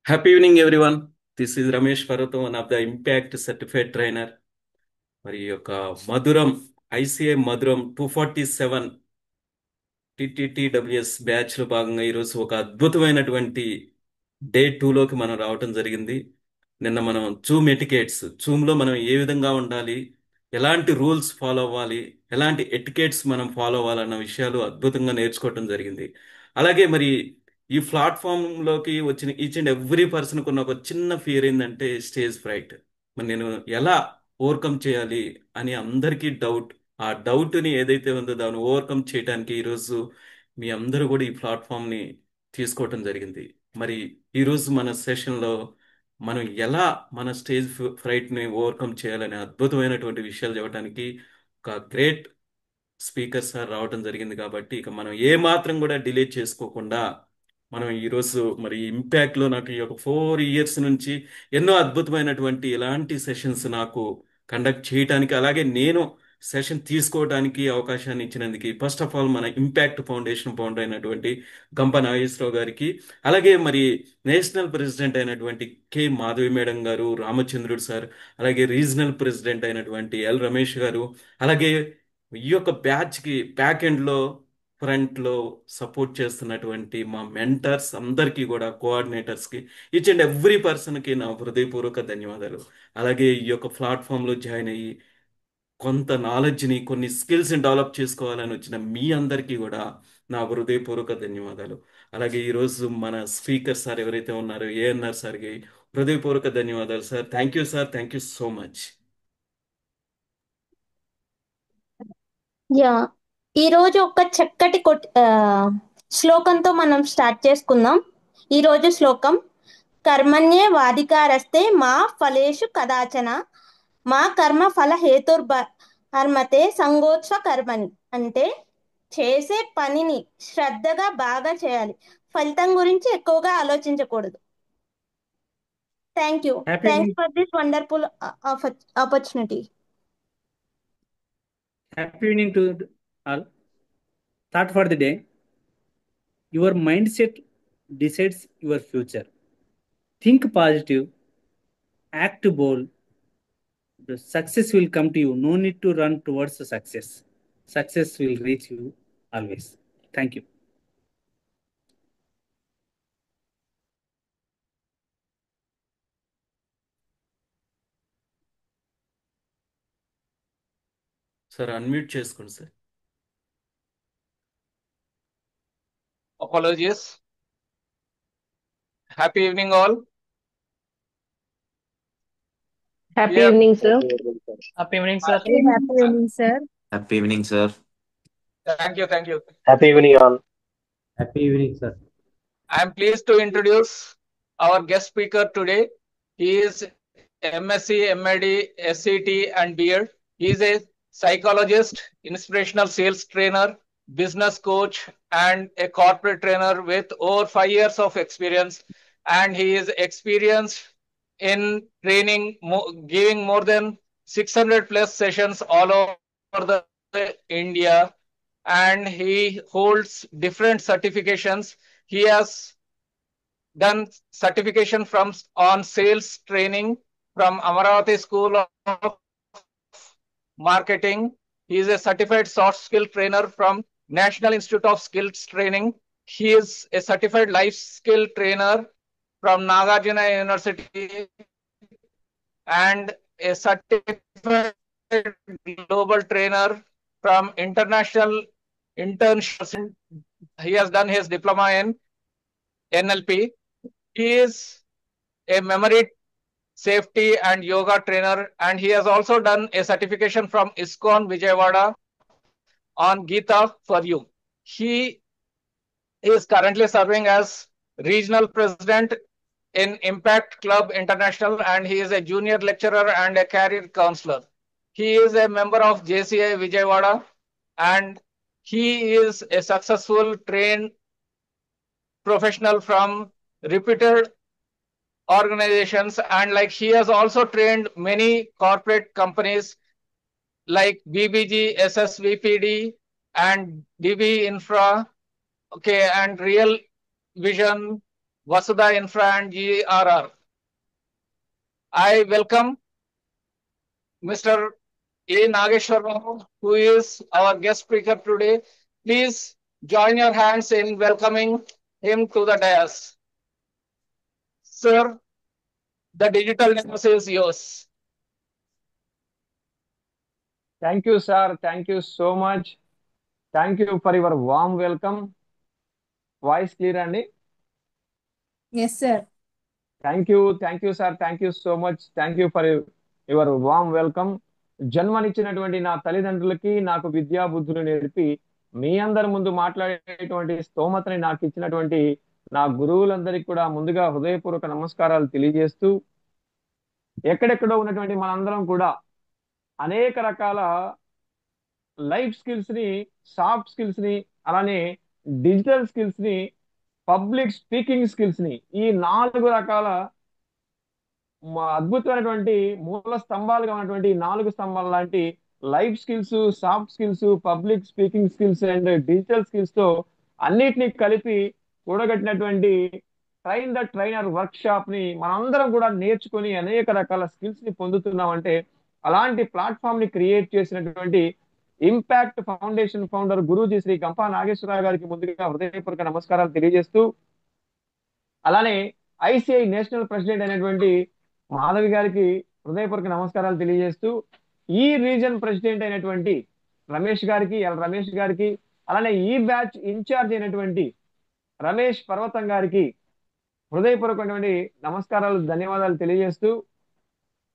Happy evening, everyone. This is Ramesh Parvatam, one of the Impact Certified Trainer. మరి ఈ యొక్క మధురం ICI మధురం 247 టిటిటిడబ్ల్యూఎస్ బ్యాచ్ లో భాగంగా ఈరోజు ఒక అద్భుతమైనటువంటి డే 2లోకి మనం రావటం జరిగింది. నిన్న మనం జూమ్ ఎటికేట్స్ జూమ్లో మనం ఏ విధంగా ఉండాలి, ఎలాంటి రూల్స్ ఫాలో అవ్వాలి, ఎలాంటి ఎటికేట్స్ మనం ఫాలో అవ్వాలన్న విషయాలు అద్భుతంగా నేర్చుకోవటం జరిగింది. అలాగే మరి ఈ ప్లాట్ఫామ్లోకి వచ్చిన ఈచ్ అండ్ ఎవ్రీ పర్సన్కి ఉన్న ఒక చిన్న ఫియర్ ఏంటంటే స్టేజ్ ఫ్రైట్. మరి నేను ఎలా ఓవర్కమ్ చేయాలి అని అందరికీ డౌట్. ఆ డౌట్ని ఏదైతే ఉందో దాన్ని ఓవర్కమ్ చేయడానికి ఈరోజు మీ అందరూ కూడా ఈ ప్లాట్ఫామ్ని తీసుకోవటం జరిగింది. మరి ఈరోజు మన సెషన్లో మనం ఎలా మన స్టేజ్ ఫ్రైట్ని ఓవర్కమ్ చేయాలనే అద్భుతమైనటువంటి విషయాలు చెప్పడానికి ఒక గ్రేట్ స్పీకర్ సార్ రావడం జరిగింది. కాబట్టి ఇక మనం ఏ మాత్రం కూడా డిలే చేసుకోకుండా మనం ఈరోజు మరి ఇంపాక్ట్లో నాకు ఈ ఒక 4 ఇయర్స్ నుంచి ఎన్నో అద్భుతమైనటువంటి ఇలాంటి సెషన్స్ నాకు కండక్ట్ చేయడానికి, అలాగే నేను సెషన్ తీసుకోవడానికి అవకాశాన్ని ఇచ్చినందుకు ఫస్ట్ ఆఫ్ ఆల్ మన ఇంపాక్ట్ ఫౌండేషన్ ఫౌండర్ అయినటువంటి గంప నాగేశ్వరరావు గారికి, అలాగే మరి నేషనల్ ప్రెసిడెంట్ అయినటువంటి కె మాధవి మేడం గారు, రామచంద్రుడు సార్, అలాగే రీజనల్ ప్రెసిడెంట్ అయినటువంటి ఎల్ రమేష్ గారు, అలాగే ఈ యొక్క బ్యాచ్కి బ్యాక్ ఎండ్లో ఫ్రంట్లో సపోర్ట్ చేస్తున్నటువంటి మా మెంటర్స్ అందరికీ కూడా, కోఆర్డినేటర్స్కి, ఈచ్ అండ్ ఎవ్రీ పర్సన్కి నా హృదయపూర్వక ధన్యవాదాలు. అలాగే ఈ యొక్క ప్లాట్ఫామ్లో జాయిన్ అయ్యి కొంత నాలెడ్జ్ని, కొన్ని స్కిల్స్ని డెవలప్ చేసుకోవాలని వచ్చిన మీ అందరికీ కూడా నా హృదయపూర్వక ధన్యవాదాలు. అలాగే ఈరోజు మన స్పీకర్ సార్ ఎవరైతే ఉన్నారో ఏఎన్ఆర్ సార్కి హృదయపూర్వక ధన్యవాదాలు sir. Thank you sir, thank you so much. Yeah ఈరోజు ఒక చక్కటి శ్లోకంతో మనం స్టార్ట్ చేసుకుందాం. ఈరోజు శ్లోకం: కర్మణ్యే వాధికారస్తే మా ఫలేషు కదాచన మా కర్మ ఫల హేతుర్భర్మతే సంగోత్స కర్మని. అంటే చేసే పనిని శ్రద్ధగా బాగా చేయాలి, ఫలితం గురించి ఎక్కువగా ఆలోచించకూడదు. Thank you. Happy thanks evening, for this wonderful opportunity. happy evening to all. Thought for the day: your mindset decides your future. Think positive, act bold. The success will come to you. No need to run towards the success. Success will reach you always. Thank you. Sir unmute చేసుకోండి sir. Apologies. Happy evening, all. Happy Yeah. evening, sir. Happy evening, sir. Happy evening, sir. Happy evening, sir. Thank you, thank you. Happy evening, all. Happy evening, sir. I am pleased to introduce our guest speaker today. He is MSc, MAD, SCT, and BEd. He is a psychologist, inspirational sales trainer, business coach, and a corporate trainer with over 5 years of experience. And he is experienced in training, giving more than 600 plus sessions all over the India. And he holds different certifications. He has done certification on sales training from Amaravati School of Marketing. He is a certified soft skill trainer from National Institute of Skills Training. He is a certified life skill trainer from Nagarjuna University and a certified global trainer from International Internship. He has done his diploma in NLP. He is a memory safety and yoga trainer, and he has also done a certification from ISKCON Vijayawada on Gita for You. He is currently serving as regional president in Impact Club International, and he is a junior lecturer and a career counselor. He is a member of JCI Vijayawada, and he is a successful trained professional from reputed organizations, and like he has also trained many corporate companies like BBG, SSVPD, and DB Infra, Okay, and Real Vision, Vasudha Infra and GRR. I welcome Mr. A. Nageshwar Rao, who is our guest speaker today. Please join your hands in welcoming him to the dais. Sir, the digital news is yours. Thank you, sir. Thank you so much. Thank you for your warm welcome. Voice clear, Andy? Yes, sir. Thank you, sir. Thank you so much. Thank you for your warm welcome. జన్మనిచ్చినటువంటి నా తల్లిదండ్రులకి నాకు విద్యా బుద్ధులు నేర్పి మీ అందరి ముందు మాట్లాడేటువంటి స్తోమతని నాకు ఇచ్చినటువంటి నా గురువులందరికీ కూడా ముందుగా హృదయపూర్వక నమస్కారాలు తెలియజేస్తూ ఎక్కడెక్కడో ఉన్నటువంటి మనందరం కూడా అనేక రకాల లైఫ్ స్కిల్స్ ని, సాఫ్ట్ స్కిల్స్ ని, అలానే డిజిటల్ స్కిల్స్ ని, పబ్లిక్ స్పీకింగ్ స్కిల్స్ ని, ఈ 4 రకాల అద్భుతమైనటువంటి మూల స్తంభాలుగా ఉన్నటువంటి 4 స్తంభాల లాంటి life skills, soft skills, public speaking skills and digital skills తో అన్నిటినీ కలిపి కూడగట్టినటువంటి train the trainer workshop ని మనందరం కూడా నేర్చుకొని అనేక రకాల స్కిల్స్ ని పొందుతున్నామంటే అలాంటి ప్లాట్ఫామ్ ని క్రియేట్ చేసినటువంటి impact foundation founder Guruji Shri Gampa Nageswararao గారికి ముందుగా హృదయపూర్వక నమస్కారాలు తెలియజేస్తూ, అలానే ఐసిఐ నేషనల్ ప్రెసిడెంట్ అయినటువంటి మాధవి గారికి హృదయపూర్వక నమస్కారాలు తెలియజేస్తూ, ఈ రీజన్ ప్రెసిడెంట్ అయినటువంటి రమేష్ గారికి, అలానే ఈ బ్యాచ్ ఇన్ఛార్జ్ అయినటువంటి రమేష్ పర్వతం గారికి హృదయపూర్వకమైనటువంటి నమస్కారాలు, ధన్యవాదాలు తెలియజేస్తూ,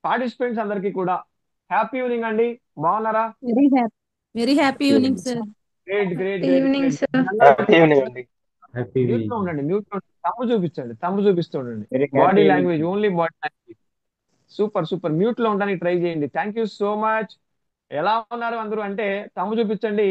పార్టిసిపెంట్స్ అందరికీ కూడా హ్యాపీ ఈవినింగ్ అండి. బాగున్నారా? Very happy evening sir. Great evening sir. Mute లో ఉండండి, తమ్ము చూపిస్తుండండి. Body language, only body language. Super mute లో ఉండడానికి ట్రై చేయండి. Thank you so much. ఎలా ఉన్నారు అందరూ అంటే తమ్ము చూపించండి.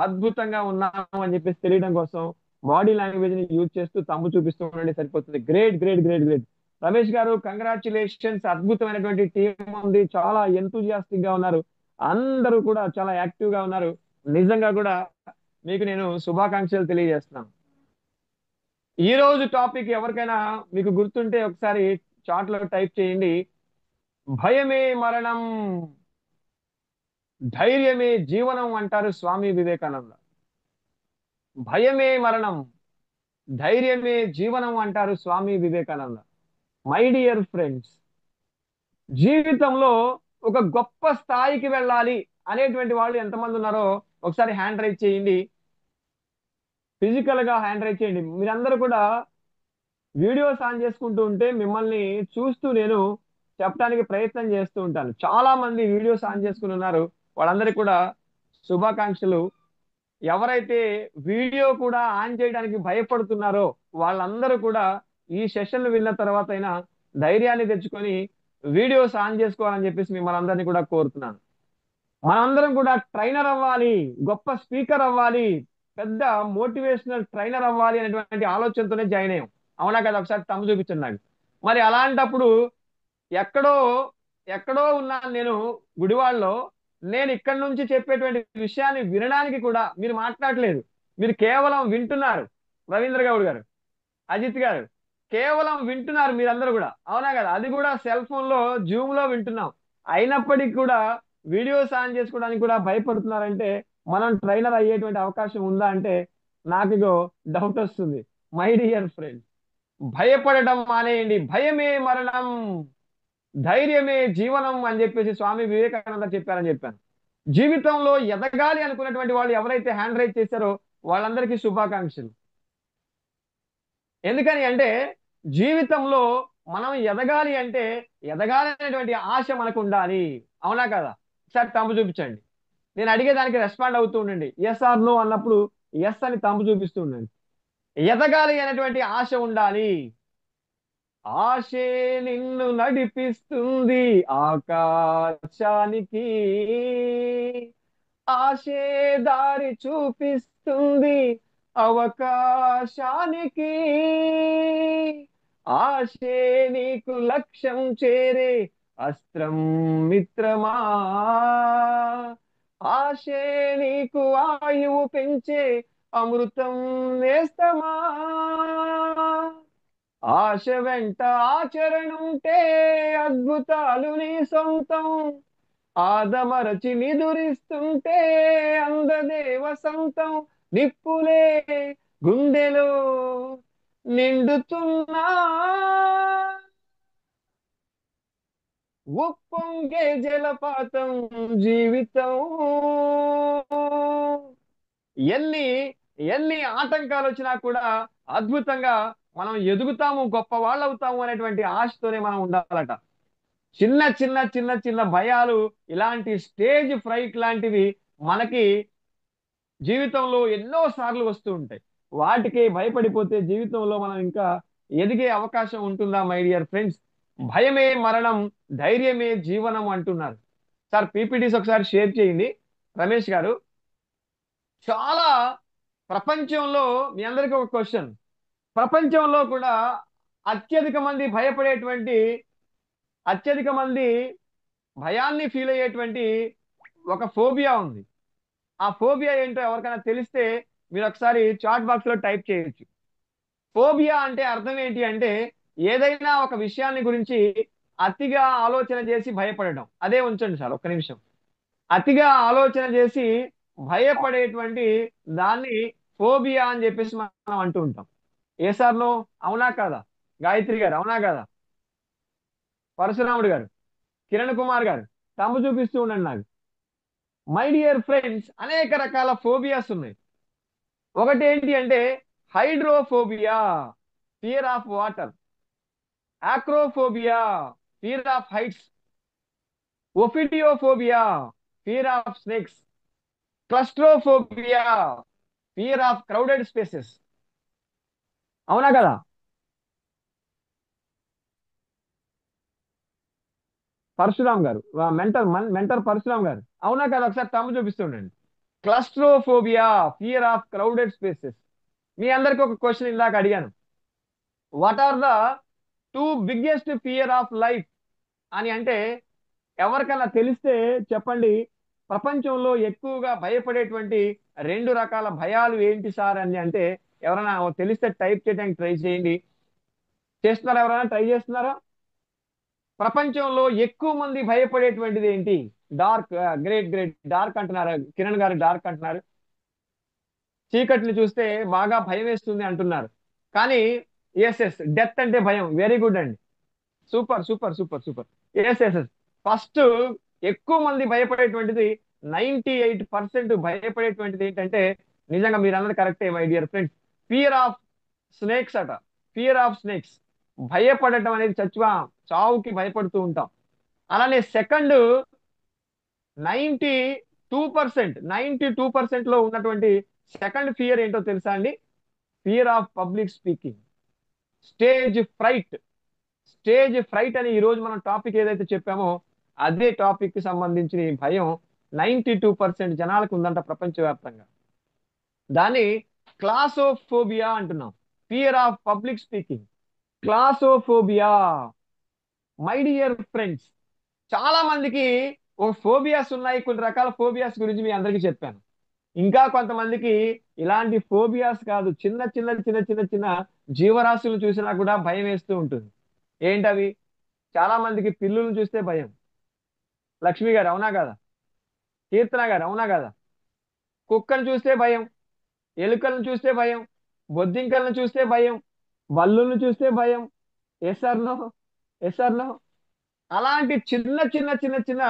అద్భుతంగా ఉన్నాము అని చెప్పేసి తెలియడం కోసం బాడీ లాంగ్వేజ్ ని యూజ్ చేస్తూ తమ్ము చూపిస్తూ ఉండండి, సరిపోతుంది. గ్రేట్. రమేష్ గారు, కంగ్రాచులేషన్స్. అద్భుతమైనటువంటి టీం ఉంది, చాలా ఎంతూజియాస్టిక్ గా ఉన్నారు, అందరూ కూడా చాలా యాక్టివ్ గా ఉన్నారు. నిజంగా కూడా మీకు నేను శుభాకాంక్షలు తెలియజేస్తున్నాను. ఈ రోజు టాపిక్ ఎవరికైనా మీకు గుర్తుంటే ఒకసారి చాట్ లో టైప్ చేయండి. భయమే మరణం, ధైర్యమే జీవనం అంటారు స్వామి వివేకానంద. భయమే మరణం, ధైర్యమే జీవనం అంటారు Swami Vivekananda. My dear friends, జీవితంలో ఒక గొప్ప స్థాయికి వెళ్ళాలి అనేటువంటి వాళ్ళు ఎంతమంది ఉన్నారో ఒకసారి హ్యాండ్ రైజ్ చేయండి. ఫిజికల్ గా హ్యాండ్ రైజ్ చేయండి. మీరందరూ కూడా వీడియోస్ ఆన్ చేసుకుంటూ ఉంటే మిమ్మల్ని చూస్తూ నేను చెప్పడానికి ప్రయత్నం చేస్తూ ఉంటాను. చాలా మంది వీడియోస్ ఆన్ చేసుకుని ఉన్నారు, వాళ్ళందరికీ కూడా శుభాకాంక్షలు. ఎవరైతే వీడియో కూడా ఆన్ చేయడానికి భయపడుతున్నారో వాళ్ళందరూ కూడా ఈ సెషన్ విన్న తర్వాత అయినా ధైర్యాన్ని తెచ్చుకొని వీడియోస్ ఆన్ చేసుకోవాలని చెప్పేసి మిమ్మల్ని అందరినీ కూడా కోరుతున్నాను. మనందరం కూడా ట్రైనర్ అవ్వాలి, గొప్ప స్పీకర్ అవ్వాలి, పెద్ద మోటివేషనల్ ట్రైనర్ అవ్వాలి అనేటువంటి ఆలోచనతోనే జాయిన్ అయ్యాం. అవునా కదా? ఒకసారి తమ్ము చూపించండి నాకు. మరి అలాంటప్పుడు ఎక్కడో ఉన్నాను నేను గుడివాడలో. నేను ఇక్కడి నుంచి చెప్పేటువంటి విషయాన్ని వినడానికి కూడా మీరు మాట్లాడలేదు, మీరు కేవలం వింటున్నారు. రవీంద్ర గౌడ్ గారు, అజిత్ గారు, కేవలం వింటున్నారు మీరందరూ కూడా. అవునా కదా? అది కూడా సెల్ ఫోన్ లో, జూమ్ లో వింటున్నాం. అయినప్పటికీ కూడా వీడియోస్ ఆన్ చేసుకోవడానికి కూడా భయపడుతున్నారంటే మనం ట్రైనర్ అయ్యేటువంటి అవకాశం ఉందా అంటే నాకు డౌట్ వస్తుంది. మై డియర్ ఫ్రెండ్స్, భయపడటం మానేయండి. భయమే మరణం, ధైర్యమే జీవనం అని చెప్పేసి స్వామి వివేకానంద చెప్పారని చెప్పాను. జీవితంలో ఎదగాలి అనుకున్నటువంటి వాళ్ళు ఎవరైతే హ్యాండ్ రైజ్ చేశారో వాళ్ళందరికీ శుభాకాంక్షలు. ఎందుకని అంటే జీవితంలో మనం ఎదగాలి అంటే ఎదగాలి అనేటువంటి ఆశ మనకు ఉండాలి. అవునా కదా? సార్ తమ్ము చూపించండి. నేను అడిగేదానికి రెస్పాండ్ అవుతూ ఉండండి. ఎస్ ఆర్ నో అన్నప్పుడు ఎస్ అని తమ్ము చూపిస్తూ ఉండండి. ఎదగాలి అనేటువంటి ఆశ ఉండాలి. ఆశే నిన్ను నడిపిస్తుంది ఆకాశానికి, ఆశే దారి చూపిస్తుంది అవకాశానికి, ఆశే నీకు లక్ష్యం చేరే అస్త్రం మిత్రమా, ఆశే నీకు ఆయువు పెంచే అమృతం నేస్తమా. ఆశ వెంట ఆచరణుంటే అద్భుతాలు నీ సొంతం. ఆదమరచి నిదురిస్తుంటే అందదే వసంతం. నిప్పులే గుండెలో నిండుతున్నా ఉప్పొంగే జలపాతం జీవితం. ఎన్ని ఎన్ని ఆటంకాలు వచ్చినా కూడా అద్భుతంగా మనం ఎదుగుతాము, గొప్ప వాళ్ళు అవుతాము అనేటువంటి ఆశతోనే మనం ఉండాలట. చిన్న చిన్న చిన్న చిన్న భయాలు, ఇలాంటి స్టేజ్ ఫ్రైట్ లాంటివి మనకి జీవితంలో ఎన్నో సార్లు వస్తూ ఉంటాయి. వాటికి భయపడిపోతే జీవితంలో మనం ఇంకా ఎదిగే అవకాశం ఉంటుందా మై డియర్ ఫ్రెండ్స్? భయమే మరణం, ధైర్యమే జీవనం అంటున్నారు. సార్ పీపీటీస్ ఒకసారి షేర్ చేయండి రమేష్ గారు. చాలా ప్రపంచంలో మీ అందరికీ ఒక క్వశ్చన్. ప్రపంచంలో కూడా అత్యధిక మంది భయపడేటువంటి, అత్యధిక మంది భయాన్ని ఫీల్ అయ్యేటువంటి ఒక ఫోబియా ఉంది. ఆ ఫోబియా ఏంటో ఎవరికైనా తెలిస్తే మీరు ఒకసారి చాట్ బాక్స్ లో టైప్ చేయొచ్చు. ఫోబియా అంటే అర్థం ఏంటి అంటే, ఏదైనా ఒక విషయాన్ని గురించి అతిగా ఆలోచన చేసి భయపడడం. అదే ఉంచండి సార్ ఒక్క నిమిషం. అతిగా ఆలోచన చేసి భయపడేటువంటి దాన్ని ఫోబియా అని చెప్పేసి మనం అంటూ ఉంటాం. ఏ సార్ను అవునా కాదా? గాయత్రి గారు అవునా కాదా? పరశురాముడు గారు, కిరణ్ కుమార్ గారు తమ్ము చూపిస్తూ ఉండండి నాకు. మై డియర్ ఫ్రెండ్స్, అనేక రకాల ఫోబియాస్ ఉన్నాయి. ఒకటి ఏంటి అంటే hydrophobia, fear of water. Acrophobia, fear of heights. Ophidiophobia, fear of snakes. Claustrophobia, fear of crowded spaces. అవునా కదా? పరశురామ్ గారు, మెంటర్ పరశురామ్ గారు అవునా కదా? ఒకసారి తమ్ము చూపిస్తుండండి. Claustrophobia, fear of crowded spaces. మీ అందరికి ఒక క్వశ్చన్ ఇందాక అడిగాను. What are the 2 biggest fear of life అని అంటే ఎవరికైనా తెలిస్తే చెప్పండి. ప్రపంచంలో ఎక్కువగా భయపడేటువంటి 2 రకాల భయాలు ఏంటి సార్ అని అంటే ఎవరైనా తెలిస్తే టైప్ చేయడానికి ట్రై చేయండి. చేస్తున్నారా? ఎవరైనా ట్రై చేస్తున్నారా? ప్రపంచంలో ఎక్కువ మంది భయపడేటువంటిది ఏంటి? డార్క్. Great great. డార్క్ అంటున్నారు కిరణ్ గారు, డార్క్ అంటున్నారు. చీకటిని చూస్తే బాగా భయం వేస్తుంది అంటున్నారు. కానీ ఎస్ ఎస్, డెత్ అంటే భయం. వెరీ గుడ్ అండి. Super super super super. Yes yes yes. First ఎక్కువ మంది భయపడేటువంటిది, 98% భయపడేటువంటిది ఏంటంటే, నిజంగా మీరు అన్నది కరెక్టే my dear friends, fear of snakes అట. Fear of snakes. భయపడటం అనేది చావుకి భయపడుతూ ఉంటాం. అలానే సెకండ్ 92% లో ఉన్నటువంటి సెకండ్ ఫియర్ ఏంటో తెలుసా అండి? Fear of public speaking, stage freight. Stage freight అని ఈ రోజు మనం టాపిక్ ఏదైతే చెప్పామో అదే టాపిక్ కి సంబంధించిన ఈ భయం 92% జనాలకు ఉందంట ప్రపంచవ్యాప్తంగా. దాన్ని క్లాసోఫోబియా అంటున్నాం. Fear of public speaking, glossophobia. My dear friends, చాలా మందికి ఒక ఫోబియాస్ ఉన్నాయి. కొన్ని రకాల ఫోబియాస్ గురించి మీ అందరికీ చెప్పాను. ఇంకా కొంతమందికి ఇలాంటి ఫోబియాస్ కాదు, చిన్న చిన్న చిన్న చిన్న చిన్న జీవరాశులను చూసినా కూడా భయం వేస్తూ ఉంటుంది. ఏంటవి? చాలా మందికి పిల్లులను చూస్తే భయం. లక్ష్మి గారు అవునా కదా? కీర్తన గారు అవునా కదా? కుక్కను చూస్తే భయం, ఎలుకలను చూస్తే భయం, బొద్దింకలను చూస్తే భయం, బల్లులను చూస్తే భయం. Yes or no? Yes or no? అలాంటి చిన్న చిన్న చిన్న చిన్న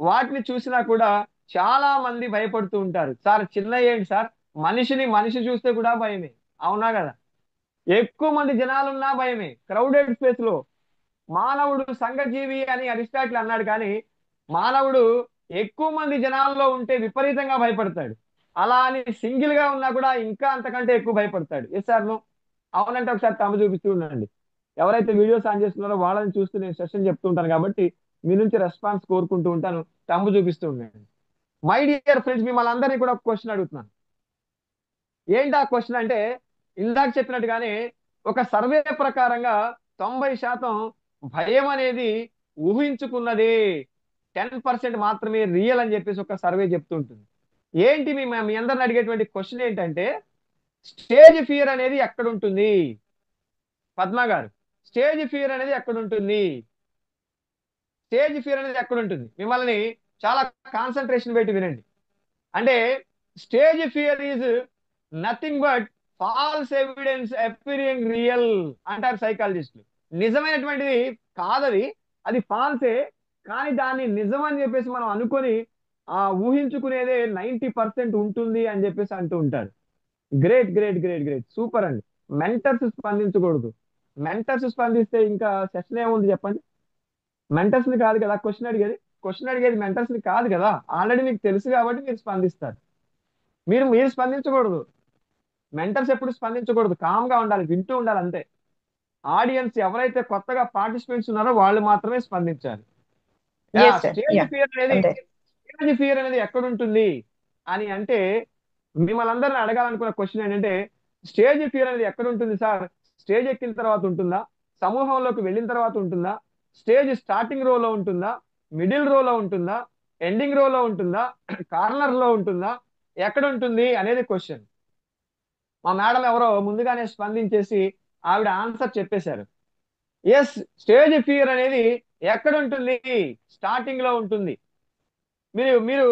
వాటిని చూసినా కూడా చాలా మంది భయపడుతూ ఉంటారు. సార్ చిన్న ఏంటి సార్, మనిషి చూస్తే కూడా భయమే. అవునా కదా? ఎక్కువ మంది జనాలున్నా భయమే. క్రౌడెడ్ స్పేస్ లో మానవుడు సంఘజీవి అని అరిస్టాటిల్ అన్నాడు. కానీ మానవుడు ఎక్కువ మంది జనాల్లో ఉంటే విపరీతంగా భయపడతాడు. అలా అని సింగిల్ గా ఉన్నా కూడా ఇంకా అంతకంటే ఎక్కువ భయపడతాడు. Yes sir no? అవునంటే ఒకసారి తమ్ము చూపిస్తూ ఉండండి. ఎవరైతే వీడియోస్ ఆన్ చేస్తున్నారో వాళ్ళని చూస్తూ నేను సెషన్ చెప్తూ ఉంటాను కాబట్టి మీ నుంచి రెస్పాన్స్ కోరుకుంటూ ఉంటాను. తమ్ము చూపిస్తూ ఉండండి. మై డియర్ ఫ్రెండ్స్, మిమ్మల్ని అందరినీ కూడా ఒక క్వశ్చన్ అడుగుతున్నాను. ఏంటి ఆ క్వశ్చన్ అంటే, ఇందాక చెప్పినట్టుగానే ఒక సర్వే ప్రకారంగా 90% భయం అనేది ఊహించుకున్నదే, 10% మాత్రమే రియల్ అని చెప్పేసి ఒక సర్వే చెప్తుంటుంది. ఏంటి మీ అందరిని అడిగేటువంటి క్వశ్చన్ ఏంటంటే, స్టేజ్ ఫియర్ అనేది ఎక్కడ ఉంటుంది? పద్మ గారు, స్టేజ్ ఫియర్ అనేది ఎక్కడ ఉంటుంది? స్టేజ్ ఫియర్ అనేది ఎక్కడ ఉంటుంది? మిమ్మల్ని చాలా కాన్సన్ట్రేషన్ పెట్టి వినండి. అంటే stage fear is nothing but falls evidence appearing real అంటారు సైకాలజిస్టులు. నిజమైనటువంటిది కాదది, అది ఫాల్సే, కానీ దాన్ని నిజం అని చెప్పేసి మనం అనుకొని ఊహించుకునేదే 90% ఉంటుంది అని చెప్పేసి అంటూ ఉంటారు. Great great great great, super అండి. మెంటర్స్ స్పందించకూడదు. మెంటర్స్ స్పందిస్తే ఇంకా సెషన్ ఏముంది చెప్పండి? మెంటర్స్ ని కాదు కదా క్వశ్చన్ అడిగేది మెంటర్స్ ని కాదు కదా. ఆల్రెడీ మీకు తెలుసు కాబట్టి మీరు స్పందిస్తారు. మీరు స్పందించకూడదు. మెంటర్స్ ఎప్పుడు స్పందించకూడదు, కామ్ గా ఉండాలి, వింటూ ఉండాలి అంతే. ఆడియన్స్ ఎవరైతే కొత్తగా పార్టిసిపెంట్స్ ఉన్నారో వాళ్ళు మాత్రమే స్పందించాలి. Yes, sir. Stage Yeah. Fear అనేది అంతే. స్టేజ్ ఫియర్ అనేది ఎక్కడ ఉంటుంది అని అంటే, మిమ్మల్ని అందరిని అడగాలనుకున్న క్వశ్చన్ ఏంటంటే, స్టేజ్ ఫియర్ అనేది ఎక్కడ ఉంటుంది సార్? స్టేజ్ ఎక్కిన తర్వాత ఉంటుందా? సమూహంలోకి వెళ్ళిన తర్వాత ఉంటుందా? స్టేజ్ స్టార్టింగ్ రోలో ఉంటుందా? మిడిల్ రోలో ఉంటుందా? ఎండింగ్ రోలో ఉంటుందా? కార్నర్ లో ఉంటుందా? ఎక్కడ ఉంటుంది అనేది క్వశ్చన్. మా మేడం ఎవరో ముందుగానే స్పందించేసి ఆవిడ ఆన్సర్ చెప్పేశారు. ఎస్, స్టేజ్ ఫియర్ అనేది ఎక్కడ ఉంటుంది? స్టార్టింగ్ లో ఉంటుంది. మీరు మీరు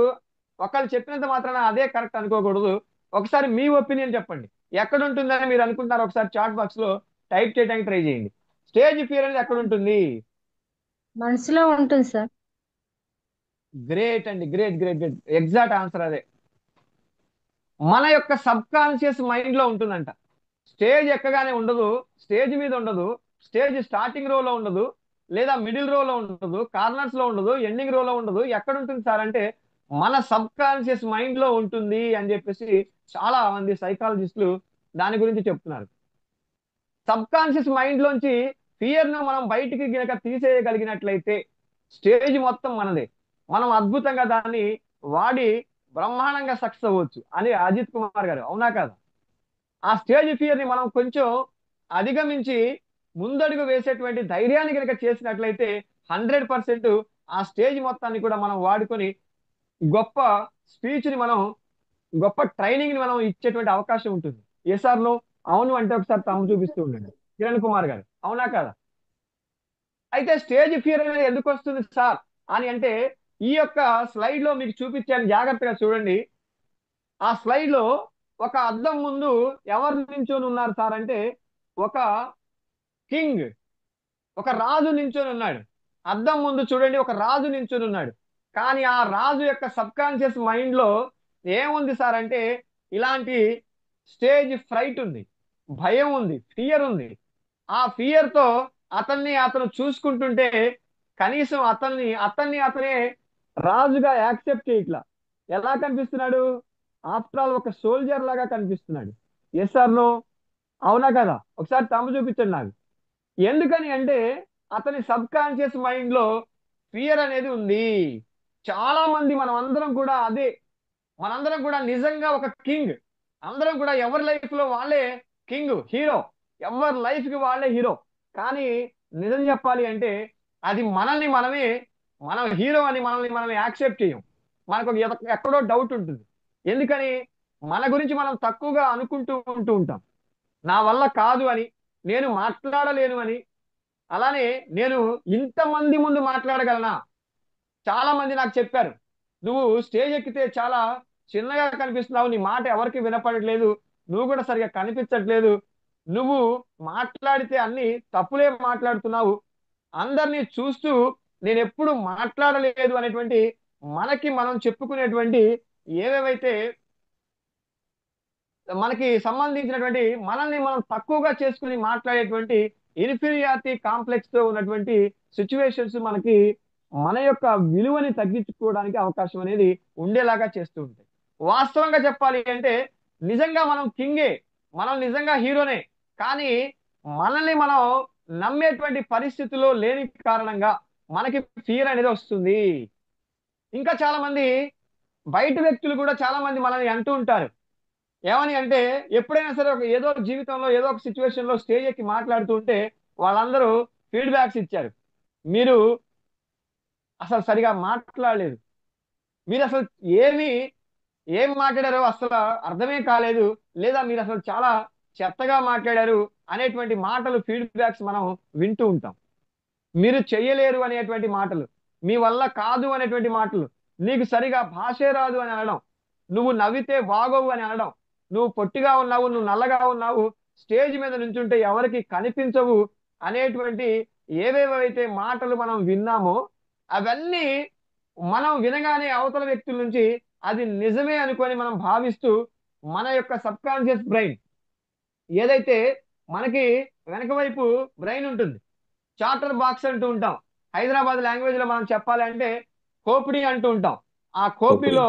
ఒకళ్ళు చెప్పినంత మాత్రాన అదే కరెక్ట్ అనుకోకూడదు. ఒకసారి మీ ఒపీనియన్ చెప్పండి, ఎక్కడ ఉంటుందని మీరు అనుకుంటారు. ఒకసారి చాట్ బాక్స్ లో టైప్ చేయడానికి ట్రై చేయండి. స్టేజ్ ఫియర్ అనేది ఎక్కడ ఉంటుంది? మనసులో ఉంటుంది సార్. గ్రేట్ అండి, great great great, exact answer అదే. మన యొక్క సబ్ కాన్షియస్ మైండ్ లో ఉంటుందంట. స్టేజ్ ఎక్కగానే ఉండదు, స్టేజ్ మీద ఉండదు, స్టేజ్ స్టార్టింగ్ రోలో ఉండదు, లేదా మిడిల్ రోలో ఉండదు, కార్నర్స్ లో ఉండదు, ఎండింగ్ రోలో ఉండదు. ఎక్కడ ఉంటుంది సార్ అంటే మన సబ్ కాన్షియస్ మైండ్ లో ఉంటుంది అని చెప్పేసి చాలా మంది సైకాలజిస్టులు దాని గురించి చెప్తున్నారు. సబ్ కాన్షియస్ మైండ్ లోంచి ఫియర్ ను మనం బయటికి గనక తీసేయగలిగినట్లయితే స్టేజ్ మొత్తం మనదే. మనం అద్భుతంగా దాన్ని వాడి బ్రహ్మాండంగా సక్సెస్ అవ్వచ్చు అని అజిత్ కుమార్ గారు, అవునా కాదా? ఆ స్టేజ్ ఫియర్ ని మనం కొంచెం అధిగమించి ముందడుగు వేసేటువంటి ధైర్యాన్ని కనుక చేసినట్లయితే 100% ఆ స్టేజ్ మొత్తాన్ని కూడా మనం వాడుకొని గొప్ప స్పీచ్ ని మనం, గొప్ప ట్రైనింగ్ ని మనం ఇచ్చేటువంటి అవకాశం ఉంటుంది. ఎస్ఆర్ లో అవును అంటే ఒకసారి తమ్ము చూపిస్తూ ఉండండి. కిరణ్ కుమార్ గారు, అవునా కాదా? అయితే స్టేజ్ ఫియర్ అనేది ఎందుకు వస్తుంది సార్ అని అంటే, ఈ యొక్క స్లైడ్ లో మీకు చూపించాను, జాగ్రత్తగా చూడండి. ఆ స్లైడ్ లో ఒక అద్దం ముందు ఎవరు నించొని ఉన్నారు సార్ అంటే, ఒక కింగ్, ఒక రాజు నించొని ఉన్నాడు. అద్దం ముందు చూడండి, ఒక రాజు నించొని ఉన్నాడు. కానీ ఆ రాజు యొక్క సబ్ కాన్షియస్ మైండ్ లో ఏముంది సార్ అంటే, ఇలాంటి స్టేజ్ ఫ్రైట్ ఉంది, భయం ఉంది, ఫియర్ ఉంది. ఆ ఫియర్ తో అతను చూసుకుంటుంటే కనీసం అతనే రాజుగా యాక్సెప్ట్ చేయట్లా. ఎలా కనిపిస్తున్నాడు? ఆఫ్టర్ ఆల్ ఒక సోల్జర్ లాగా కనిపిస్తున్నాడు. ఎస్ ఆర్ నో, అవునా కదా? ఒకసారి తమ్ము చూపించండి నాకు. ఎందుకని అంటే అతని సబ్ కాన్షియస్ మైండ్ లో ఫియర్ అనేది ఉంది. చాలా మంది మనందరం కూడా అదే, మనందరం కూడా నిజంగా ఒక కింగ్. అందరం కూడా ఎవరి లైఫ్ లో వాళ్ళే కింగ్, హీరో, ఎవరి లైఫ్ కి వాళ్ళే హీరో. కానీ నిజం చెప్పాలి అంటే అది మనం హీరో అని మనల్ని యాక్సెప్ట్ చేయం. మనకు ఎక్కడో డౌట్ ఉంటుంది. ఎందుకని? మన గురించి మనం తక్కువగా అనుకుంటూ ఉంటాం. నా వల్ల కాదు అని, నేను మాట్లాడలేను అని, అలానే నేను ఇంతమంది ముందు మాట్లాడగలనా? చాలా మంది నాకు చెప్పారు, నువ్వు స్టేజ్ ఎక్కితే చాలా చిన్నగా కనిపిస్తున్నావు, నీ మాట ఎవరికి వినపడట్లేదు, నువ్వు కూడా సరిగా కనిపించట్లేదు, నువ్వు మాట్లాడితే అన్ని తప్పులే మాట్లాడుతున్నావు, అందరినీ చూస్తూ నేను ఎప్పుడు మాట్లాడలేదు అనేటువంటి మనకి మనం చెప్పుకునేటువంటి ఏవేవైతే మనకి సంబంధించినటువంటి మనల్ని మనం తక్కువగా చేసుకుని మాట్లాడేటువంటి ఇన్ఫీరియారిటీ కాంప్లెక్స్ తో ఉన్నటువంటి సిచ్యువేషన్స్ మనకి మన యొక్క విలువని తగ్గించుకోవడానికి అవకాశం అనేది ఉండేలాగా చేస్తూ ఉంటాయి. వాస్తవంగా చెప్పాలి అంటే నిజంగా మనం కింగే, మనం నిజంగా హీరోనే, కానీ మనల్ని మనం నమ్మేటువంటి పరిస్థితిలో లేని కారణంగా మనకి ఫియర్ అనేది వస్తుంది. ఇంకా చాలా మంది బయట వ్యక్తులు కూడా చాలా మంది మనల్ని అంటూ ఉంటారు. ఏమని అంటే, ఎప్పుడైనా సరే ఏదో జీవితంలో ఏదో ఒక సిచ్యువేషన్ లో స్టేజ్ ఎక్కి మాట్లాడుతూ ఉంటే వాళ్ళందరూ ఫీడ్బ్యాక్స్ ఇచ్చారు, మీరు అసలు సరిగా మాట్లాడలేదు, మీరు అసలు ఏమీ ఏం మాట్లాడారో అసలు అర్థమే కాలేదు, లేదా మీరు అసలు చాలా చెత్తగా మాట్లాడారు అనేటువంటి మాటలు, ఫీడ్బ్యాక్స్ మనం వింటూ ఉంటాం. మీరు చెయ్యలేరు అనేటువంటి మాటలు, మీ వల్ల కాదు అనేటువంటి మాటలు, నీకు సరిగా భాషే రాదు అని అనడం, నువ్వు నవ్వితే బాగోవు అని అనడం, నువ్వు పొట్టిగా ఉన్నావు, నువ్వు నల్లగా ఉన్నావు, స్టేజ్ మీద నుంచుంటే ఎవరికి కనిపించవు అనేటువంటి ఏవేవైతే మాటలు మనం విన్నామో అవన్నీ మనం వినగానే అవతల వ్యక్తుల నుంచి అది నిజమే అనుకొని మనం భావిస్తూ మన యొక్క సబ్ కాన్షియస్ బ్రెయిన్ ఏదైతే మనకి వెనక వైపు బ్రెయిన్ ఉంటుంది, చార్టర్ బాక్స్ అంటూ ఉంటాం, హైదరాబాద్ లాంగ్వేజ్ లో మనం చెప్పాలి అంటే కోపిడి అంటూ ఉంటాం. ఆ కోపిలో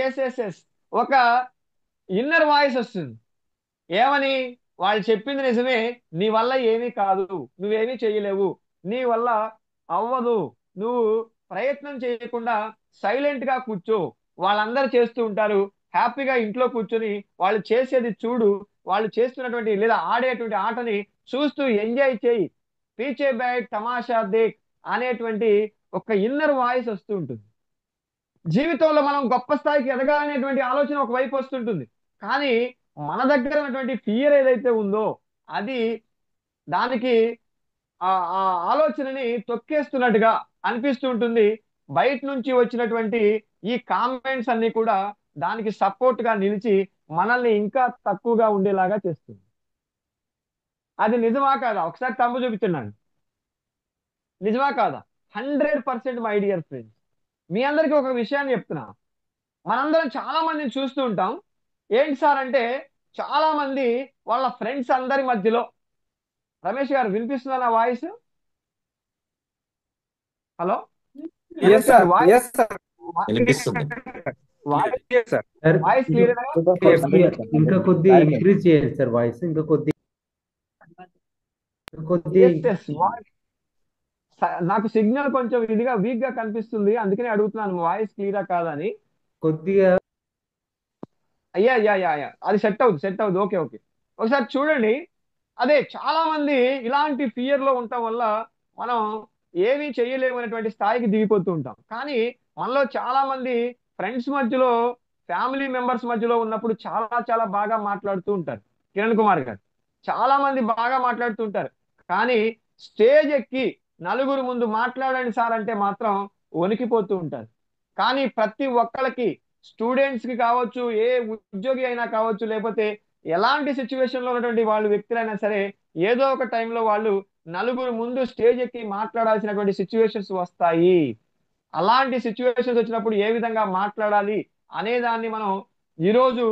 ఎస్ ఒక ఇన్నర్ వాయిస్ వస్తుంది. ఏమని? వాళ్ళు చెప్పింది నిజమే, నీ వల్ల ఏమీ కాదు, నువ్వేమీ చేయలేవు, నీ వల్ల అవ్వదు, నువ్వు ప్రయత్నం చేయకుండా సైలెంట్ గా కూర్చో, వాళ్ళందరూ చేస్తూ ఉంటారు, హ్యాపీగా ఇంట్లో కూర్చొని వాళ్ళు చేసేది చూడు, వాళ్ళు చేస్తున్నటువంటి లేదా ఆడేటువంటి ఆటని చూస్తూ ఎంజాయ్ చేయి, పీచే బ్యాట్ తమాషా దేక్ అనేటువంటి ఒక ఇన్నర్ వాయిస్ వస్తూ ఉంటుంది. జీవితంలో మనం గొప్ప స్థాయికి ఎదగాలనేటువంటి ఆలోచన ఒకవైపు వస్తుంటుంది, కానీ మన దగ్గర ఉన్నటువంటి ఫియర్ ఏదైతే ఉందో అది దానికి ఆ ఆలోచనని తొక్కేస్తున్నట్టుగా అనిపిస్తూ ఉంటుంది. బయట నుంచి వచ్చినటువంటి ఈ కామెంట్స్ అన్ని కూడా దానికి సపోర్ట్ గా నిలిచి మనల్ని ఇంకా తక్కువగా ఉండేలాగా చేస్తుంది. అది నిజమా కాదా? ఒకసారి తమ్ము చూపించున్నాను, నిజమా కాదా? 100% మై డియర్ ఫ్రెండ్స్, మీ అందరికీ ఒక విషయాన్ని చెప్తున్నా. మనందరం చాలా మందిని చూస్తూ ఉంటాం. ఏంటి సార్ అంటే, చాలా మంది వాళ్ళ ఫ్రెండ్స్ అందరి మధ్యలో, రమేష్ గారు వినిపిస్తుందా నా voice? Hello, Yes, sir. Voice Yes, sir. వినిపిస్తుంది. Yes, sir. Voice clear? ఇంకా కొద్ది ఇంక్రీజ్ చేయాలి సార్ వాయిస్, ఇంకా కొద్ది నాకు సిగ్నల్ కొంచెం ఇదిగా వీక్ గా కనిపిస్తుంది, అందుకనే అడుగుతున్నాను వాయిస్ క్లియరా కాదని. కొద్దిగా అయ్యా అది సెట్ అవుతుంది. ఓకే. ఒకసారి చూడండి, అదే చాలా మంది ఇలాంటి ఫియర్ లో ఉండటం వల్ల మనం ఏమీ చేయలేము అనేటువంటి స్థాయికి దిగిపోతూ ఉంటాం. కానీ మనలో చాలా మంది ఫ్రెండ్స్ మధ్యలో, ఫ్యామిలీ మెంబర్స్ మధ్యలో ఉన్నప్పుడు చాలా చాలా బాగా మాట్లాడుతూ ఉంటారు. కిరణ్ కుమార్ గారు చాలా మంది బాగా మాట్లాడుతూ ఉంటారు, కానీ స్టేజ్ ఎక్కి నలుగురు ముందు మాట్లాడండి సార్ అంటే మాత్రం వణికిపోతూ ఉంటారు. కానీ ప్రతి ఒక్కళ్ళకి, స్టూడెంట్స్ కి కావచ్చు, ఏ ఉద్యోగి అయినా కావచ్చు, లేకపోతే ఎలాంటి సిచ్యువేషన్ లో ఉన్నటువంటి వాళ్ళు వ్యక్తులైనా సరే, ఏదో ఒక టైంలో వాళ్ళు నలుగురు ముందు స్టేజ్ ఎక్కి మాట్లాడాల్సినటువంటి సిచ్యువేషన్స్ వస్తాయి. అలాంటి సిచ్యువేషన్స్ వచ్చినప్పుడు ఏ విధంగా మాట్లాడాలి అనేదాన్ని మనం ఈరోజు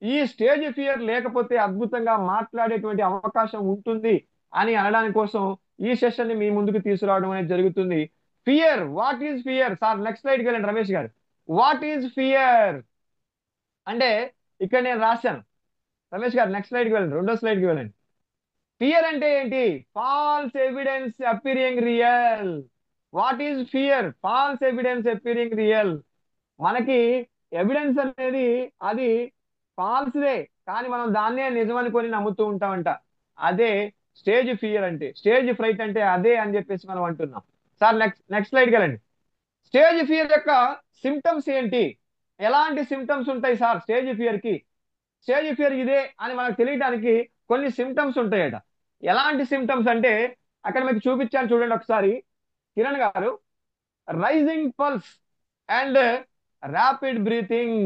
ఈ స్టేజ్ ఫియర్ లేకపోతే అద్భుతంగా మాట్లాడేటువంటి అవకాశం ఉంటుంది అని అనడానికి కోసం ఈ సెషన్ ని మీ ముందుకు తీసుకురావడం అనేది జరుగుతుంది. Fear, what is fear? Sir next స్లైడ్కి వెళ్ళండి రమేష్ గారు. వాట్ ఈజ్ ఫియర్ అంటే ఇక్కడ నేను రాశాను. రమేష్ గారు నెక్స్ట్ స్లైడ్కి వెళ్ళండి, రెండో స్లైడ్కి వెళ్ళండి. ఫియర్ అంటే ఏంటి? Falls evidence appearing real. What is fear? Falls evidence appearing real. మనకి ఎవిడెన్స్ అనేది అది ఫాల్స్దే, కానీ మనం దాన్నే నిజమనుకొని నమ్ముతూ ఉంటామంట. అదే స్టేజ్ ఫియర్ అంటే, స్టేజ్ ఫ్రైట్ అంటే అదే అని చెప్పేసి మనం అంటున్నాం. సార్ నెక్స్ట్ స్లైడ్కి వెళ్ళండి. స్టేజ్ ఫియర్ యొక్క సిమ్టమ్స్ ఏంటి? ఎలాంటి సిమ్టమ్స్ ఉంటాయి సార్ స్టేజ్ ఫియర్ కి? స్టేజ్ ఫియర్ ఇదే అని మనకు తెలియడానికి కొన్ని సిమ్టమ్స్ ఉంటాయట. ఎలాంటి సిమ్టమ్స్ అంటే అక్కడ మీకు చూపించాను చూడండి ఒకసారి కిరణ్ గారు. Rising pulse and rapid breathing.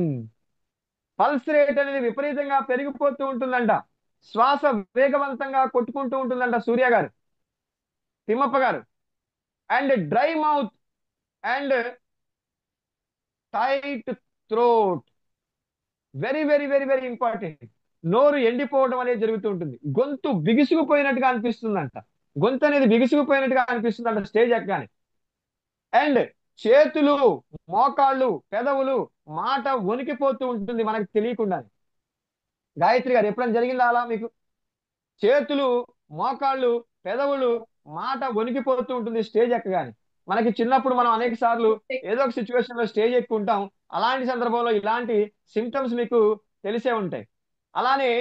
Pulse rate అనేది విపరీతంగా పెరిగిపోతూ ఉంటుందంట, శ్వాస వేగవంతంగా కొట్టుకుంటూ ఉంటుందంట సూర్య గారు, తిమ్మప్ప గారు. And dry mouth and tight throat. Very very very very important. నోరు ఎండిపోవడం అనేది జరుగుతూ ఉంటుంది, గొంతు బిగుసుకుపోయినట్టుగా అనిపిస్తుందంట, గొంతు అనేది బిగుసుకుపోయినట్టుగా అనిపిస్తుందంట స్టేజ్ ఎక్కగానే. అండ్ చేతులు, మోకాళ్ళు, పెదవులు, మాట వణికిపోతూ ఉంటుంది మనకు తెలియకుండానే. గాయత్రి గారు ఎప్పుడైనా జరిగిందా అలా మీకు? చేతులు, మోకాళ్ళు, పెదవులు, మాట వణికిపోతూ ఉంటుంది స్టేజ్ ఎక్కగానే. మనకి చిన్నప్పుడు మనం అనేక సార్లు ఏదో ఒక సిచ్యువేషన్ లో స్టేజ్ ఎక్కువ ఉంటాం, అలాంటి సందర్భంలో ఇలాంటి సిమ్టమ్స్ మీకు తెలిసే ఉంటాయి. అలానే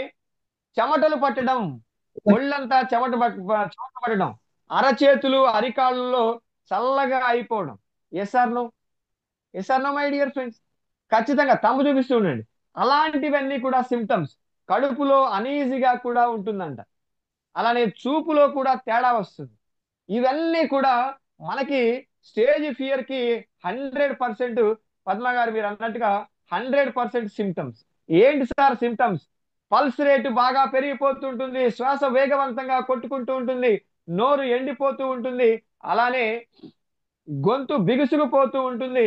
చెమటలు పట్టడం, ఒళ్ళంతా చెమట పట్టడం, అరచేతులు అరికాళ్ళలో చల్లగా అయిపోవడం. Yes or no? Yes or no my dear friends? ఖచ్చితంగా తమ్ము చూపిస్తూ ఉండండి. అలాంటివన్నీ కూడా సిమ్టమ్స్. కడుపులో అనీజీగా కూడా ఉంటుందంట. అలానే చూపులో కూడా తేడా వస్తుంది. ఇవన్నీ కూడా మనకి స్టేజ్ ఫియర్ కి 100% పద్మ గారు మీరు అన్నట్టుగా 100% సిమ్టమ్స్. ఏంటి సార్ సిమ్టమ్స్? పల్స్ రేటు బాగా పెరిగిపోతుంటుంది, శ్వాస వేగవంతంగా కొట్టుకుంటూ ఉంటుంది, నోరు ఎండిపోతూ ఉంటుంది, అలానే గొంతు బిగుసుకుపోతూ ఉంటుంది.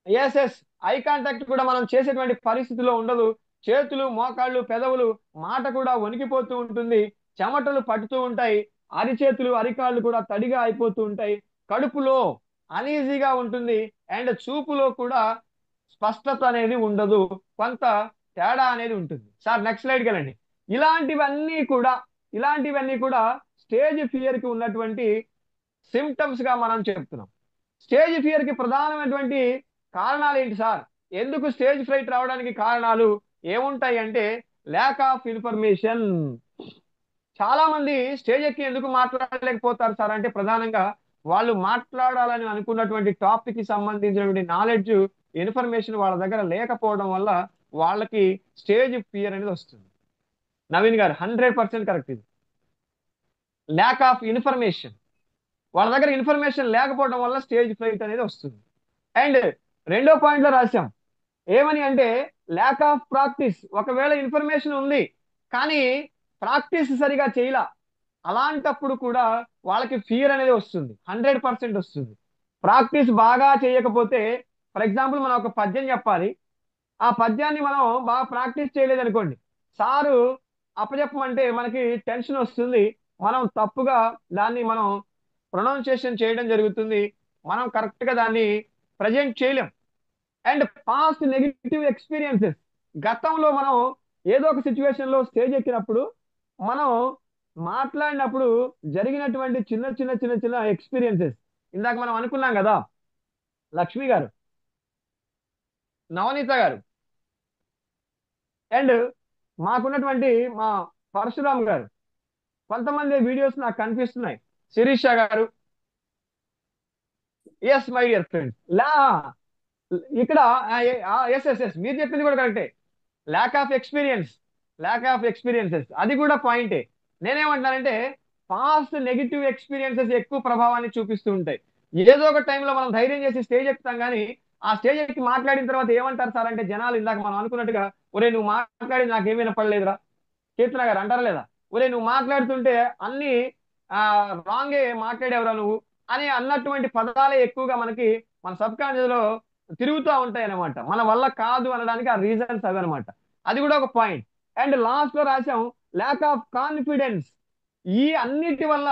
ఎస్ ఐ కాంటాక్ట్ కూడా మనం చేసేటువంటి పరిస్థితిలో ఉండదు. చేతులు, మోకాళ్ళు, పెదవులు, మాట కూడా వణికిపోతూ ఉంటుంది, చెమటలు పట్టుతూ ఉంటాయి, అరిచేతులు, అరికాళ్ళు కూడా తడిగా అయిపోతూ ఉంటాయి, కడుపులో అనీజీగా ఉంటుంది, అండ్ చూపులో కూడా స్పష్టత అనేది ఉండదు, కొంత తేడా అనేది ఉంటుంది. సార్ నెక్స్ట్ స్లైడ్కి వెళ్ళండి. ఇలాంటివన్నీ కూడా స్టేజ్ ఫియర్ కి ఉన్నటువంటి సిమ్టమ్స్ గా మనం చెప్తున్నాం. స్టేజ్ ఫియర్ కి ప్రధానమైనటువంటి కారణాలు ఏంటి సార్? ఎందుకు స్టేజ్ ఫ్రైట్ రావడానికి కారణాలు ఏముంటాయి అంటే ల్యాక్ ఆఫ్ ఇన్ఫర్మేషన్. చాలా మంది స్టేజ్ ఎక్కి ఎందుకు మాట్లాడలేకపోతారు సార్ అంటే ప్రధానంగా వాళ్ళు మాట్లాడాలని అనుకున్నటువంటి టాపిక్ కి సంబంధించినటువంటి నాలెడ్జ్, ఇన్ఫర్మేషన్ వాళ్ళ దగ్గర లేకపోవడం వల్ల వాళ్ళకి స్టేజ్ ఫియర్ అనేది వస్తుంది. నవీన్ గారు 100% కరెక్ట్. ఇది ల్యాక్ ఆఫ్ ఇన్ఫర్మేషన్. వాళ్ళ దగ్గర ఇన్ఫర్మేషన్ లేకపోవడం వల్ల స్టేజ్ ఫ్రైట్ అనేది వస్తుంది. అండ్ రెండో పాయింట్ లో రాశాం ఏమని అంటే ల్యాక్ ఆఫ్ ప్రాక్టీస్. ఒకవేళ ఇన్ఫర్మేషన్ ఉంది కానీ ప్రాక్టీస్ సరిగా చేయలా, అలాంటప్పుడు కూడా వాళ్ళకి ఫియర్ అనేది వస్తుంది, 100% వస్తుంది. ప్రాక్టీస్ బాగా చేయకపోతే, ఫర్ ఎగ్జాంపుల్ మనం ఒక పద్యం చెప్పాలి, ఆ పద్యాన్ని మనం బాగా ప్రాక్టీస్ చేయలేదు అనుకోండి, సారు అప్పచెప్పమంటే మనకి టెన్షన్ వస్తుంది, మనం తప్పుగా దాన్ని మనం ప్రొనౌన్సియేషన్ చేయడం జరుగుతుంది, మనం కరెక్ట్ గా దాన్ని ప్రజెంట్ చేయలేం. And past negative experiences. గతంలో మనం ఏదో ఒక సిచ్యువేషన్ లో స్టేజ్ ఎక్కినప్పుడు మనం మాట్లాడినప్పుడు జరిగినటువంటి చిన్న చిన్న చిన్న చిన్న ఎక్స్పీరియన్సెస్, ఇందాక మనం అనుకున్నాం కదా, లక్ష్మి గారు, నవనీత గారు, అండ్ మాకున్నటువంటి మా పరశురామ్ గారు, కొంతమంది వీడియోస్ నాకు కనిపిస్తున్నాయి, శిరీష గారు. ఎస్ మై డియర్ ఫ్రెండ్స్, ఇక్కడ ఎస్ మీరు చెప్పింది కూడా కరెక్టే. ల్యాక్ ఆఫ్ ఎక్స్పీరియన్సెస్ అది కూడా పాయింటే. నేనేమంటున్నానంటే పాస్ట్ నెగిటివ్ ఎక్స్పీరియన్సెస్ ఎక్కువ ప్రభావాన్ని చూపిస్తూ ఉంటాయి. ఏదో ఒక టైంలో మనం ధైర్యం చేసి స్టేజ్ ఎక్కుతాం, కానీ ఆ స్టేజ్ ఎక్కి మాట్లాడిన తర్వాత ఏమంటారు సార్ అంటే జనాలు ఇందాక మనం అనుకున్నట్టుగా, ఒరే నువ్వు మాట్లాడి నాకేమీ వినపడలేదురా, కీర్తన గారు అంటారా లేదా, ఒరే నువ్వు మాట్లాడుతుంటే అన్ని రాంగే మాట్లాడేవరా నువ్వు అని అన్నటువంటి పదాలే ఎక్కువగా మనకి మన సబ్ కాన్షియస్ లో తిరుగుతూ ఉంటాయి అనమాట. మన వల్ల కాదు అనడానికి ఆ రీజన్స్ అవి అనమాట. అది కూడా ఒక పాయింట్. అండ్ లాస్ట్ లో రాసాం ల్యాక్ ఆఫ్ కాన్ఫిడెన్స్. ఈ అన్నిటి వల్ల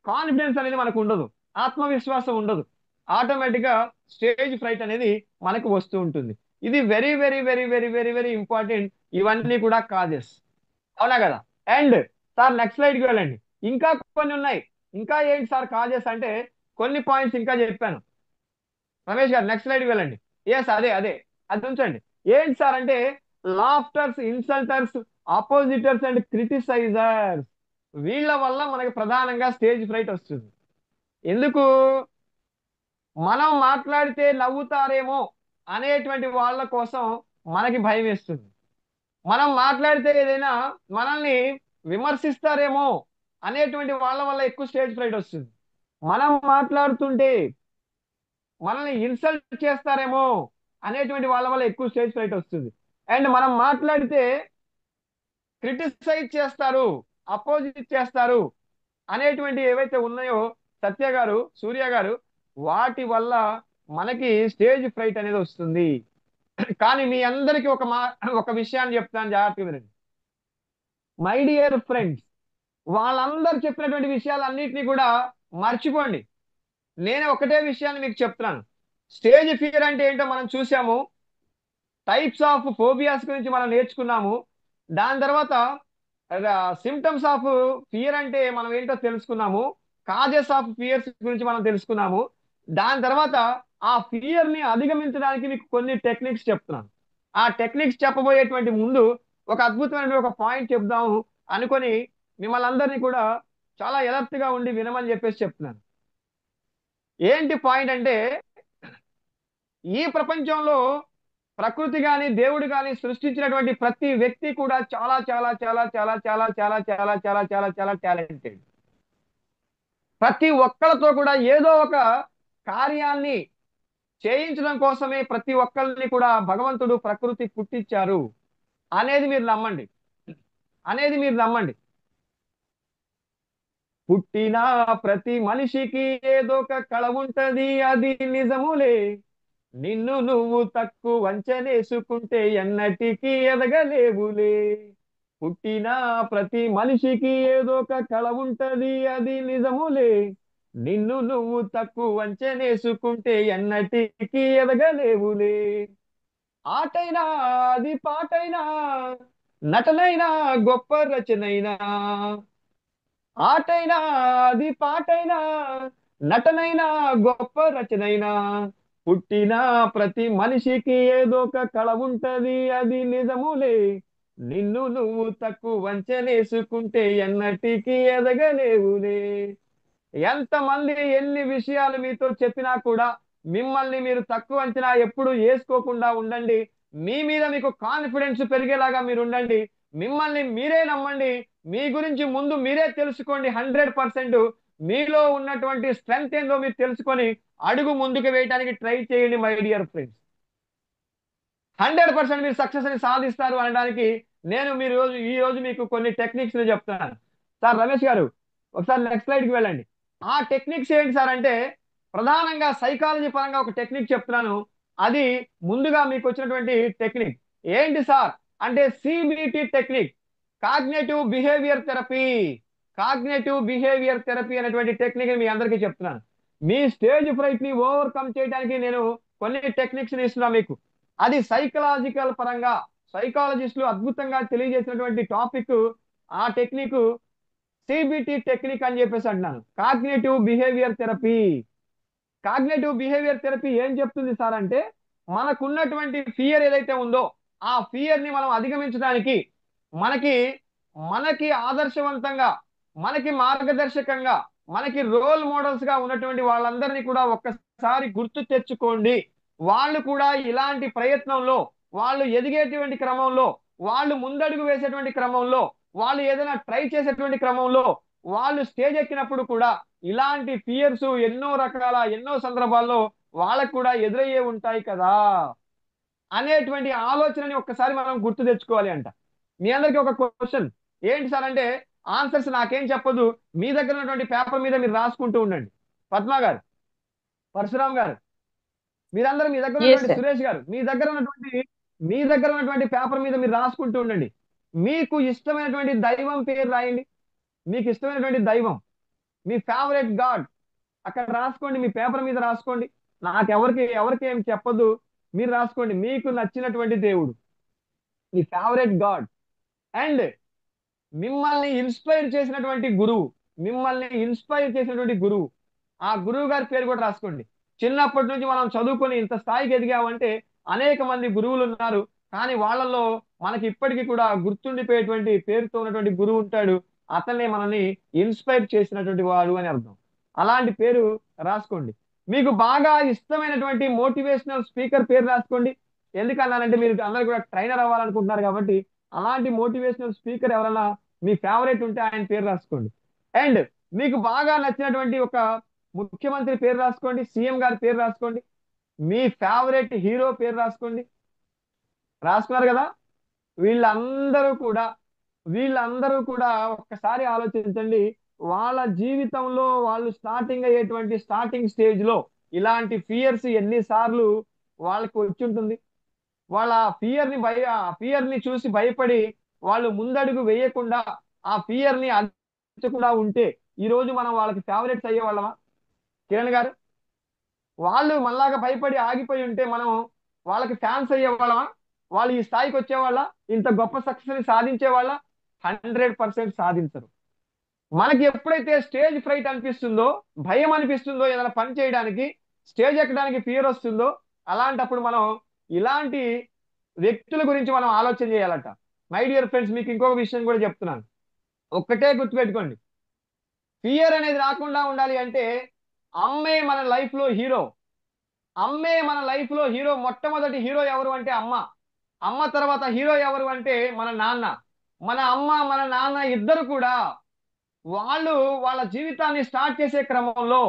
కాన్ఫిడెన్స్ అనేది మనకు ఉండదు, ఆత్మవిశ్వాసం ఉండదు, ఆటోమేటిక్ గా స్టేజ్ ఫ్రైట్ అనేది మనకు వస్తూ ఉంటుంది. ఇది very very very very very very important. ఇవన్నీ కూడా కాజెస్, అవునా కదా? అండ్ సార్ నెక్స్ట్ స్లైడ్ కి వెళ్ళండి. ఇంకా కొన్ని ఉన్నాయి. ఇంకా ఏంటి సార్ కాజెస్ అంటే కొన్ని పాయింట్స్ ఇంకా చెప్పాను. రమేష్ గారు నెక్స్ట్ స్లైడ్ కి వెళ్ళండి. ఎస్ అదే అది ఉంచండి. ఏంటి సార్ అంటే లాఫ్టర్స్, ఇన్సల్టర్స్, అపోజిటర్స్ అండ్ క్రిటిసైజర్స్. వీళ్ళ వల్ల మనకి ప్రధానంగా స్టేజ్ ఫ్రైట్ వస్తుంది. ఎందుకు? మనం మాట్లాడితే నవ్వుతారేమో అనేటువంటి వాళ్ళ కోసం మనకి భయం వేస్తుంది. మనం మాట్లాడితే ఏదైనా మనల్ని విమర్శిస్తారేమో అనేటువంటి వాళ్ళ వల్ల ఎక్కువ స్టేజ్ ఫ్రైట్ వస్తుంది. మనం మాట్లాడుతుంటే మనల్ని ఇన్సల్ట్ చేస్తారేమో అనేటువంటి వాళ్ళ వల్ల ఎక్కువ స్టేజ్ ఫ్రైట్ వస్తుంది. అండ్ మనం మాట్లాడితే క్రిటిసైజ్ చేస్తారు, అపోజిట్ చేస్తారు అనేటువంటి ఏవైతే ఉన్నాయో సత్య గారు, సూర్య గారు, వాటి వల్ల మనకి స్టేజ్ ఫ్రైట్ అనేది వస్తుంది. కానీ మీ అందరికీ ఒక విషయాన్ని చెప్తాను, జాగ్రత్తగా వినండి. మై డియర్ ఫ్రెండ్స్, వాళ్ళందరూ చెప్పినటువంటి విషయాలన్నింటినీ కూడా మర్చిపోండి. నేనే ఒకటే విషయాన్ని మీకు చెప్తున్నాను. స్టేజ్ ఫియర్ అంటే ఏంటో మనం చూసాము, టైప్స్ ఆఫ్ ఫోబియాస్ గురించి మనం నేర్చుకున్నాము, దాని తర్వాత సిమ్టమ్స్ ఆఫ్ ఫియర్ అంటే మనం ఏంటో తెలుసుకున్నాము, కాజెస్ ఆఫ్ ఫియర్స్ గురించి మనం తెలుసుకున్నాము. దాని తర్వాత ఆ ఫియర్ ని అధిగమించడానికి మీకు కొన్ని టెక్నిక్స్ చెప్తున్నాను. ఆ టెక్నిక్స్ చెప్పబోయేటువంటి ముందు ఒక అద్భుతమైన ఒక పాయింట్ చెప్దాము అనుకొని మిమ్మల్ని అందరినీ కూడా చాలా ఎలర్ట్ గా ఉండి వినమని చెప్పేసి చెప్తున్నాను. ఏంటి పాయింట్ అంటే ఈ ప్రపంచంలో ప్రకృతి కానీ దేవుడు కానీ సృష్టించినటువంటి ప్రతి వ్యక్తి కూడా చాలా చాలా చాలా చాలా చాలా చాలా చాలా చాలా చాలా చాలా టాలెంటెడ్. ప్రతి ఒక్కళ్ళతో కూడా ఏదో ఒక కార్యాన్ని చేయించడం కోసమే ప్రతి ఒక్కరిని కూడా భగవంతుడు ప్రకృతి పుట్టించారు అనేది మీరు నమ్మండి, అనేది మీరు నమ్మండి. పుట్టిన ప్రతి మనిషికి ఏదో ఒక కళ ఉంటది, అది నిజములే. నిన్ను నువ్వు తక్కువ వంచనేసుకుంటే ఎన్నటికీ ఎదగలేవులే. పుట్టిన ప్రతి మనిషికి ఏదో ఒక కళ ఉంటది, అది నిజములే. నిన్ను నువ్వు తక్కువ వంచనేసుకుంటే ఎన్నటికీ ఎదగలేవులే. ఆటైనా అది పాటైనా, నటనైనా గొప్ప రచనైనా. ఆటైనా అది పాటైనా, నటనైనా గొప్ప రచనైనా. పుట్టిన ప్రతి మనిషికి ఏదో ఒక కళ ఉంటది, అది నిజములే. నిన్ను నువ్వు తక్కువ వంచనేసుకుంటే ఎన్నటికీ ఎదగలేవులే. ఎంతమంది ఎన్ని విషయాలు మీతో చెప్పినా కూడా మిమ్మల్ని మీరు తక్కువ అంచనా ఎప్పుడు వేసుకోకుండా ఉండండి. మీ మీద మీకు కాన్ఫిడెన్స్ పెరిగేలాగా మీరు ఉండండి. మిమ్మల్ని మీరే నమ్మండి. మీ గురించి ముందు మీరే తెలుసుకోండి. 100% మీలో ఉన్నటువంటి స్ట్రెంగ్త్ ఏందో మీరు తెలుసుకొని అడుగు ముందుకు వేయడానికి ట్రై చేయండి మై డియర్ ఫ్రెండ్స్. 100% మీరు సక్సెస్ ని సాధిస్తారు అనడానికి నేను ఈ రోజు మీకు కొన్ని టెక్నిక్స్ చెప్తున్నాను. సార్ రమేష్ గారు ఒకసారి నెక్స్ట్ స్లైడ్ కి వెళ్ళండి. ఆ టెక్నిక్స్ ఏంటి సార్ అంటే ప్రధానంగా సైకాలజీ పరంగా ఒక టెక్నిక్ చెప్తున్నాను. అది ముందుగా మీకు వచ్చినటువంటి టెక్నిక్ ఏంటి సార్ అంటే CBT technique, cognitive behaviour therapy. Cognitive behaviour therapy అనేటువంటి టెక్నిక్ మీ అందరికీ చెప్తున్నాను. మీ స్టేజ్ ఫ్రైట్ ని ఓవర్కమ్ చేయడానికి నేను కొన్ని టెక్నిక్స్ ఇస్తున్నా మీకు. అది సైకలాజికల్ పరంగా సైకాలజిస్టులు అద్భుతంగా తెలియజేసినటువంటి టాపిక్. ఆ టెక్నిక్ సిబిటి టెక్నిక్ అని చెప్పేసి అంటున్నాను, cognitive behaviour therapy. Cognitive behaviour therapy ఏం చెప్తుంది సార్ అంటే మనకున్నటువంటి ఫియర్ ఏదైతే ఉందో ఆ ఫియర్ ని మనం అధిగమించడానికి మనకి మనకి ఆదర్శవంతంగా, మనకి మార్గదర్శకంగా, మనకి రోల్ మోడల్స్ గా ఉన్నటువంటి వాళ్ళందరినీ కూడా ఒక్కసారి గుర్తు తెచ్చుకోండి. వాళ్ళు కూడా ఇలాంటి ప్రయత్నంలో, వాళ్ళు ఎదిగేటువంటి క్రమంలో, వాళ్ళు ముందడుగు వేసేటువంటి క్రమంలో, వాళ్ళు ఏదైనా ట్రై చేసేటువంటి క్రమంలో, వాళ్ళు స్టేజ్ ఎక్కినప్పుడు కూడా ఇలాంటి ఫియర్స్ ఎన్నో సందర్భాల్లో వాళ్ళకు కూడా ఎదురయ్యే ఉంటాయి కదా అనేటువంటి ఆలోచనని ఒక్కసారి మనం గుర్తు తెచ్చుకోవాలి అంట. మీ అందరికి ఒక క్వశ్చన్ ఏంటి సార్ అంటే ఆన్సర్స్ నాకేం చెప్పదు, మీ దగ్గర ఉన్నటువంటి పేపర్ మీద మీరు రాసుకుంటూ ఉండండి. పద్మ గారు, పరశురామ్ గారు, మీరందరూ మీ దగ్గర ఉన్నటువంటి సురేష్ గారు, మీ దగ్గర ఉన్నటువంటి పేపర్ మీద మీరు రాసుకుంటూ ఉండండి. మీకు ఇష్టమైనటువంటి దైవం పేరు రాయండి. మీకు ఇష్టమైనటువంటి దైవం, మీ ఫేవరెట్ గాడ్ అక్కడ రాసుకోండి. మీ పేపర్ మీద రాసుకోండి. నాకు ఎవరికి ఏం చెప్పదు, మీరు రాసుకోండి. మీకు నచ్చినటువంటి దేవుడు, మీ ఫేవరెట్ గాడ్. అండ్ మిమ్మల్ని ఇన్స్పైర్ చేసినటువంటి గురువు, ఆ గురువు గారి పేరు కూడా రాసుకోండి. చిన్నప్పటి నుంచి మనం చదువుకొని ఇంత స్థాయికి ఎదిగామంటే అనేక మంది గురువులు ఉన్నారు. కానీ వాళ్ళల్లో మనకి ఇప్పటికీ కూడా గుర్తుండిపోయేటువంటి పేరుతో ఉన్నటువంటి గురువు ఉంటాడు. అతన్నే మనల్ని ఇన్స్పైర్ చేసినటువంటి వాడు అని అర్థం. అలాంటి పేరు రాసుకోండి. మీకు బాగా ఇష్టమైనటువంటి మోటివేషనల్ స్పీకర్ పేరు రాసుకోండి. ఎందుకన్నానంటే మీరు అందరు కూడా ట్రైనర్ అవ్వాలనుకుంటున్నారు కాబట్టి అలాంటి మోటివేషనల్ స్పీకర్ ఎవరైనా మీ ఫేవరెట్ ఉంటే ఆయన పేరు రాసుకోండి. అండ్ మీకు బాగా నచ్చినటువంటి ఒక ముఖ్యమంత్రి పేరు రాసుకోండి, సీఎం గారి పేరు రాసుకోండి, మీ ఫేవరెట్ హీరో పేరు రాసుకోండి. రాసుకున్నారు కదా? వీళ్ళందరూ కూడా ఒక్కసారి ఆలోచించండి. వాళ్ళ జీవితంలో వాళ్ళు స్టార్టింగ్ అయ్యేటువంటి స్టార్టింగ్ స్టేజ్ లో ఇలాంటి ఫియర్స్ ఎన్నిసార్లు వాళ్ళకి వచ్చి ఉంటుంది. వాళ్ళ ఫియర్ ని చూసి భయపడి వాళ్ళు ముందడుగు వేయకుండా ఆ ఫియర్ ని అంచకుండా ఉంటే ఈ రోజు మనం వాళ్ళకి ఫేవరెట్స్ అయ్యే వాళ్ళమా? కిరణ్ గారు, వాళ్ళు మనలాగా భయపడి ఆగిపోయి ఉంటే మనం వాళ్ళకి ఫ్యాన్స్ అయ్యే వాళ్ళమా? వాళ్ళు ఈ స్థాయికి వచ్చేవాళ్ళ, ఇంత గొప్ప సక్సెస్ ని సాధించే వాళ్ళ? 100% సాధించరు. మనకి ఎప్పుడైతే స్టేజ్ ఫ్రైట్ అనిపిస్తుందో, భయం అనిపిస్తుందో, ఏదైనా పని చేయడానికి స్టేజ్ ఎక్కడానికి ఫియర్ వస్తుందో అలాంటప్పుడు మనం ఇలాంటి వ్యక్తుల గురించి మనం ఆలోచన చేయాలట. మై డియర్ ఫ్రెండ్స్, మీకు ఇంకొక విషయం కూడా చెప్తున్నాను. ఒక్కటే గుర్తుపెట్టుకోండి, ఫియర్ అనేది రాకుండా ఉండాలి అంటే అమ్మే మన లైఫ్ లో హీరో. అమ్మే మన లైఫ్ లో హీరో. మొట్టమొదటి హీరో ఎవరు అంటే అమ్మ. అమ్మ తర్వాత హీరో ఎవరు అంటే మన నాన్న. మన అమ్మ మన నాన్న ఇద్దరు కూడా వాళ్ళు వాళ్ళ జీవితాన్ని స్టార్ట్ చేసే క్రమంలో,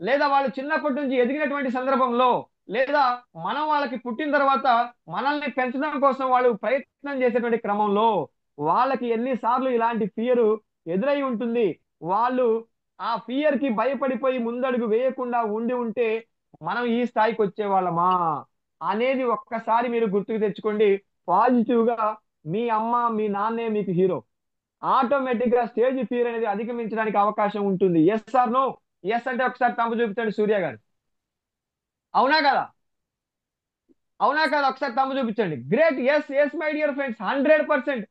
లేదా వాళ్ళు చిన్నప్పటి నుంచి ఎదిగినటువంటి సందర్భంలో, లేదా మనం వాళ్ళకి పుట్టిన తర్వాత మనల్ని పెంచడం కోసం వాళ్ళు ప్రయత్నం చేసేటువంటి క్రమంలో వాళ్ళకి ఎన్నిసార్లు ఇలాంటి ఫియర్ ఎదురై ఉంటుంది. వాళ్ళు ఆ ఫియర్ కి భయపడిపోయి ముందడుగు వేయకుండా ఉండి ఉంటే మనం ఈ స్థాయికి వచ్చేవాళ్ళమా అనేది ఒక్కసారి మీరు గుర్తుకు తెచ్చుకోండి. పాజిటివ్ గా మీ అమ్మ మీ నాన్నే మీకు హీరో. ఆటోమేటిక్ గా స్టేజ్ ఫియర్ అనేది అధిగమించడానికి అవకాశం ఉంటుంది. Yes or no? ఎస్ అంటే ఒకసారి తమ్ము చూపించండి సూర్య గారు. అవునా కదా? అవునా కదా? ఒకసారి తమ్ము చూపించండి. Great. Yes yes my dear friends, 100%.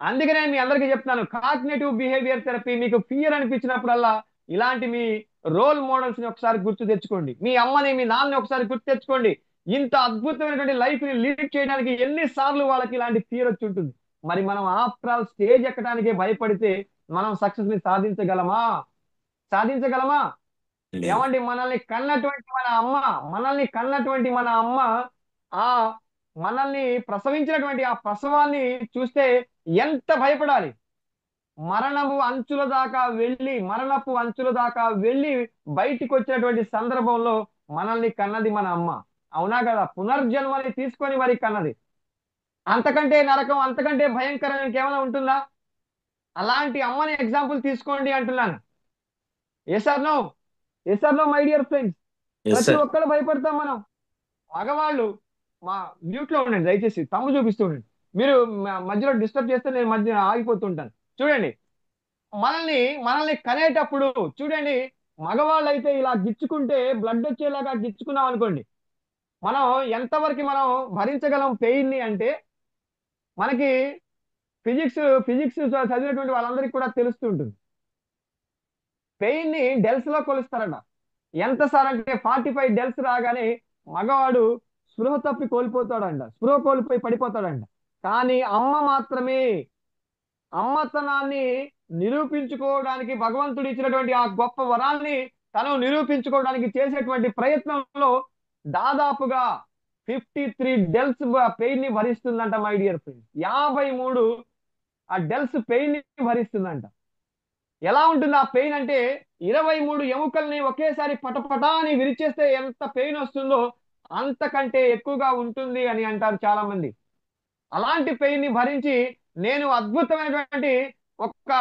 అందుకనే మీ అందరికీ చెప్తున్నాను, కాగ్నిటివ్ బిహేవియర్ థెరపీ. మీకు ఫియర్ అనిపించినప్పుడల్లా ఇలాంటి మీ రోల్ మోడల్స్ ని ఒకసారి గుర్తు తెచ్చుకోండి. మీ అమ్మని మీ నాన్నని ఒకసారి గుర్తు తెచ్చుకోండి. ఇంత అద్భుతమైనటువంటి లైఫ్ ని లీడ్ చేయడానికి ఎన్నిసార్లు వాళ్ళకి ఇలాంటి ఫియర్ వచ్చి ఉంటుంది. మరి మనం ఆఫ్టర్ ఆల్ స్టేజ్ ఎక్కడానికే భయపడితే మనం సక్సెస్ ని సాధించగలమా? సాధించగలమా? లేదు. ఏమండి, మనల్ని కన్నటువంటి మన అమ్మ ఆ మనల్ని ప్రసవించినటువంటి ఆ ప్రసవాన్ని చూస్తే ఎంత భయపడాలి. మరణపు అంచుల దాకా వెళ్ళి బయటికి వచ్చినటువంటి సందర్భంలో మనల్ని కన్నది మన అమ్మ. అవునా కదా? పునర్జన్మని తీసుకొని మరి కన్నది. అంతకంటే నరకం, అంతకంటే భయంకరం ఇంకేమైనా ఉంటుందా? అలాంటి అమ్మని ఎగ్జాంపుల్ తీసుకోండి అంటున్నాను. Yes or no? Yes or no my dear friends? Yes ప్రతి సార్. ఒక్కరు భయపడతాం మనం. మగవాళ్ళు మా మ్యూట్ లో ఉండండి దయచేసి, తమ్ము చూపిస్తూ ఉండండి. మీరు మధ్యలో డిస్టర్బ్ చేస్తే నేను మధ్య ఆగిపోతుంటాను. చూడండి, మనల్ని కనేటప్పుడు చూడండి, మగవాళ్ళు అయితే ఇలా గిచ్చుకుంటే బ్లడ్ వచ్చేలాగా గిచ్చుకున్నాం అనుకోండి, మనం ఎంతవరకు మనం భరించగలం పెయిన్ ని అంటే మనకి ఫిజిక్స్ ఫిజిక్స్ చదివినటువంటి వాళ్ళందరికీ కూడా తెలుస్తూ ఉంటుంది. పెయిన్ ని డెల్స్ లో కొలుస్తారట. ఎంత సార్ అంటే 45 డెల్స్ రాగానే మగవాడు స్పృహ తప్పి కోల్పోతాడంట, స్పృహ కోల్పోయి పడిపోతాడంట. కానీ అమ్మ మాత్రమే అమ్మతనాన్ని నిరూపించుకోవడానికి భగవంతుడు ఇచ్చినటువంటి ఆ గొప్ప వరాన్ని తను నిరూపించుకోవడానికి చేసేటువంటి ప్రయత్నంలో దాదాపుగా 53 డెల్స్ పెయిన్ ని భరిస్తుందంట మై డియర్ ఫ్రెండ్స్. 53 ఆ డెల్స్ పెయిన్ ని భరిస్తుందంట. ఎలా ఉంటుంది ఆ పెయిన్ అంటే 23 ఎముకల్ని ఒకేసారి పటపటా అని విరిచేస్తే ఎంత పెయిన్ వస్తుందో అంతకంటే ఎక్కువగా ఉంటుంది అని అంటారు చాలా మంది. అలాంటి పెయిన్ ని భరించి నేను అద్భుతమైనటువంటి ఒక్క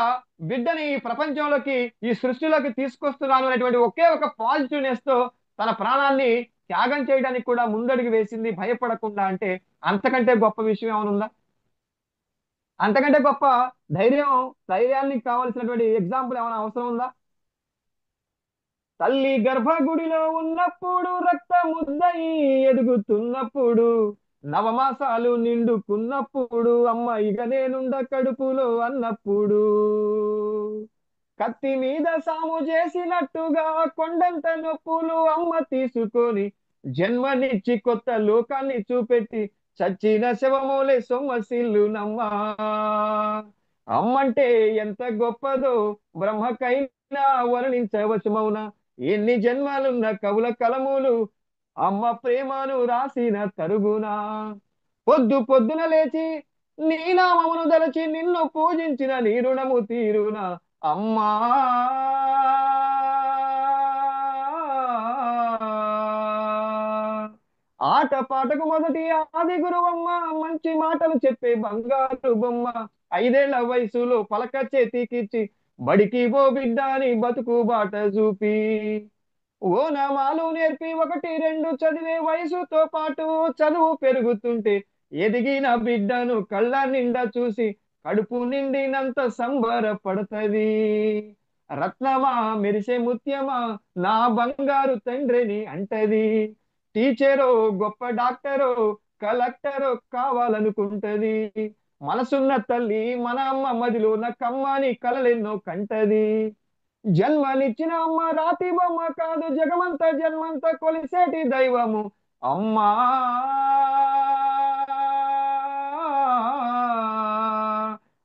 బిడ్డని ఈ ప్రపంచంలోకి, ఈ సృష్టిలోకి తీసుకొస్తున్నాను అనేటువంటి ఒకే ఒక పాజిటివ్నెస్ తో తన ప్రాణాన్ని త్యాగం చేయడానికి కూడా ముందడుగు వేసింది భయపడకుండా. అంటే అంతకంటే గొప్ప విషయం ఏమైనా? అంతకంటే గొప్ప ధైర్యానికి కావాల్సినటువంటి ఎగ్జాంపుల్ ఏమైనా అవసరం ఉందా? తల్లి గర్భగుడిలో ఉన్నప్పుడు, రక్త ముద్దయి ఎదుగుతున్నప్పుడు, నవమాసాలు నిండుకున్నప్పుడు, అమ్మ ఇక నేనుండ కడుపులో అన్నప్పుడు, కత్తి మీద సాము చేసినట్టుగా కొండంత నొప్పులు అమ్మ తీసుకొని జన్మనిచ్చి కొత్త లోకాన్ని చూపెట్టి చచ్చిన శవమూలే సొమ్మసిల్లునమ్మా. అమ్మంటే ఎంత గొప్పదో బ్రహ్మకైనా వర్ణించవచ్చుమౌనా. ఎన్ని జన్మాలున్న కవుల కలములు అమ్మ ప్రేమను రాసిన తరుగునా. పొద్దున లేచి నీ నామమును దలచి నిన్ను పూజించిన నీ రుణము తీరునా అమ్మా. ఆట పాటకు మొదటి ఆది గురువమ్మ, మంచి మాటలు చెప్పే బంగారు బొమ్మ. 5 ఏళ్ల వయసులో పలక చేతికిచ్చి బడికి ఓ బిడ్డ అని బతుకు బాట చూపి, ఓ నామాలు నేర్పి 1, 2 చదివే వయసుతో పాటు చదువు పెరుగుతుంటే ఎదిగిన బిడ్డను కళ్ళ నిండా చూసి కడుపు నిండినంత సంబరపడతది. రత్నమా మెరిసే ముత్యమా నా బంగారు తండ్రిని అంటది. టీచరో గొప్ప డాక్టరో కలెక్టరో కావాలనుకుంటది. మనసున్న తల్లి మన అమ్మ మదిలోన కమ్మని కలలెన్నో కంటది. జన్మనిచ్చిన అమ్మ రాతి బొమ్మ కాదు, జగమంత జన్మంత కొలిసేటి దైవము అమ్మా.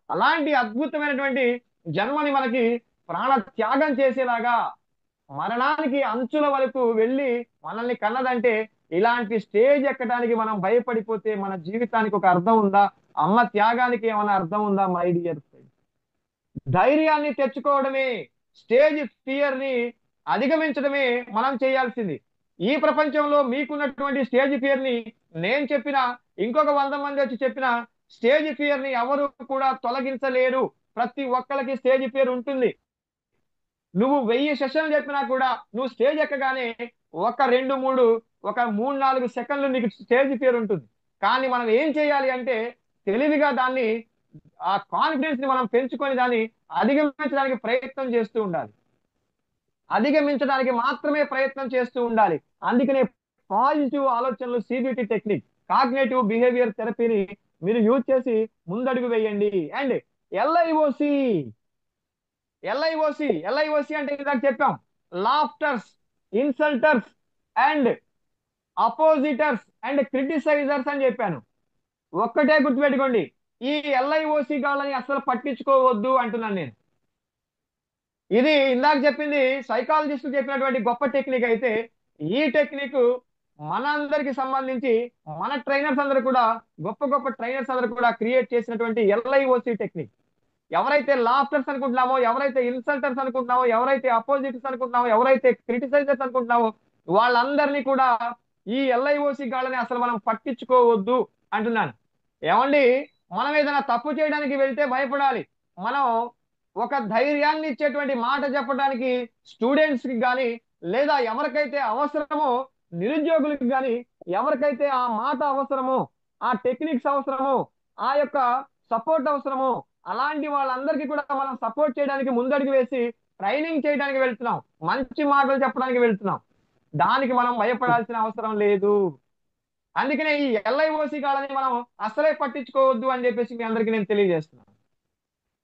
అలాంటి అద్భుతమైనటువంటి జన్మని మనకి ప్రాణ త్యాగం చేసేలాగా మరణానికి అంచుల వరకు వెళ్ళి మనల్ని కన్నదంటే ఇలాంటి స్టేజ్ ఎక్కడానికి మనం భయపడిపోతే మన జీవితానికి ఒక అర్థం ఉందా? అమ్మ త్యాగానికి ఏమైనా అర్థం ఉందా? మై డియర్ ఫ్రెండ్స్, ధైర్యాన్ని తెచ్చుకోవడమే, స్టేజ్ ఫియర్ ని అధిగమించడమే మనం చేయాల్సింది. ఈ ప్రపంచంలో మీకున్నటువంటి స్టేజ్ ఫియర్ ని నేను చెప్పినా, ఇంకొక 100 మంది వచ్చి చెప్పినా, స్టేజ్ ఫియర్ ని ఎవరు కూడా తొలగించలేరు. ప్రతి ఒక్కరికి స్టేజ్ ఫియర్ ఉంటుంది. నువ్వు 1000 సెషన్లు చెప్పినా కూడా నువ్వు స్టేజ్ ఎక్కగానే ఒక 3-4 సెకండ్లు నీకు స్టేజ్ ఫియర్ ఉంటుంది. కానీ మనం ఏం చేయాలి అంటే తెలివిగా దాన్ని, ఆ కాన్ఫిడెన్స్ ని మనం పెంచుకొని దాన్ని అధిగమించడానికి ప్రయత్నం చేస్తూ ఉండాలి. అధిగమించడానికి మాత్రమే ప్రయత్నం చేస్తూ ఉండాలి. అందుకనే పాజిటివ్ ఆలోచనలు, సిబిటి టెక్నిక్, కాగ్నేటివ్ బిహేవియర్ థెరపీని మీరు యూజ్ చేసి ముందడుగు వేయండి. అండ్ ఎల్ఐఓసి ఎల్ఐఓసి అంటే ఇందాక చెప్పాం, లాఫ్టర్స్, ఇన్సల్టర్స్ అండ్ అపోజిటర్స్ అండ్ క్రిటిసైజర్స్ అని చెప్పాను. ఒక్కటే గుర్తుపెట్టుకోండి, ఈ ఎల్ఐఓసి గాళ్ళని అసలు పట్టించుకోవద్దు అంటున్నాను నేను. ఇది ఇందాక చెప్పింది సైకాలజిస్ట్ చెప్పినటువంటి గొప్ప టెక్నిక్ అయితే, ఈ టెక్నిక్ మనందరికి సంబంధించి మన ట్రైనర్స్ అందరూ కూడా, గొప్ప గొప్ప ట్రైనర్స్ అందరూ కూడా క్రియేట్ చేసినటువంటి ఎల్ఐఓసి టెక్నిక్. ఎవరైతే లాఫ్టర్స్ అనుకుంటున్నామో, ఎవరైతే ఇన్సల్టర్స్ అనుకుంటున్నామో, ఎవరైతే అపోజిటర్స్ అనుకుంటున్నామో, ఎవరైతే క్రిటిసైజర్స్ అనుకుంటున్నామో, వాళ్ళందరినీ కూడా ఈ ఎల్ఐఓసి గాళ్ళని అసలు మనం పట్టించుకోవద్దు అంటున్నాను. ఏమండి, మనం ఏదైనా తప్పు చేయడానికి వెళ్తే భయపడాలి. మనం ఒక ధైర్యాన్ని ఇచ్చేటువంటి మాట చెప్పడానికి స్టూడెంట్స్ కి కానీ, లేదా ఎవరికైతే అవసరమో నిరుద్యోగులకి కానీ, ఎవరికైతే ఆ మాట అవసరమో, ఆ టెక్నిక్స్ అవసరమో, ఆ యొక్క సపోర్ట్ అవసరమో, అలాంటి వాళ్ళందరికీ కూడా మనం సపోర్ట్ చేయడానికి ముందడుగు వేసి ట్రైనింగ్ చేయడానికి వెళ్తున్నాం, మంచి మాటలు చెప్పడానికి వెళ్తున్నాం. దానికి మనం భయపడాల్సిన అవసరం లేదు. అందుకనే ఈ ఎల్ఐఓసి గాళ్ళని మనం అసలే పట్టించుకోవద్దు అని చెప్పేసి మీ అందరికీ నేను తెలియజేస్తున్నాను.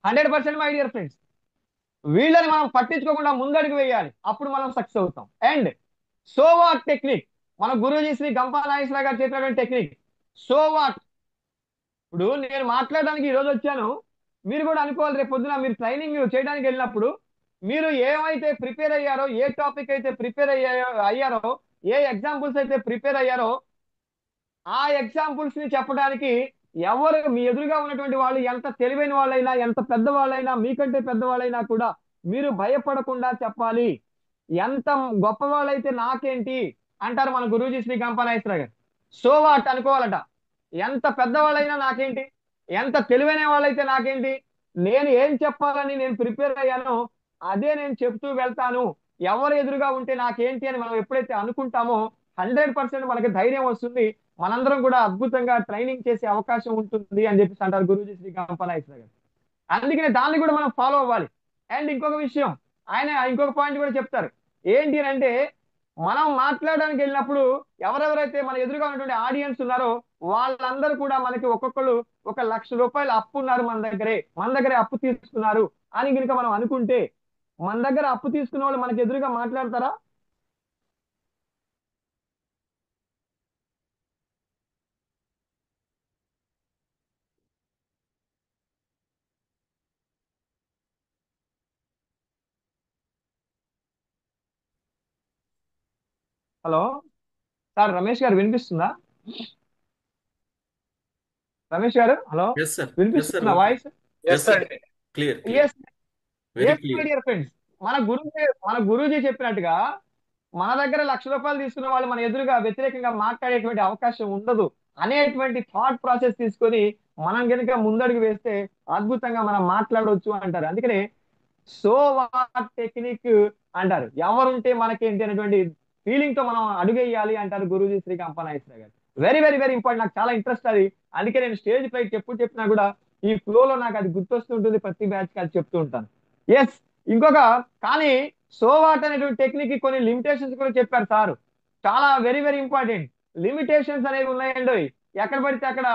100% మై డియర్ ఫ్రెండ్స్, వీళ్ళని మనం పట్టించుకోకుండా ముందడుగు వేయాలి, అప్పుడు మనం సక్సెస్ అవుతాం. అండ్ సోవాట్ టెక్నిక్, మన గురూజీ శ్రీ గంపా నాగేశ్వరరావు గారు చెప్పినటువంటి టెక్నిక్ సోవాట్. ఇప్పుడు నేను మాట్లాడడానికి ఈ రోజు వచ్చాను, మీరు కూడా అనుకోవాలి, రేపు పొద్దున మీరు ట్రైనింగ్ చేయడానికి వెళ్ళినప్పుడు మీరు ఏమైతే ప్రిపేర్ అయ్యారో, ఏ టాపిక్ అయితే ప్రిపేర్ అయ్యారో, ఏ ఎగ్జాంపుల్స్ అయితే ప్రిపేర్ అయ్యారో, ఆ ఎగ్జాంపుల్స్ ని చెప్పడానికి ఎవరు మీ ఎదురుగా ఉన్నటువంటి వాళ్ళు ఎంత తెలివైన వాళ్ళైనా, ఎంత పెద్దవాళ్ళైనా, మీకంటే పెద్దవాళ్ళైనా కూడా మీరు భయపడకుండా చెప్పాలి. ఎంత గొప్ప వాళ్ళైతే నాకేంటి అంటారు మన గురూజీ శ్రీ గంపనాగేశ్వరరావు గారు. సో వాట్ అనుకోవాలట. ఎంత పెద్దవాళ్ళైనా నాకేంటి, ఎంత తెలివైన వాళ్ళైతే నాకేంటి, నేను ఏం చెప్పాలని నేను ప్రిపేర్ అయ్యానో అదే నేను చెప్తూ వెళ్తాను. ఎవరు ఎదురుగా ఉంటే నాకేంటి అని మనం ఎప్పుడైతే అనుకుంటామో 100% మనకి ధైర్యం వస్తుంది. మనందరం కూడా అద్భుతంగా ట్రైనింగ్ చేసే అవకాశం ఉంటుంది అని చెప్పేసి అంటారు గురూజీ శ్రీ గంపనాగేశ్వరరావు గారు. అందుకనే దాన్ని కూడా మనం ఫాలో అవ్వాలి. అండ్ ఇంకొక విషయం, ఆయన ఇంకొక పాయింట్ కూడా చెప్తారు. ఏంటి అంటే, మనం మాట్లాడడానికి వెళ్ళినప్పుడు ఎవరెవరైతే మన ఎదురుగా ఉన్నటువంటి ఆడియన్స్ ఉన్నారో వాళ్ళందరూ కూడా మనకి ఒక్కొక్కరు 1,00,000 రూపాయలు అప్పు ఉన్నారు మన దగ్గరే అప్పు తీసుకున్నారు అని కనుక మనం అనుకుంటే, మన దగ్గర అప్పు తీసుకున్న వాళ్ళు మనకి ఎదురుగా మాట్లాడతారా? హలో సార్, రమేష్ గారు వినిపిస్తుందా? రమేష్ గారు hello, yes sir, yes sir, వినిపిస్తుందా voice? Yes sir, clear, yes very my clear. Dear friends, మన గురూజీ చెప్పినట్టుగా మన దగ్గర 1,00,000 రూపాయలు తీసుకున్న వాళ్ళు మన ఎదురుగా వ్యతిరేకంగా మాట్లాడేటువంటి అవకాశం ఉండదు అనేటువంటి థాట్ ప్రాసెస్ తీసుకొని మనం కనుక ముందడుగు వేస్తే అద్భుతంగా మనం మాట్లాడవచ్చు అంటారు. అందుకనే సో వాట్ టెక్నిక్ అంటారు. ఎవరుంటే మనకేంటి అనేటువంటి ఫీలింగ్ తో మనం అడుగేయాలి అంటారు గురూజీ శ్రీ గంపనాగేశ్వరరావు గారు. వెరీ వెరీ వెరీ ఇంపార్టెంట్, నాకు చాలా ఇంట్రెస్ట్ అది. అందుకే నేను స్టేజ్ పై ఎప్పుడు చెప్పినా కూడా ఈ ఫ్లోలో నాకు అది గుర్తొస్తుంటుంది, ప్రతి బ్యాచ్ కి అది చెప్తూ ఉంటాను. ఎస్, ఇంకొక కానీ సోవాట్ అనేటువంటి టెక్నిక్ కి కొన్ని లిమిటేషన్స్ కూడా చెప్పారు సార్. చాలా వెరీ వెరీ ఇంపార్టెంట్ లిమిటేషన్స్ అనేవి ఉన్నాయండి. ఎక్కడ పడితే అక్కడ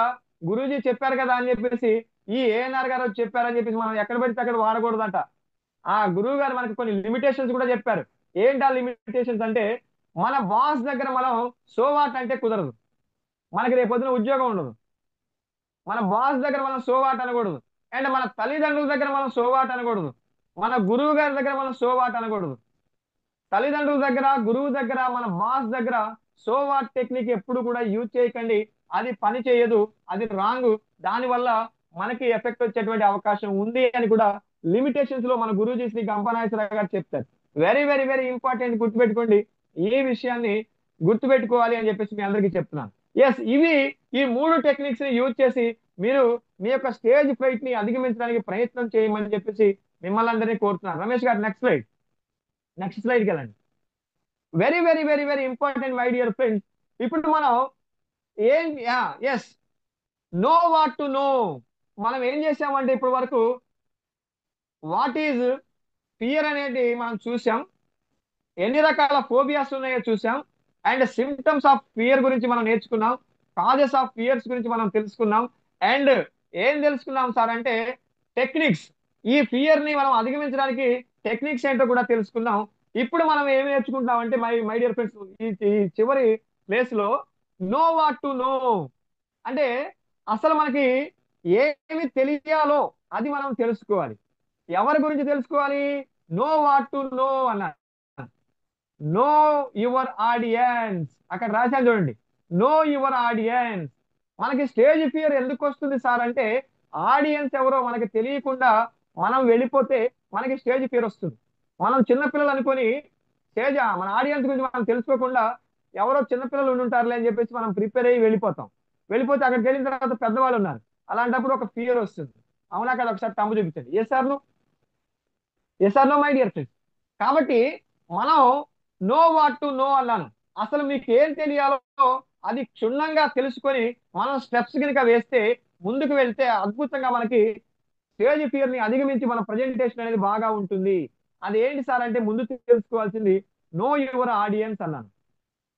గురూజీ చెప్పారు కదా అని చెప్పేసి, ఈ ఏఎన్ఆర్ గారు చెప్పారని చెప్పేసి మనం ఎక్కడ పడితే అక్కడ వాడకూడదంట. ఆ గురువు గారు మనకి కొన్ని లిమిటేషన్స్ కూడా చెప్పారు. ఏంటి ఆ లిమిటేషన్స్ అంటే, మన బాస్ దగ్గర మనం సోవాట్ అంటే కుదరదు, మనకి రేపొద్దున ఉద్యోగం ఉండదు. మన బాస్ దగ్గర మనం సోవాట్ అనకూడదు. అండ్ మన తల్లిదండ్రుల దగ్గర మనం సోవాట్ అనకూడదు. మన గురువు గారి దగ్గర మనం సోవాట్ అనకూడదు. తల్లిదండ్రుల దగ్గర, గురువు దగ్గర, మన బాస్ దగ్గర సో వాట్ టెక్నిక్ ఎప్పుడు కూడా యూజ్ చేయకండి. అది పని చేయదు, అది రాంగ్. దానివల్ల మనకి ఎఫెక్ట్ వచ్చేటువంటి అవకాశం ఉంది అని కూడా లిమిటేషన్స్ లో మన గురూజీ శ్రీ గంపనాగేశ్వరరావు గారు చెప్తారు. వెరీ వెరీ వెరీ ఇంపార్టెంట్, గుర్తుపెట్టుకోండి. ఈ విషయాన్ని గుర్తుపెట్టుకోవాలి అని చెప్పేసి మీ అందరికీ చెప్తున్నాను. ఎస్, ఇవి ఈ 3 టెక్నిక్స్ ని యూజ్ చేసి మీరు మీ యొక్క స్టేజ్ ఫ్రైట్ ని అధిగమించడానికి ప్రయత్నం చేయమని చెప్పేసి మిమ్మల్ని అందరినీ కోరుతున్నాను. రమేష్ గారు నెక్స్ట్ స్లైడ్కి వెళ్ళండి. Very very very very important my dear friends. ఇప్పుడు మనం ఏం yes no what to know. మనం ఏం చేసామంటే ఇప్పటి వరకు వాట్ ఈజ్ ఫియర్ అనేది మనం చూసాం, ఎన్ని రకాల ఫోబియాస్ ఉన్నాయో చూసాం, అండ్ సిమ్టమ్స్ ఆఫ్ ఫియర్ గురించి మనం నేర్చుకున్నాం, కాజెస్ ఆఫ్ ఫియర్స్ గురించి మనం తెలుసుకున్నాం, అండ్ ఏం తెలుసుకున్నాం సార్ అంటే టెక్నిక్స్. ఈ ఫియర్ ని మనం అధిగమించడానికి టెక్నిక్స్ ఏంటో కూడా తెలుసుకున్నాం. ఇప్పుడు మనం ఏమి నేర్చుకుంటాం అంటే మై డియర్ ఫ్రెండ్స్, ఈ చివరి ప్లేస్ లో నో వాట్ టు నో అంటే అసలు మనకి ఏమి తెలియాలో అది మనం తెలుసుకోవాలి. ఎవరి గురించి తెలుసుకోవాలి? నో వాట్ టు నో అన్నారు. నో యువర్ ఆడియన్స్, అక్కడ రాశాను చూడండి, నో యువర్ ఆడియన్స్. మనకి స్టేజ్ ఫియర్ ఎందుకు వస్తుంది సార్ అంటే ఆడియన్స్ ఎవరో మనకి తెలియకుండా మనం వెళ్ళిపోతే మనకి స్టేజ్ ఫియర్ వస్తుంది. మనం చిన్నపిల్లలు అనుకొని మన ఆడియన్స్ గురించి మనం తెలుసుకోకుండా ఎవరో చిన్నపిల్లలు ఉండుంటారులే అని చెప్పేసి మనం ప్రిపేర్ అయ్యి వెళ్ళిపోతే అక్కడికి వెళ్ళిన తర్వాత పెద్దవాళ్ళు ఉన్నారు, అలాంటప్పుడు ఒక ఫియర్ వస్తుంది. అవునా కదా? ఒకసారి తమ్ము చూపించండి. Yes sir no my dear friends. కాబట్టి మనం నో వాట్ టు నో అన్నాను. అసలు మీకు ఏం తెలియాలో అది క్షుణ్ణంగా తెలుసుకొని మనం స్టెప్స్ కనుక వేస్తే, ముందుకు వెళ్తే అద్భుతంగా మనకి స్టేజ్ ఫియర్ ని అధిగమించి మన ప్రజెంటేషన్ అనేది బాగా ఉంటుంది. అది ఏంటి సార్ అంటే ముందు తెలుసుకోవాల్సింది నో యువర్ ఆడియన్స్ అన్నాను.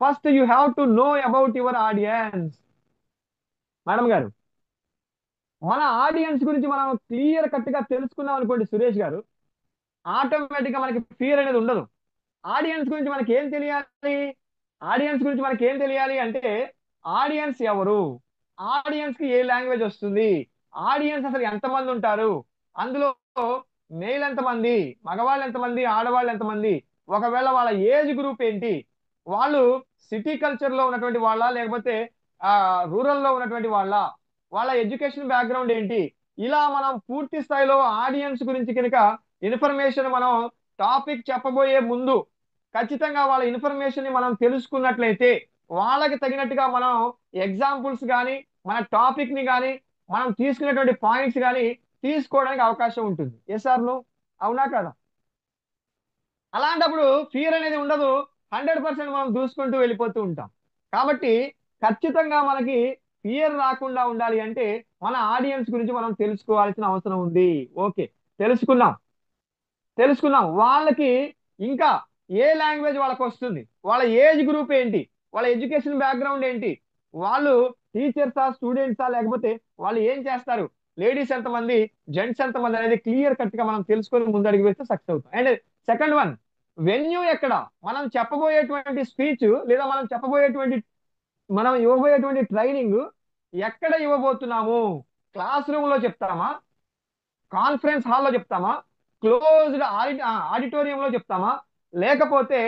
First you have to know about your audience. Madam గారు, మన ఆడియన్స్ గురించి మనం క్లియర్ కట్ గా తెలుసుకున్నాం అనుకోండి సురేష్ గారు, ఆటోమేటిక్ గా మనకి ఫియర్ అనేది ఉండదు. ఆడియన్స్ గురించి మనకి ఏం తెలియాలి అంటే ఆడియన్స్ ఎవరు, ఆడియన్స్ కి ఏ లాంగ్వేజ్ వస్తుంది, ఆడియన్స్ అసలు ఎంతమంది ఉంటారు, అందులో మేల్ ఎంతమంది, మగవాళ్ళు ఎంతమంది, ఆడవాళ్ళు ఎంతమంది, ఒకవేళ వాళ్ళ ఏజ్ గ్రూప్ ఏంటి, వాళ్ళు సిటీ కల్చర్ లో ఉన్నటువంటి వాళ్ళ లేకపోతే రూరల్ లో ఉన్నటువంటి వాళ్ళ ఎడ్యుకేషన్ బ్యాక్గ్రౌండ్ ఏంటి, ఇలా మనం పూర్తి స్థాయిలో ఆడియన్స్ గురించి కనుక ఇన్ఫర్మేషన్ మనం టాపిక్ చెప్పబోయే ముందు ఖచ్చితంగా వాళ్ళ ఇన్ఫర్మేషన్ ని మనం తెలుసుకున్నట్లయితే వాళ్ళకి తగినట్టుగా మనం ఎగ్జాంపుల్స్ కానీ మన టాపిక్ ని కానీ మనం తీసుకునేటువంటి పాయింట్స్ కానీ తీసుకోవడానికి అవకాశం ఉంటుంది. Yes or no? అవునా కదా? అలాంటప్పుడు ఫియర్ అనేది ఉండదు, 100% మనం దూసుకుంటూ వెళ్ళిపోతూ ఉంటాం. కాబట్టి ఖచ్చితంగా మనకి ఫియర్ రాకుండా ఉండాలి అంటే మన ఆడియన్స్ గురించి మనం తెలుసుకోవాల్సిన అవసరం ఉంది. ఓకే, తెలుసుకున్నాం. వాళ్ళకి ఇంకా ఏ లాంగ్వేజ్ వాళ్ళకి వస్తుంది, వాళ్ళ ఏజ్ గ్రూప్ ఏంటి, వాళ్ళ ఎడ్యుకేషన్ బ్యాక్గ్రౌండ్ ఏంటి, వాళ్ళు టీచర్సా, స్టూడెంట్సా, లేకపోతే వాళ్ళు ఏం చేస్తారు, లేడీస్ ఎంతమంది, జెంట్స్ ఎంతమంది అనేది క్లియర్ కట్ గా మనం తెలుసుకొని ముందడుగు వేస్తే సక్సెస్ అవుతాం. అండ్ సెకండ్ వన్, వెన్యూ ఎక్కడ, మనం చెప్పబోయేటువంటి స్పీచ్ లేదా మనం ఇవ్వబోయేటువంటి ట్రైనింగ్ ఎక్కడ ఇవ్వబోతున్నాము, క్లాస్ రూమ్ లో చెప్తామా, కాన్ఫరెన్స్ హాల్లో చెప్తామా, క్లోజ్డ్ ఆడిటోరియంలో చెప్తామా, లేకపోతే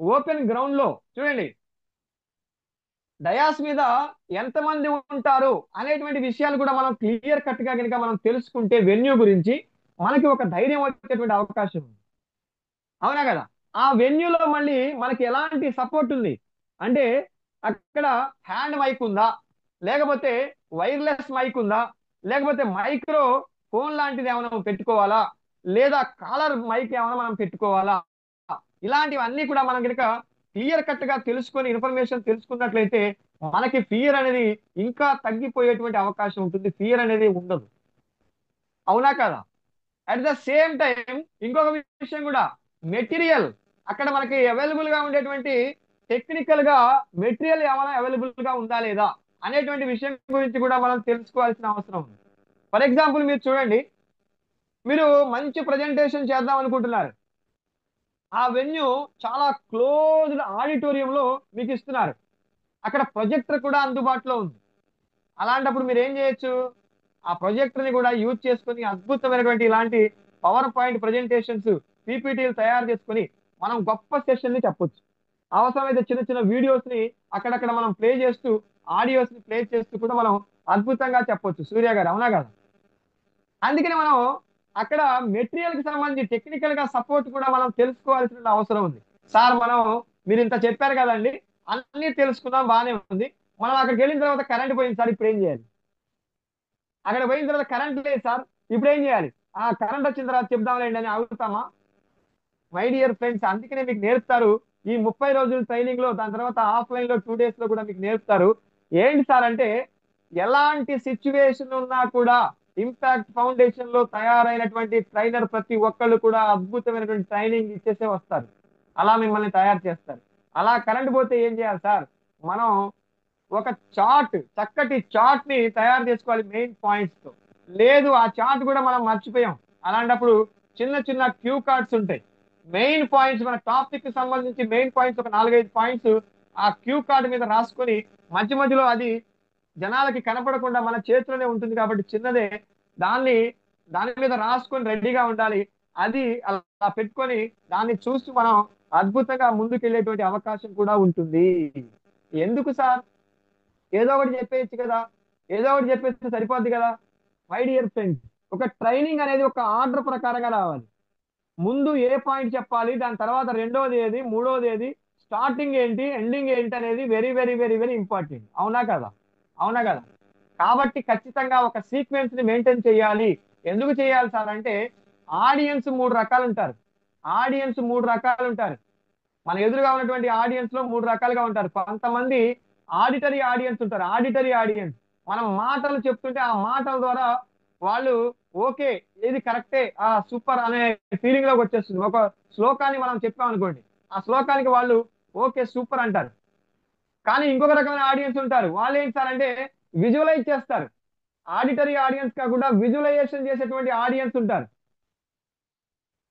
ఓపెన్ గ్రౌండ్ లో, చూడండి డయాస్ మీద ఎంతమంది ఉంటారు అనేటువంటి విషయాలు కూడా మనం క్లియర్ కట్ గా కనుక మనం తెలుసుకుంటే వెన్యూ గురించి మనకి ఒక ధైర్యం వచ్చేటువంటి అవకాశం ఉంది. అవునా కదా? ఆ వెన్యూలో మళ్ళీ మనకి ఎలాంటి సపోర్ట్ ఉంది అంటే అక్కడ హ్యాండ్ మైక్ ఉందా, లేకపోతే వైర్లెస్ మైక్ ఉందా, లేకపోతే మైక్రో ఫోన్ లాంటిది ఏమైనా పెట్టుకోవాలా, లేదా కాలర్ మైక్ ఏమైనా మనం పెట్టుకోవాలా, ఇలాంటివన్నీ కూడా మనం కనుక క్లియర్ కట్ గా తెలుసుకొని ఇన్ఫర్మేషన్ తెలుసుకున్నట్లయితే మనకి ఫియర్ అనేది ఇంకా తగ్గిపోయేటువంటి అవకాశం ఉంటుంది, ఫియర్ అనేది ఉండదు. అవునా కదా? అట్ ద సేమ్ టైం ఇంకొక విషయం కూడా, మెటీరియల్ అక్కడ మనకి అవైలబుల్ గా ఉండేటువంటి టెక్నికల్ గా మెటీరియల్ ఏమైనా అవైలబుల్ గా ఉందా లేదా అనేటువంటి విషయం గురించి కూడా మనం తెలుసుకోవాల్సిన అవసరం ఉంది. ఫర్ ఎగ్జాంపుల్ మీరు చూడండి, మీరు మంచి ప్రజెంటేషన్ చేద్దాం అనుకుంటున్నారు, ఆ వెన్యూ చాలా క్లోజ్డ్ ఆడిటోరియంలో మీకు ఇస్తున్నారు, అక్కడ ప్రొజెక్టర్ కూడా అందుబాటులో ఉంది. అలాంటప్పుడు మీరు ఏం చేయొచ్చు, ఆ ప్రొజెక్టర్ ని కూడా యూజ్ చేసుకొని అద్భుతమైనటువంటి ఇలాంటి పవర్ పాయింట్ ప్రజెంటేషన్స్ పీపీటీలు తయారు చేసుకొని మనం గొప్ప సెషన్ ని చెప్పొచ్చు. అవసరమైతే చిన్న చిన్న వీడియోస్ ని అక్కడక్కడ మనం ప్లే చేస్తూ ఆడియోస్ ని ప్లే చేస్తూ కూడా మనం అద్భుతంగా చెప్పొచ్చు. సూర్య గారు అవునా కదా? అందుకని మనం అక్కడ మెటీరియల్ కి సంబంధించి టెక్నికల్ గా సపోర్ట్ కూడా మనం తెలుసుకోవాల్సిన అవసరం ఉంది. సార్ మనం మీరు ఇంత చెప్పారు కదండి, అన్ని తెలుసుకున్నాం బాగానే ఉంది, మనం అక్కడికి వెళ్ళిన తర్వాత కరెంట్ పోయింది సార్, ఇప్పుడు ఏం చేయాలి? అక్కడ పోయిన తర్వాత కరెంట్ లేదు సార్, ఇప్పుడు ఏం చేయాలి? ఆ కరెంట్ వచ్చిన తర్వాత చెప్దాంలేండి అని అడుగుతామా? మై డియర్ ఫ్రెండ్స్, అందుకనే మీకు నేర్పుతారు ఈ 30 రోజుల ట్రైనింగ్ లో, దాని తర్వాత ఆఫ్లైన్ లో 2 days లో కూడా మీకు నేర్పుతారు. ఏంటి సార్ అంటే, ఎలాంటి సిచ్యువేషన్ ఉన్నా కూడా ఇంపాక్ట్ ఫౌండేషన్ లో తయారైనటువంటి ట్రైనర్ ప్రతి ఒక్కళ్ళు కూడా అద్భుతమైనటువంటి ట్రైనింగ్ ఇచ్చేసే వస్తారు. అలా మిమ్మల్ని తయారు చేస్తారు. అలా కరెంట్ పోతే ఏం చేయాలి సార్? మనం ఒక చార్ట్, చక్కటి చార్ట్ ని తయారు చేసుకోవాలి మెయిన్ పాయింట్స్ తో. లేదు ఆ చార్ట్ కూడా మనం మర్చిపోయాం, అలాంటప్పుడు చిన్న చిన్న క్యూ కార్డ్స్ ఉంటాయి. మెయిన్ పాయింట్స్, మన టాపిక్ కి సంబంధించి మెయిన్ పాయింట్స్ ఒక 4-5 పాయింట్స్ ఆ క్యూ కార్డ్ మీద రాసుకొని, మధ్య మధ్యలో అది జనాలకి కనపడకుండా మన చేతిలోనే ఉంటుంది కాబట్టి చిన్నదే, దాని మీద రాసుకొని రెడీగా ఉండాలి. అది అలా పెట్టుకొని దాన్ని చూస్తూ మనం అద్భుతంగా ముందుకెళ్ళేటువంటి అవకాశం కూడా ఉంటుంది. ఎందుకు సార్? ఏదో ఒకటి చెప్పేయచ్చు కదా, ఏదో ఒకటి చెప్పేస్తే సరిపోద్ది కదా? మై డియర్ ఫ్రెండ్స్, ఒక ట్రైనింగ్ అనేది ఒక ఆర్డర్ ప్రకారంగా రావాలి. ముందు ఏ పాయింట్ చెప్పాలి, దాని తర్వాత రెండోది ఏది, మూడోది ఏది, స్టార్టింగ్ ఏంటి, ఎండింగ్ ఏంటి అనేది very very very very important. అవునా కదా? అవునా కదా? కాబట్టి ఖచ్చితంగా ఒక సీక్వెన్స్ ని మెయింటైన్ చేయాలి. ఎందుకు చేయాలి సార్ అంటే, ఆడియన్స్ 3 రకాలు ఉంటారు. ఆడియన్స్ 3 రకాలు ఉంటారు. మన ఎదురుగా ఉన్నటువంటి ఆడియన్స్ లో 3 రకాలుగా ఉంటారు. కొంతమంది ఆడిటరీ ఆడియన్స్ ఉంటారు. ఆడిటరీ ఆడియన్స్ మనం మాటలు చెప్తుంటే ఆ మాటల ద్వారా వాళ్ళు ఓకే ఏది కరెక్టే, ఆ సూపర్ అనే ఫీలింగ్ లోకి వచ్చేస్తుంది. ఒక శ్లోకాన్ని మనం చెప్పాం అనుకోండి, ఆ శ్లోకానికి వాళ్ళు ఓకే సూపర్ అంటారు. కానీ ఇంకొక రకమైన ఆడియన్స్ ఉంటారు, వాళ్ళు ఏంటి సార్ అంటే విజువలైజ్ చేస్తారు. ఆడిటరీ ఆడియన్స్ కాకుండా విజువలైజేషన్ చేసేటువంటి ఆడియన్స్ ఉంటారు.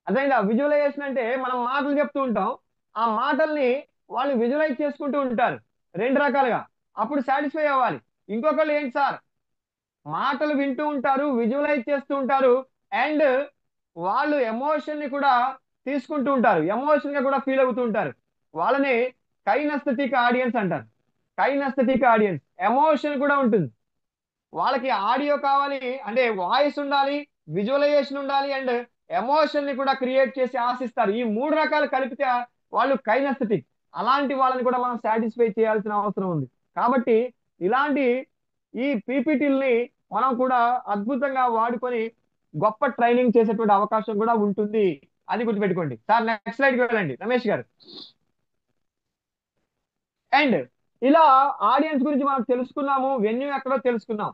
అర్థమైందా? విజువలైజేషన్ అంటే మనం మాటలు చెప్తూ ఉంటాం, ఆ మాటల్ని వాళ్ళు విజువలైజ్ చేసుకుంటూ ఉంటారు 2 రకాలుగా. అప్పుడు సాటిస్ఫై అవ్వాలి. ఇంకొకళ్ళు ఏంటి సార్, మాటలు వింటూ ఉంటారు, విజువలైజ్ చేస్తూ ఉంటారు, అండ్ వాళ్ళు ఎమోషన్ ని కూడా తీసుకుంటూ ఉంటారు, ఎమోషన్ గా కూడా ఫీల్ అవుతూ ఉంటారు. వాళ్ళని కైనస్థెటిక్ ఆడియన్స్ అంటారు. కైనస్థెటిక్ ఆడియన్స్, ఎమోషన్ కూడా ఉంటుంది. వాళ్ళకి ఆడియో కావాలి అంటే వాయిస్ ఉండాలి, విజువలైజేషన్ ఉండాలి, అండ్ ఎమోషన్ ని కూడా క్రియేట్ చేసి ఆశిస్తారు. ఈ 3 రకాలు కలిపితే వాళ్ళు కైనస్థెటిక్. అలాంటి వాళ్ళని కూడా మనం సాటిస్ఫై చేయాల్సిన అవసరం ఉంది. కాబట్టి ఇలాంటి ఈ పీపీటీల్ని మనం కూడా అద్భుతంగా వాడుకొని గొప్ప ట్రైనింగ్ చేసేటువంటి అవకాశం కూడా ఉంటుంది. అది గుర్తుపెట్టుకోండి సార్. నెక్స్ట్ స్లైడ్కి వెళ్ళండి రమేష్ గారు. అండ్ ఇలా ఆడియన్స్ గురించి మనం తెలుసుకున్నాము, వెన్యూ ఎక్కడో తెలుసుకున్నాం.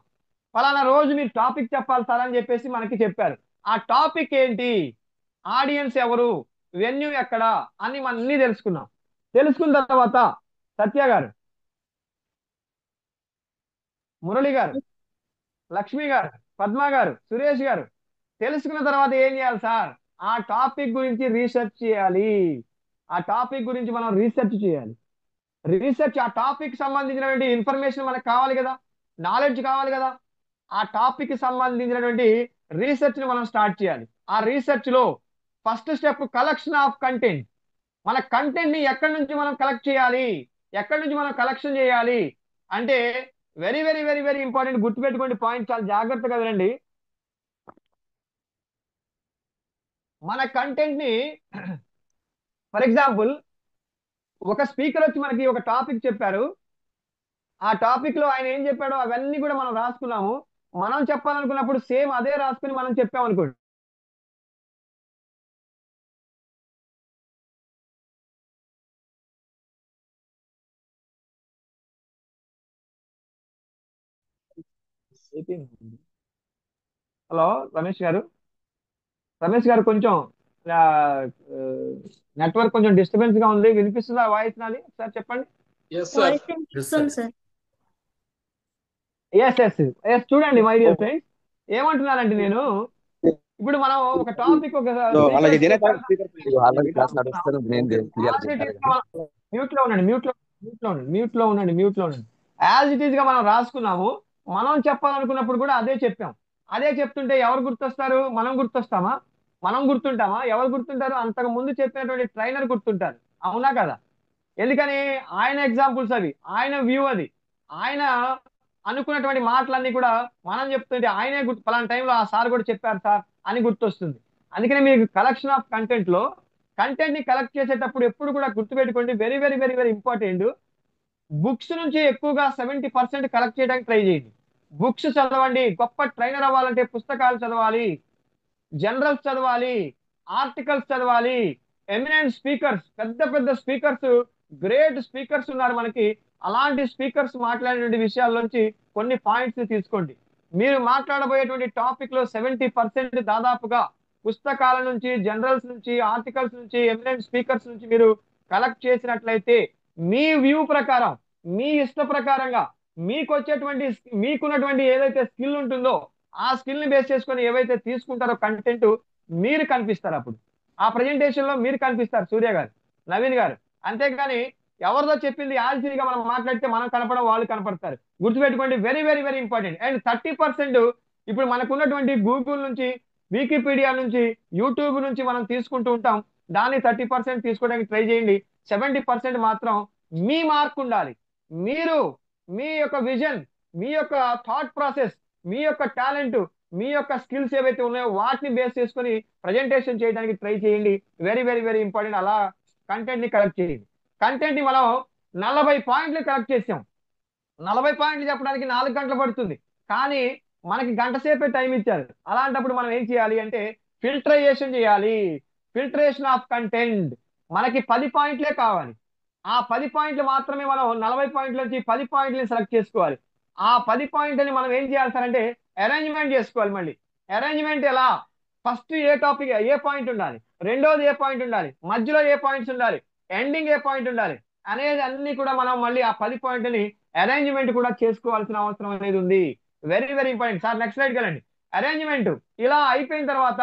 ఫలానా రోజు మీరు టాపిక్ చెప్పాలి సార్ అని చెప్పేసి మనకి చెప్పారు. ఆ టాపిక్ ఏంటి, ఆడియన్స్ ఎవరు, వెన్యూ ఎక్కడ అని మనం అన్ని తెలుసుకున్నాం. తెలుసుకున్న తర్వాత సత్య గారు, మురళి గారు, లక్ష్మి గారు, పద్మ గారు, సురేష్ గారు, తెలుసుకున్న తర్వాత ఏం చేయాలి సార్? ఆ టాపిక్ గురించి రీసెర్చ్ చేయాలి. ఆ టాపిక్ గురించి మనం రీసెర్చ్ చేయాలి. రీసెర్చ్, ఆ టాపిక్ సంబంధించినటువంటి ఇన్ఫర్మేషన్ మనకు కావాలి కదా, నాలెడ్జ్ కావాలి కదా. ఆ టాపిక్ సంబంధించినటువంటి రీసెర్చ్ ని మనం స్టార్ట్ చేయాలి. ఆ రీసెర్చ్ లో first step collection of content. మన కంటెంట్ ని ఎక్కడి నుంచి మనం కలెక్ట్ చేయాలి, ఎక్కడి నుంచి మనం కలెక్షన్ చేయాలి అంటే very very very very important. గుర్తుపెట్టుకోండి పాయింట్, చాలా జాగ్రత్తగా వినండి. మన కంటెంట్ ని ఫర్ ఎగ్జాంపుల్ ఒక స్పీకర్ వచ్చి మనకి ఒక టాపిక్ చెప్పారు, ఆ టాపిక్ లో ఆయన ఏం చెప్పాడో అవన్నీ కూడా మనం రాసుకున్నాము. మనం చెప్పాలనుకున్నప్పుడు సేమ్ అదే రాసుకుని మనం చెప్పామనుకోండి, హలో రమేష్ గారు, రమేష్ గారు కొంచెం నెట్వర్క్ కొంచెం డిస్టర్బెన్స్ గా ఉంది, వినిపిస్తుందా వాయిస్ నాది? సార్ చెప్పండి. Yes, sir. వాయిస్ వినిపిస్తుంది సార్. Yes yes yes. చూడండి మై డియర్ ఫ్రెండ్స్, ఏమంటున్నానంటే నేను ఇప్పుడు మనం ఒక టాపిక్ ఒక అలాగే ఆల్రెడీ క్లాస్ నడుస్తారు. మ్యూట్ లో ఉండండి, మ్యూట్ లో ఉండండి, మ్యూట్ లో ఉండండి, మ్యూట్ లో ఉండండి. యాజ్ ఇట్ ఈస్ గా మనం రాసుకున్నాము. మనం చెప్పాలనుకున్నప్పుడు కూడా అదే చెప్పాం. అదే చెప్తుంటే ఎవరు గుర్తొస్తారు? మనం గుర్తొస్తామా? మనం గుర్తుంటామా? ఎవరు గుర్తుంటారు? అంతకు ముందు చెప్పినటువంటి ట్రైనర్ గుర్తుంటారు. అవునా కదా? ఎందుకని? ఆయన ఎగ్జాంపుల్స్ అవి, ఆయన వ్యూ అది, ఆయన అనుకున్నటువంటి మాటలన్నీ కూడా మనం చెప్తుంటే ఆయనే గుర్తు, పలానా టైంలో ఆ సార్ కూడా చెప్పారు సార్ అని గుర్తొస్తుంది. అందుకని మీకు కలెక్షన్ ఆఫ్ కంటెంట్ లో కంటెంట్ ని కలెక్ట్ చేసేటప్పుడు ఎప్పుడు కూడా గుర్తుపెట్టుకోండి, very very very very important. Books నుంచి ఎక్కువగా 70% కలెక్ట్ చేయడానికి ట్రై చేయండి. బుక్స్ చదవండి. గొప్ప ట్రైనర్ అవ్వాలంటే పుస్తకాలు చదవాలి, జనరల్స్ చదవాలి, ఆర్టికల్స్ చదవాలి. ఎమినెంట్ స్పీకర్స్, పెద్ద పెద్ద స్పీకర్స్, గ్రేట్ స్పీకర్స్ ఉన్నారు మనకి. అలాంటి స్పీకర్స్ మాట్లాడినటువంటి విషయాల్లోంచి కొన్ని పాయింట్స్ తీసుకోండి. మీరు మాట్లాడబోయేటువంటి టాపిక్ లో 70% దాదాపుగా పుస్తకాల నుంచి, జనరల్స్ నుంచి, ఆర్టికల్స్ నుంచి, ఎమినెంట్ స్పీకర్స్ నుంచి మీరు కలెక్ట్ చేసినట్లయితే మీ వ్యూ ప్రకారం, మీ ఇష్ట ప్రకారంగా మీకు వచ్చేటువంటి, మీకున్నటువంటి ఏదైతే స్కిల్ ఉంటుందో ఆ స్కిల్ ని బేస్ చేసుకొని ఏవైతే తీసుకుంటారో కంటెంట్, మీరు కనిపిస్తారు. అప్పుడు ఆ ప్రెజెంటేషన్ లో మీరు కనిపిస్తారు, సూర్య గారు, నవీన్ గారు. అంతేగాని ఎవరిదో చెప్పింది యాల్సీగా మనం మాట్లాడితే మనం కనపడం, వాళ్ళు కనపడతారు. గుర్తుపెట్టుకోండి, very very very important. And 30% ఇప్పుడు మనకున్నటువంటి గూగుల్ నుంచి, వికీపీడియా నుంచి, యూట్యూబ్ నుంచి మనం తీసుకుంటూ ఉంటాం. దాన్ని 30% తీసుకోవడానికి ట్రై చేయండి. 70% మాత్రం మీ మార్క్ ఉండాలి. మీరు మీ యొక్క విజన్, మీ యొక్క థాట్ ప్రాసెస్, మీ యొక్క టాలెంట్, మీ యొక్క స్కిల్స్ ఏవైతే ఉన్నాయో వాటిని బేస్ చేసుకొని ప్రజెంటేషన్ చేయడానికి ట్రై చేయండి. Very very very important. అలా కంటెంట్ ని కలెక్ట్ చేయండి. కంటెంట్ ని మనం 40 పాయింట్లు కలెక్ట్ చేసాం. 40 పాయింట్లు చెప్పడానికి 4 గంటలు పడుతుంది, కానీ మనకి గంట సేపే టైం ఇచ్చారు. అలాంటప్పుడు మనం ఏం చేయాలి అంటే ఫిల్టరైజేషన్ చేయాలి. Filtration of content. మనకి 10 పాయింట్లే కావాలి. ఆ 10 పాయింట్లు మాత్రమే మనం 40 పాయింట్ల నుంచి 10 పాయింట్లని సెలెక్ట్ చేసుకోవాలి. ఆ 10 పాయింట్లని మనం ఏం చేయాలి సార్ అంటే అరేంజ్మెంట్ చేసుకోవాలి. మళ్ళీ అరేంజ్మెంట్ ఎలా? ఫస్ట్ ఏ టాపిక్, ఏ పాయింట్ ఉండాలి, రెండోది ఏ పాయింట్ ఉండాలి, మధ్యలో ఏ పాయింట్స్ ఉండాలి, ఎండింగ్ ఏ పాయింట్ ఉండాలి అనేది అన్ని కూడా మనం మళ్ళీ ఆ 10 పాయింట్ని అరేంజ్మెంట్ కూడా చేసుకోవాల్సిన అవసరం అనేది ఉంది. Very very important. Sir next స్లైడ్కి వెళ్ళండి. అరేంజ్మెంట్ ఇలా అయిపోయిన తర్వాత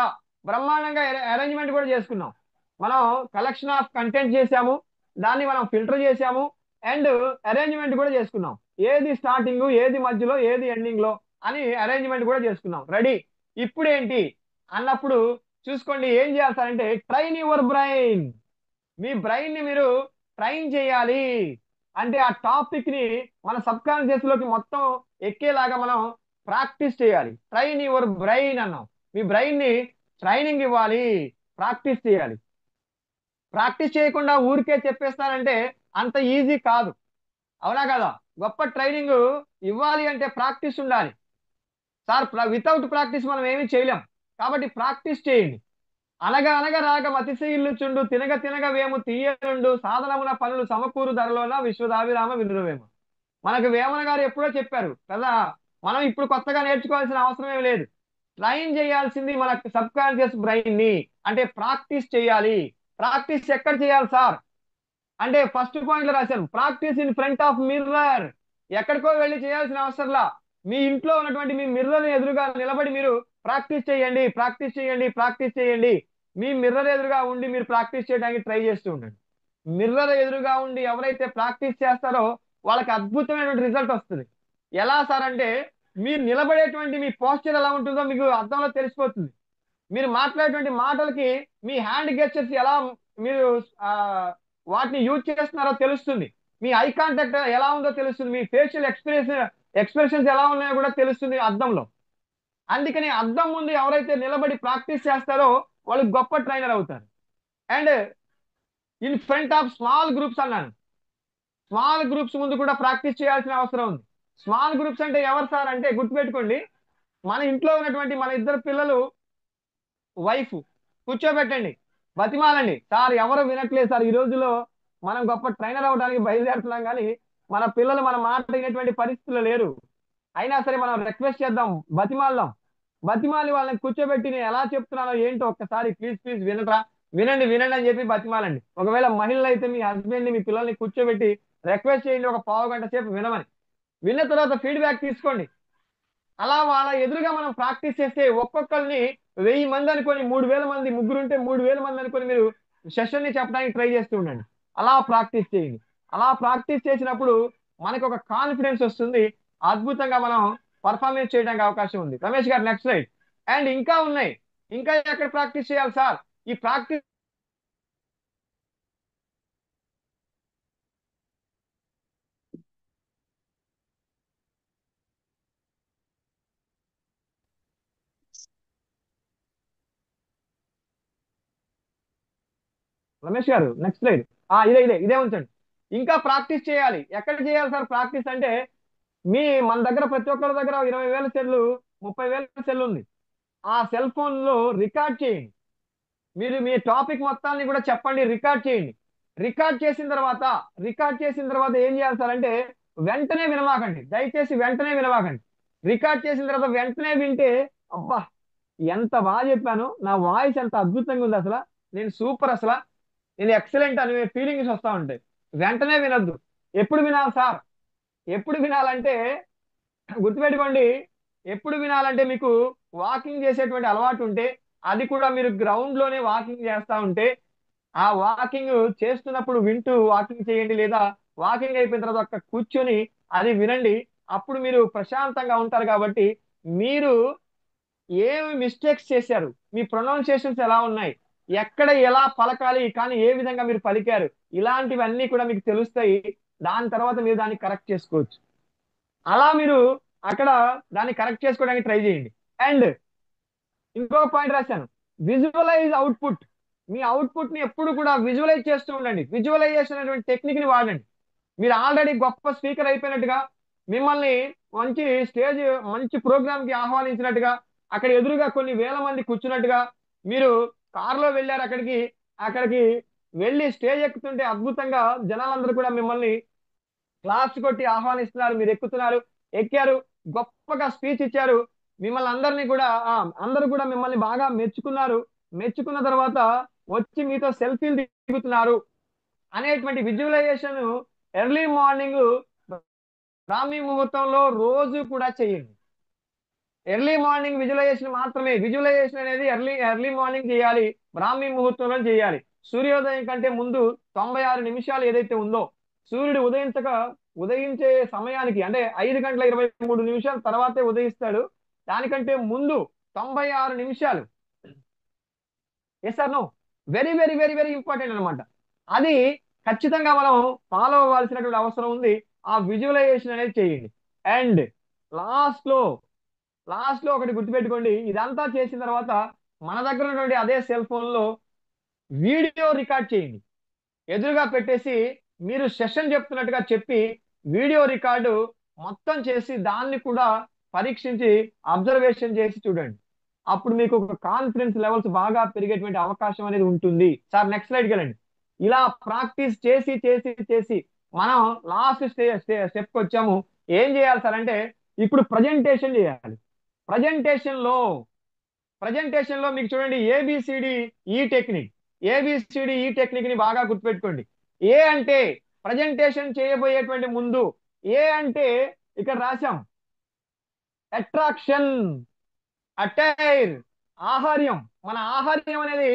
బ్రహ్మాండంగా అరేంజ్మెంట్ కూడా చేసుకున్నాం. మనం కలెక్షన్ ఆఫ్ కంటెంట్ చేసాము, దాన్ని మనం ఫిల్టర్ చేసాము, అండ్ అరేంజ్మెంట్ కూడా చేసుకున్నాం. ఏది స్టార్టింగ్, ఏది మధ్యలో, ఏది ఎండింగ్ లో అని అరేంజ్మెంట్ కూడా చేసుకున్నాం. రెడీ. ఇప్పుడు ఏంటి అన్నప్పుడు చూసుకోండి, ఏం చేయాలి సార్ అంటే train your brain. Me brain ని మీరు ట్రైన్ చేయాలి. అంటే ఆ టాపిక్ ని మన సబ్ కాన్షియస్ లోకి మొత్తం ఎక్కేలాగా మనం ప్రాక్టీస్ చేయాలి. ట్రైన్ యువర్ బ్రెయిన్ అన్నాం. మీ బ్రెయిన్ ని ట్రైనింగ్ ఇవ్వాలి, ప్రాక్టీస్ చేయాలి. ప్రాక్టీస్ చేయకుండా ఊరికే చెప్పేస్తానంటే అంత ఈజీ కాదు. అవునా కదా? గొప్ప ట్రైనింగ్ ఇవ్వాలి అంటే ప్రాక్టీస్ ఉండాలి సార్. వితౌట్ ప్రాక్టీస్ మనం ఏమీ చేయలేం. కాబట్టి ప్రాక్టీస్ చేయండి. అనగా అనగా రాగం అతిశయిల్లుచుండు, తినగ తినగ వేము తీయనుండు, సాధనమున పనులు సమకూరు ధరలోన విశ్వదాభిరామ వినురవేమ. మనకు వేమన గారు ఎప్పుడో చెప్పారు కదా. మనం ఇప్పుడు కొత్తగా నేర్చుకోవాల్సిన అవసరం ఏమి లేదు. ట్రైన్ చేయాల్సింది మన సబ్ కాన్షియస్ బ్రెయిన్ ని. అంటే ప్రాక్టీస్ చేయాలి. ప్రాక్టీస్ ఎక్కడ చేయాలి సార్ అంటే ఫస్ట్ పాయింట్ లో రాశాను, practice in front of mirror. ఎక్కడికో వెళ్ళి చేయాల్సిన అవసరంలా మీ ఇంట్లో ఉన్నటువంటి మీ మిర్రర్ ఎదురుగా నిలబడి మీరు ప్రాక్టీస్ చేయండి, ప్రాక్టీస్ చేయండి, ప్రాక్టీస్ చేయండి. మీ మిర్రర్ ఎదురుగా ఉండి మీరు ప్రాక్టీస్ చేయడానికి ట్రై చేస్తూ ఉండండి. మిర్రర్ ఎదురుగా ఉండి ఎవరైతే ప్రాక్టీస్ చేస్తారో వాళ్ళకి అద్భుతమైనటువంటి రిజల్ట్ వస్తుంది. ఎలా సార్ అంటే మీరు నిలబడేటువంటి మీ పోస్చర్ ఎలా ఉంటుందో మీకు అర్థంలో తెలిసిపోతుంది. మీరు మాట్లాడేటువంటి మాటలకి మీ హ్యాండ్ గెస్చర్స్ ఎలా మీరు వాటిని యూజ్ చేస్తున్నారో తెలుస్తుంది. మీ ఐ కాంటాక్ట్ ఎలా ఉందో తెలుస్తుంది. మీ ఫేషియల్ ఎక్స్ప్రెషన్స్ ఎలా ఉన్నాయో కూడా తెలుస్తుంది అద్దంలో. అందుకని అద్దం ముందు ఎవరైతే నిలబడి ప్రాక్టీస్ చేస్తారో వాళ్ళు గొప్ప ట్రైనర్ అవుతారు. And in front of small groups అన్నాను. స్మాల్ గ్రూప్స్ ముందు కూడా ప్రాక్టీస్ చేయాల్సిన అవసరం ఉంది. స్మాల్ గ్రూప్స్ అంటే ఎవరు సార్ అంటే గుర్తుపెట్టుకోండి, మన ఇంట్లో ఉన్నటువంటి మన ఇద్దరు పిల్లలు, వైఫ్ కూర్చోబెట్టండి, బతిమాలండి. సార్ ఎవరు వినట్లేదు సార్. ఈ రోజులో మనం గొప్ప ట్రైనర్ అవడానికి బయలుదేరుతున్నాం, కానీ మన పిల్లలు మన మాట వినేటువంటి పరిస్థితులు లేరు. అయినా సరే మనం రిక్వెస్ట్ చేద్దాం, బతిమాలదాం. బతిమాలి వాళ్ళని కూర్చోబెట్టి నేను ఎలా చెప్తున్నానో ఏంటో ఒక్కసారి ప్లీజ్ ప్లీజ్ వినరా, వినండి వినండి అని చెప్పి బతిమాలండి. ఒకవేళ మహిళలు అయితే మీ హస్బెండ్ ని, మీ పిల్లల్ని కూర్చోబెట్టి రిక్వెస్ట్ చేయండి ఒక పావు గంట సేపు వినమని. విన్న తర్వాత ఫీడ్బ్యాక్ తీసుకోండి. అలా వాళ్ళ ఎదురుగా మనం ప్రాక్టీస్ చేస్తే ఒక్కొక్కరిని 1000 మంది అనుకొని, 3000 మంది, ముగ్గురుంటే 3000 మంది అనుకొని మీరు సెషన్ ని చెప్పడానికి ట్రై చేస్తూ ఉండండి. అలా ప్రాక్టీస్ చేయండి. అలా ప్రాక్టీస్ చేసినప్పుడు మనకు ఒక కాన్ఫిడెన్స్ వస్తుంది. అద్భుతంగా మనం పర్ఫార్మెన్స్ చేయడానికి అవకాశం ఉంది. రమేష్ గారు నెక్స్ట్ స్లైడ్. అండ్ ఇంకా ఉన్నాయి. ఇంకా ఎక్కడ ప్రాక్టీస్ చేయాలి సార్? ఈ ప్రాక్టీస్ రమేష్ గారు నెక్స్ట్ స్లైడ్. ఇదే ఉంచండి. ఇంకా ప్రాక్టీస్ చేయాలి. ఎక్కడ చేయాలి సార్ ప్రాక్టీస్ అంటే, మన దగ్గర ప్రతి ఒక్కరి దగ్గర 20,000 సెల్లు, 30,000 సెల్ ఉంది. ఆ సెల్ ఫోన్ లో రికార్డ్ చేయండి. మీరు మీ టాపిక్ మొత్తాన్ని కూడా చెప్పండి, రికార్డ్ చేయండి. రికార్డ్ చేసిన తర్వాత ఏం చేయాలి సార్ అంటే, వెంటనే వినమాకండి, దయచేసి వెంటనే వినమాకండి. రికార్డ్ చేసిన తర్వాత వెంటనే వింటే, అబ్బా ఎంత బాగా చెప్పాను, నా వాయిస్ ఎంత అద్భుతంగా ఉంది, అసలు నేను సూపర్, అసలు నేను ఎక్సలెంట్ అనే ఫీలింగ్స్ వస్తూ ఉంటాయి. వెంటనే వినొద్దు. ఎప్పుడు వినాలి సార్? ఎప్పుడు వినాలంటే గుర్తుపెట్టుకోండి, ఎప్పుడు వినాలంటే మీకు వాకింగ్ చేసేటువంటి అలవాటు ఉంటే, అది కూడా మీరు గ్రౌండ్ లోనే వాకింగ్ చేస్తూ ఉంటే, ఆ వాకింగ్ చేస్తున్నప్పుడు వింటూ వాకింగ్ చేయండి, లేదా వాకింగ్ అయిపోయిన తర్వాత అక్కడ కూర్చొని అది వినండి. అప్పుడు మీరు ప్రశాంతంగా ఉంటారు. కాబట్టి మీరు ఏమి మిస్టేక్స్ చేశారు, మీ ప్రొనౌన్సియేషన్స్ ఎలా ఉన్నాయి, ఎక్కడ ఎలా పలకాలి, కానీ ఏ విధంగా మీరు పలికారు, ఇలాంటివన్నీ కూడా మీకు తెలుస్తాయి. దాని తర్వాత మీరు దాన్ని కరెక్ట్ చేసుకోవచ్చు. అలా మీరు అక్కడ దాన్ని కరెక్ట్ చేసుకోవడానికి ట్రై చేయండి. అండ్ ఇంకొక పాయింట్ రాశాను, విజువలైజ్ అవుట్పుట్. మీ అవుట్పుట్ ని ఎప్పుడు కూడా విజువలైజ్ చేస్తూ ఉండండి. విజువలైజేషన్ అనేటువంటి టెక్నిక్ ని వాడండి. మీరు ఆల్రెడీ గొప్ప స్పీకర్ అయిపోయినట్టుగా, మిమ్మల్ని మంచి ప్రోగ్రామ్ కి ఆహ్వానించినట్టుగా, అక్కడ ఎదురుగా కొన్ని వేల మంది కూర్చున్నట్టుగా, మీరు కారులో వెళ్ళారు, అక్కడికి వెళ్ళి స్టేజ్ ఎక్కుతుంటే అద్భుతంగా జనాలందరూ కూడా మిమ్మల్ని క్లాస్ కొట్టి ఆహ్వానిస్తున్నారు. మీరు ఎక్కారు, గొప్పగా స్పీచ్ ఇచ్చారు, మిమ్మల్ని అందరూ కూడా మిమ్మల్ని బాగా మెచ్చుకున్నారు. మెచ్చుకున్న తర్వాత వచ్చి మీతో సెల్ఫీలు దిగుతున్నారు అనేటువంటి విజువలైజేషన్ ఎర్లీ మార్నింగ్ బ్రాహ్మీ ముహూర్తంలో రోజు కూడా చేయండి. ఎర్లీ మార్నింగ్ విజువలైజేషన్ అనేది ఎర్లీ మార్నింగ్ చేయాలి, బ్రాహ్మీ ముహూర్తంలో చేయాలి. సూర్యోదయం కంటే ముందు 96 నిమిషాలు ఏదైతే ఉందో, సూర్యుడు ఉదయించే సమయానికి అంటే 5:23 తర్వాతే ఉదయిస్తాడు. దానికంటే ముందు 96 నిమిషాలు. Yes or no? Very very very very important అనమాట. అది ఖచ్చితంగా మనం ఫాలో అవ్వాల్సినటువంటి అవసరం ఉంది. ఆ విజువలైజేషన్ అనేది చేయండి. అండ్ లాస్ట్ లో ఒకటి గుర్తుపెట్టుకోండి, ఇదంతా చేసిన తర్వాత మన దగ్గర ఉన్నటువంటి అదే సెల్ ఫోన్ లో వీడియో రికార్డ్ చేయండి. ఎదురుగా పెట్టేసి మీరు సెషన్ చెప్తున్నట్టుగా చెప్పి వీడియో రికార్డు మొత్తం చేసి దాన్ని కూడా పరీక్షించి అబ్జర్వేషన్ చేసి చూడండి. అప్పుడు మీకు ఒక కాన్ఫిడెన్స్ లెవెల్స్ బాగా పెరిగేటువంటి అవకాశం అనేది ఉంటుంది. సార్ నెక్స్ట్ స్లైడ్కి వెళ్ళండి. ఇలా ప్రాక్టీస్ చేసి చేసి చేసి మనం లాస్ట్ స్టెప్కి వచ్చాము. ఏం చేయాలి సార్ అంటే, ఇప్పుడు ప్రజెంటేషన్ చేయాలి. ప్రజెంటేషన్ లో మీకు చూడండి, ఈ టెక్నిక్ ని బాగా గుర్తుపెట్టుకోండి. ఏ అంటే ప్రజెంటేషన్ చేయబోయేటువంటి ముందు, ఏ అంటే ఇక్కడ రాశాం అట్రాక్షన్, అటైర్, ఆహార్యం. మన ఆహార్యం అనేది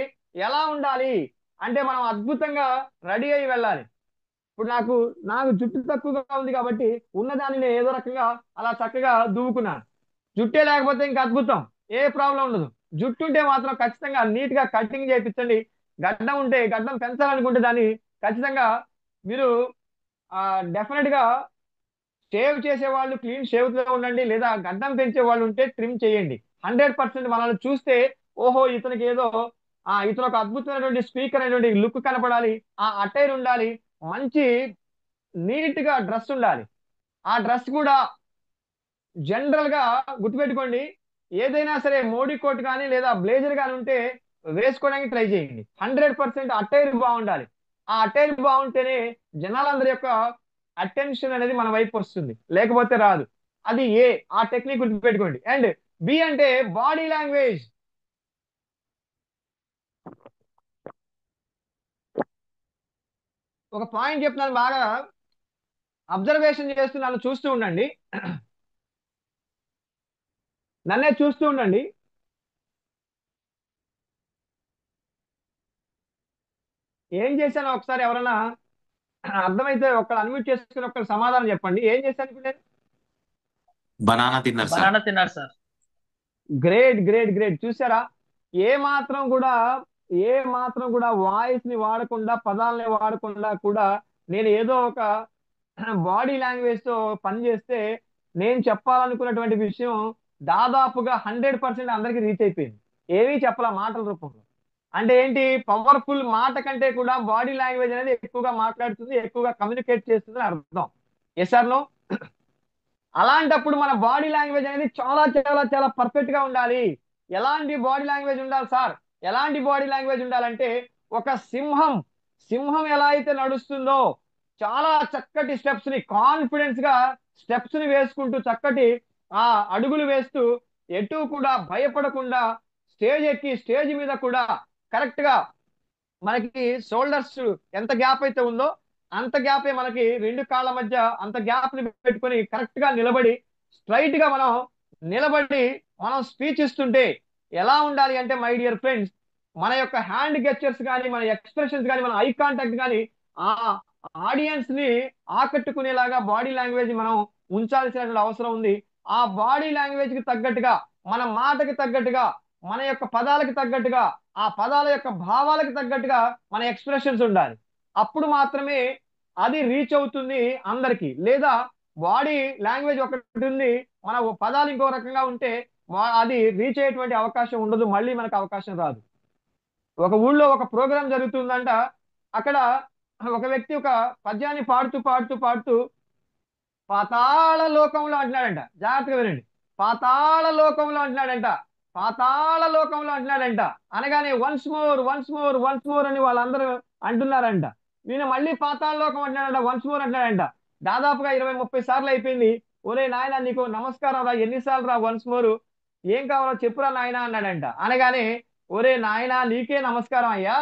ఎలా ఉండాలి అంటే, మనం అద్భుతంగా రెడీ అయి వెళ్ళాలి. ఇప్పుడు నాకు జుట్టు తక్కువగా ఉంది కాబట్టి ఉన్నదాన్ని నేను ఏదో రకంగా అలా చక్కగా దువ్వుకున్నాను. జుట్టే లేకపోతే ఇంకా అద్భుతం, ఏ ప్రాబ్లం ఉండదు. జుట్టు ఉంటే మాత్రం ఖచ్చితంగా నీట్ గా కటింగ్ చేయించండి. గడ్డం ఉంటే, గడ్డం పెంచాలనుకుంటే దాన్ని ఖచ్చితంగా మీరు డెఫినెట్ గా షేవ్ చేసే వాళ్ళు క్లీన్ షేవ్ తో ఉండండి, లేదా గడ్డం పెంచే వాళ్ళు ఉంటే ట్రిమ్ చేయండి. 100% మనల్ని చూస్తే ఓహో ఇతను ఒక అద్భుతమైనటువంటి స్పీకర్ అనేటువంటి లుక్ కనపడాలి. ఆ అటైర్ ఉండాలి, మంచి నీట్ గా డ్రెస్ ఉండాలి. ఆ డ్రెస్ కూడా జనరల్ గా గుర్తుపెట్టుకోండి, ఏదైనా సరే మోడీ కోట్ కానీ లేదా బ్లేజర్ కానీ ఉంటే వేసుకోవడానికి ట్రై చేయండి. 100% అటైర్ బాగుండాలి. ఆ అటైర్ బాగుంటేనే జనాలందరి యొక్క అటెన్షన్ అనేది మన వైపు వస్తుంది, లేకపోతే రాదు. అది ఆ టెక్నిక్ గుర్తుపెట్టుకోండి. అండ్ బి అంటే బాడీ లాంగ్వేజ్. ఒక పాయింట్ చెప్తున్నాను, బాగా అబ్జర్వేషన్ చేస్తున్నాను, చూస్తూ ఉండండి, నన్నే చూస్తూ ఉండండి. ఏం చేశానో ఒకసారి ఎవరన్నా అర్థమైతే ఒక్కడు అన్మ్యూట్ చేసుకుని ఒక్కడు సమాధానం చెప్పండి. ఏం చేశాను ఇప్పుడు నేను? బనానా తిన్నారు సార్. తిన్నారు సార్. Great great great. చూసారా, ఏ మాత్రం కూడా ఏ మాత్రం కూడా వాయిస్ ని వాడకుండా, పదాలని వాడకుండా కూడా నేను ఏదో ఒక బాడీ లాంగ్వేజ్ తో పని చేస్తే నేను చెప్పాలనుకున్నటువంటి విషయం దాదాపుగా 100% అందరికి రీచ్ అయిపోయింది. ఏమీ చెప్పాల మాటల రూపంలో. అంటే ఏంటి, పవర్ఫుల్ మాట కంటే కూడా బాడీ లాంగ్వేజ్ అనేది ఎక్కువగా మాట్లాడుతుంది, ఎక్కువగా కమ్యూనికేట్ చేస్తుంది అని అర్థం. Yes or no? అలాంటప్పుడు మన బాడీ లాంగ్వేజ్ అనేది చాలా చాలా చాలా పర్ఫెక్ట్ గా ఉండాలి. ఎలాంటి బాడీ లాంగ్వేజ్ ఉండాలి సార్? ఎలాంటి బాడీ లాంగ్వేజ్ ఉండాలంటే, ఒక సింహం సింహం ఎలా అయితే నడుస్తుందో చాలా చక్కటి స్టెప్స్ ని, కాన్ఫిడెన్స్ గా స్టెప్స్ ని వేసుకుంటూ, చక్కటి ఆ అడుగులు వేస్తూ, ఎటు కూడా భయపడకుండా స్టేజ్ ఎక్కి స్టేజ్ మీద కూడా కరెక్ట్ గా మనకి షోల్డర్స్ ఎంత గ్యాప్ అయితే ఉందో అంత గ్యాపే మనకి రెండు కాళ్ళ మధ్య అంత గ్యాప్ ని పెట్టుకొని కరెక్ట్ గా నిలబడి స్ట్రైట్ గా మనం నిలబడి మనం స్పీచ్ ఇస్తుంటే ఎలా ఉండాలి అంటే, మై డియర్ ఫ్రెండ్స్, మన యొక్క హ్యాండ్ గెస్చర్స్ కానీ, మన ఎక్స్ప్రెషన్స్ కానీ, మన ఐ కాంటాక్ట్ కానీ ఆ ఆడియన్స్ ని ఆకట్టుకునేలాగా బాడీ లాంగ్వేజ్ మనం ఉంచాల్సినటువంటి అవసరం ఉంది. ఆ బాడీ లాంగ్వేజ్ కి తగ్గట్టుగా, మన మాటకి తగ్గట్టుగా, మన యొక్క పదాలకు తగ్గట్టుగా, ఆ పదాల యొక్క భావాలకు తగ్గట్టుగా మన ఎక్స్ప్రెషన్స్ ఉండాలి. అప్పుడు మాత్రమే అది రీచ్ అవుతుంది అందరికి. లేదా బాడీ లాంగ్వేజ్ ఒకటి ఉంది, మన పదాలు ఇంకో రకంగా ఉంటే అది రీచ్ అయ్యేటువంటి అవకాశం ఉండదు, మళ్ళీ మనకు అవకాశం రాదు. ఒక ఊళ్ళో ఒక ప్రోగ్రాం జరుగుతుందంట. అక్కడ ఒక వ్యక్తి ఒక పద్యాన్ని పాడుతూ పాడుతూ పాడుతూ పాతాళ లోకంలో అంటున్నాడంట. జాగ్రత్తగా వినండి. పాతాళ లోకంలో అంటున్నాడంట. పాతాళ లోకంలో అంటున్నాడంట. అనగానే once more once more once more అని వాళ్ళందరూ అంటున్నారంట. ఈయన మళ్ళీ పాతాళ లోకం అంటున్నాడంట, వన్స్ మోర్ అంటున్నాడంట. దాదాపుగా 20-30 సార్లు అయిపోయింది. ఒరే నాయన, నీకు నమస్కారం రా, ఎన్నిసార్లు రా వన్స్ మోర్, ఏం కావాలో చెప్పురా నాయన అన్నాడంట. అనగానే, ఒరే నాయన, నీకే నమస్కారం అయ్యా,